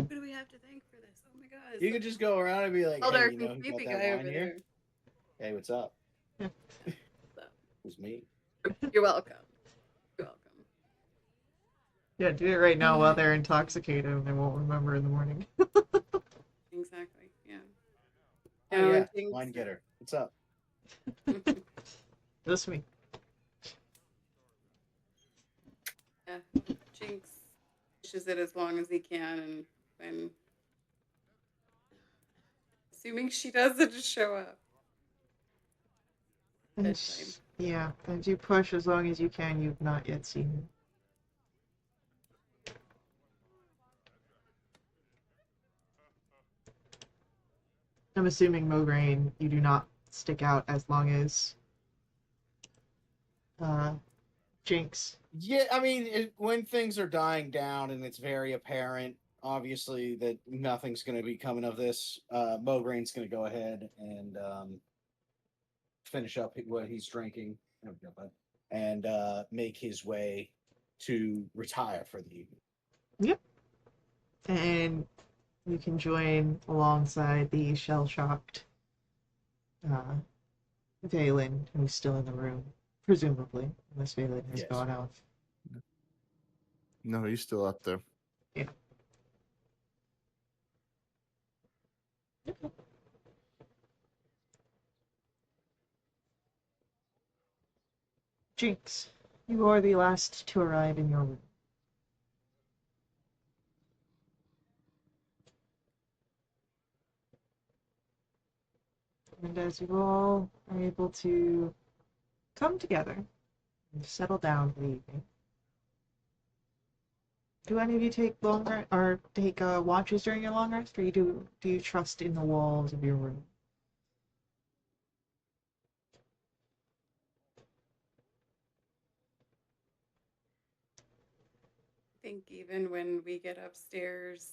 Who do we have to thank for this? Oh my god. You could just go around and be like, Oh, "Hey, there's you know some who creepy brought that guy wine over here? Hey, what's up? Yeah. It was me." You're welcome. You're welcome. Yeah, do it right now while they're intoxicated, and they won't remember in the morning. Exactly. Yeah. Oh yeah, Jinx- wine getter. What's up? Just me. Yeah. Jinx pushes it as long as he can, and when assuming she doesn't show up. Bedtime. Yeah, as you push as long as you can, you've not yet seen him. I'm assuming Mograine, you do not stick out as long as Jinx. Yeah, I mean, when things are dying down and it's very apparent obviously that nothing's going to be coming of this, Mograin's going to go ahead and finish up what he's drinking and make his way to retire for the evening. Yep. And you can join alongside the shell-shocked Valen, who's still in the room, presumably, unless Valen has Yes. gone off. No, he's still up there. Yeah. Okay. Jinx, you are the last to arrive in your room. And as you all are able to come together and settle down for the evening, do any of you take longer or take watches during your long rest, or do you trust in the walls of your room? I think even when we get upstairs,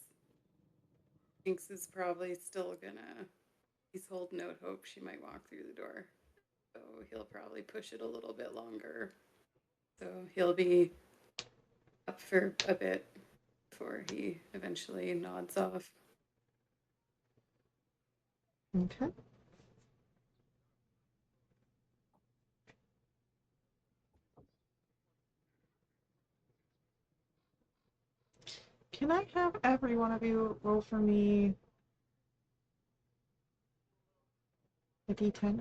Jinx is probably still gonna. He's holding out hope she might walk through the door. So he'll probably push it a little bit longer. So he'll be up for a bit before he eventually nods off. Okay. Can I have every one of you roll for me a d10?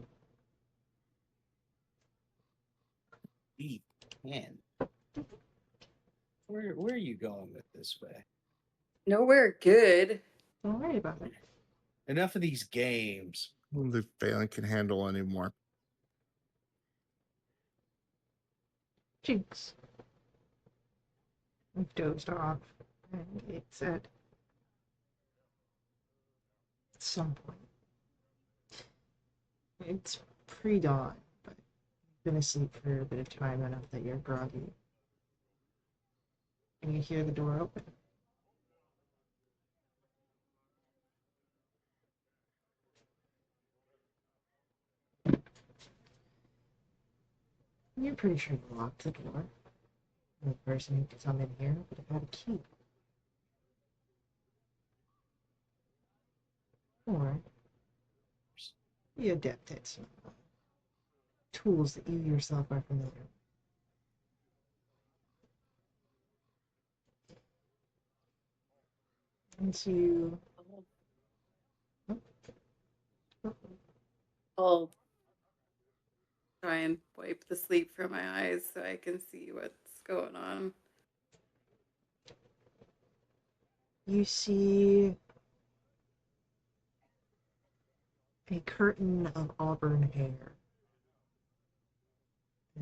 D10. Where are you going with this way? Nowhere good. Don't worry about it. Enough of these games. I don't think Phelan can handle anymore. Jinx. I've dozed off, and it's at some point. It's pre-dawn, but you've been asleep for a bit of time enough that you're groggy. And you hear the door open. You're pretty sure you locked the door. The person who could come in here would have had a key. Or the adept at some tools that you yourself are familiar with. And so you... I'll try and wipe the sleep from my eyes so I can see what's going on. You see a curtain of auburn hair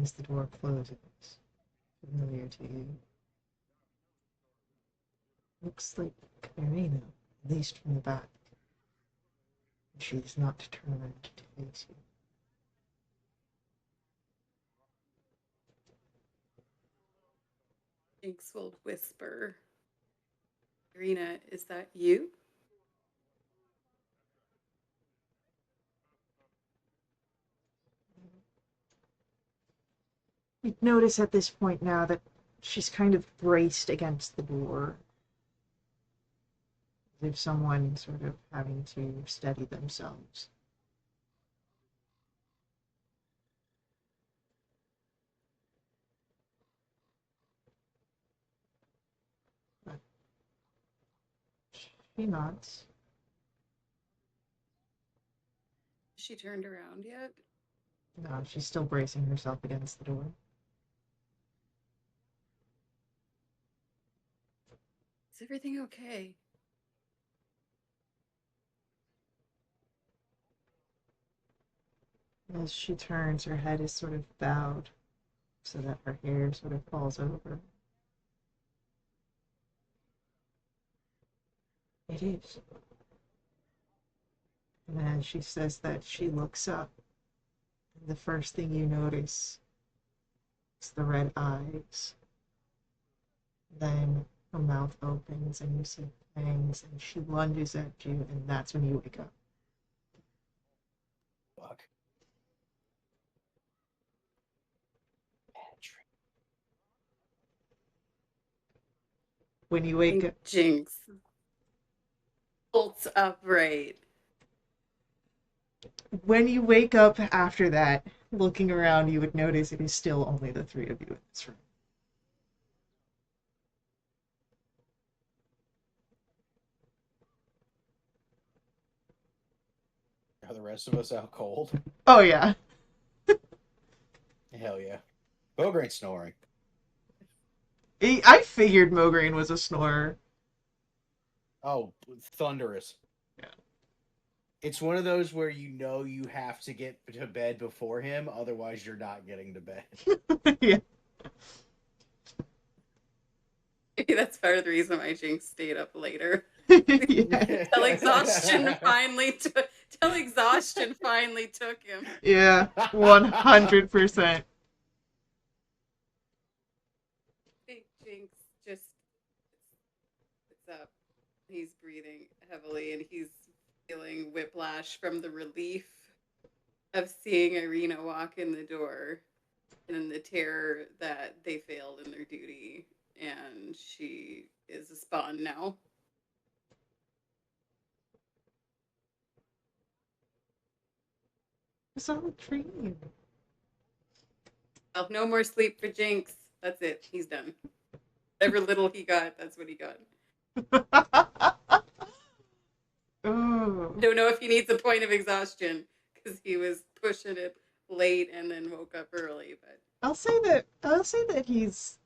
as the door closes, familiar to you. Looks like Karina, at least from the back. She's not turned to face you. Jinx will whisper, Irina, is that you? You notice at this point now that she's kind of braced against the door, as if someone sort of having to steady themselves. But she nods. Has she turned around yet? No, she's still bracing herself against the door. Is everything okay? As she turns, her head is sort of bowed so that her hair sort of falls over. It is. And as she says that, she looks up. And the first thing you notice is the red eyes. Then Her mouth opens and you see fangs, and she lunges at you, and that's when you wake up. Fuck. Bad dream. When you I wake think up, Jinx bolts upright. after that, looking around, you would notice it is still only the three of you in this room. Are the rest of us out cold? Oh yeah. Hell yeah. Bograine's snoring. I figured Mograine was a snorer. Oh, thunderous. Yeah. It's one of those where you know you have to get to bed before him, otherwise you're not getting to bed. Yeah. Maybe that's part of the reason why Jinx stayed up later. Yeah. Till exhaustion finally took him. Yeah. 100%. Big Jinx just sits up. He's breathing heavily and he's feeling whiplash from the relief of seeing Irina walk in the door and then the terror that they failed in their duty and she is a spawn now. It's all a dream. Well, no more sleep for Jinx. That's it. He's done. Whatever little he got, that's what he got. Oh. I don't know if he needs a point of exhaustion because he was pushing it late and then woke up early. But I'll say that he's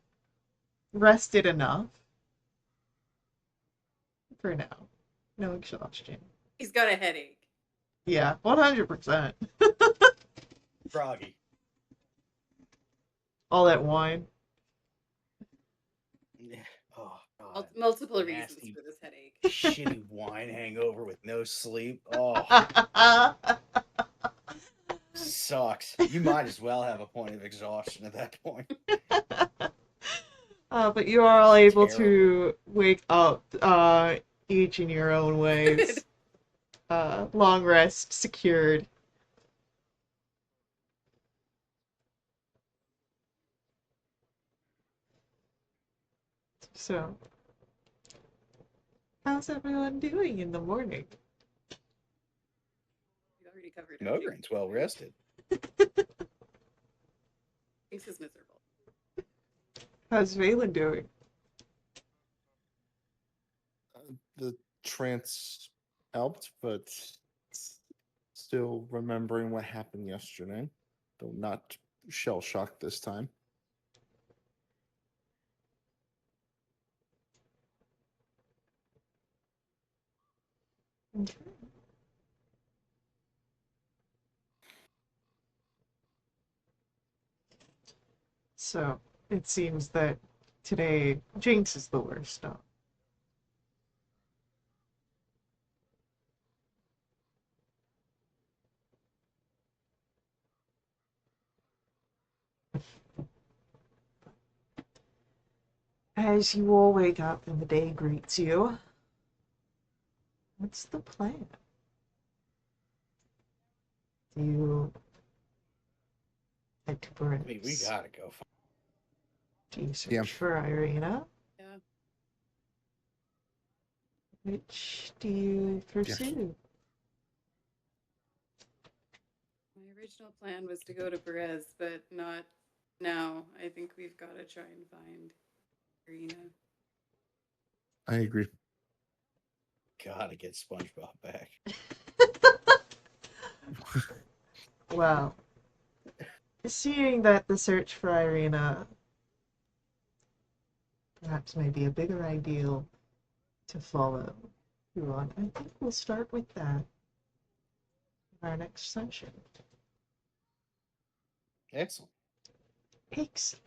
rested enough for now. No exhaustion. he's got a headache. Yeah, 100%. Froggy. All that wine. Oh, God. Multiple Nasty. reasons for this headache. Shitty wine hangover with no sleep. Oh, sucks. You might as well have a point of exhaustion at that point. But you are all able Terrible. to wake up, each in your own ways. Long rest secured. So, how's everyone doing in the morning? We already covered it. Mograine's well rested. Jinx is miserable. How's Valen doing? The trance helped, but still remembering what happened yesterday, though not shell shocked this time. Okay. So, it seems that today Jinx is the worst, huh? As you all wake up and the day greets you, what's the plan? Do you head to I mean, we Brent's? gotta go. Do you search Yeah. for Irina? Yeah. Which do you pursue? My original plan was to go to Perez, but not now. I think we've got to try and find Irina. I agree. Gotta get SpongeBob back. Well, seeing that the search for Irina perhaps may be a bigger ideal to follow through on, I think we'll start with that in our next session. Excellent. Excellent.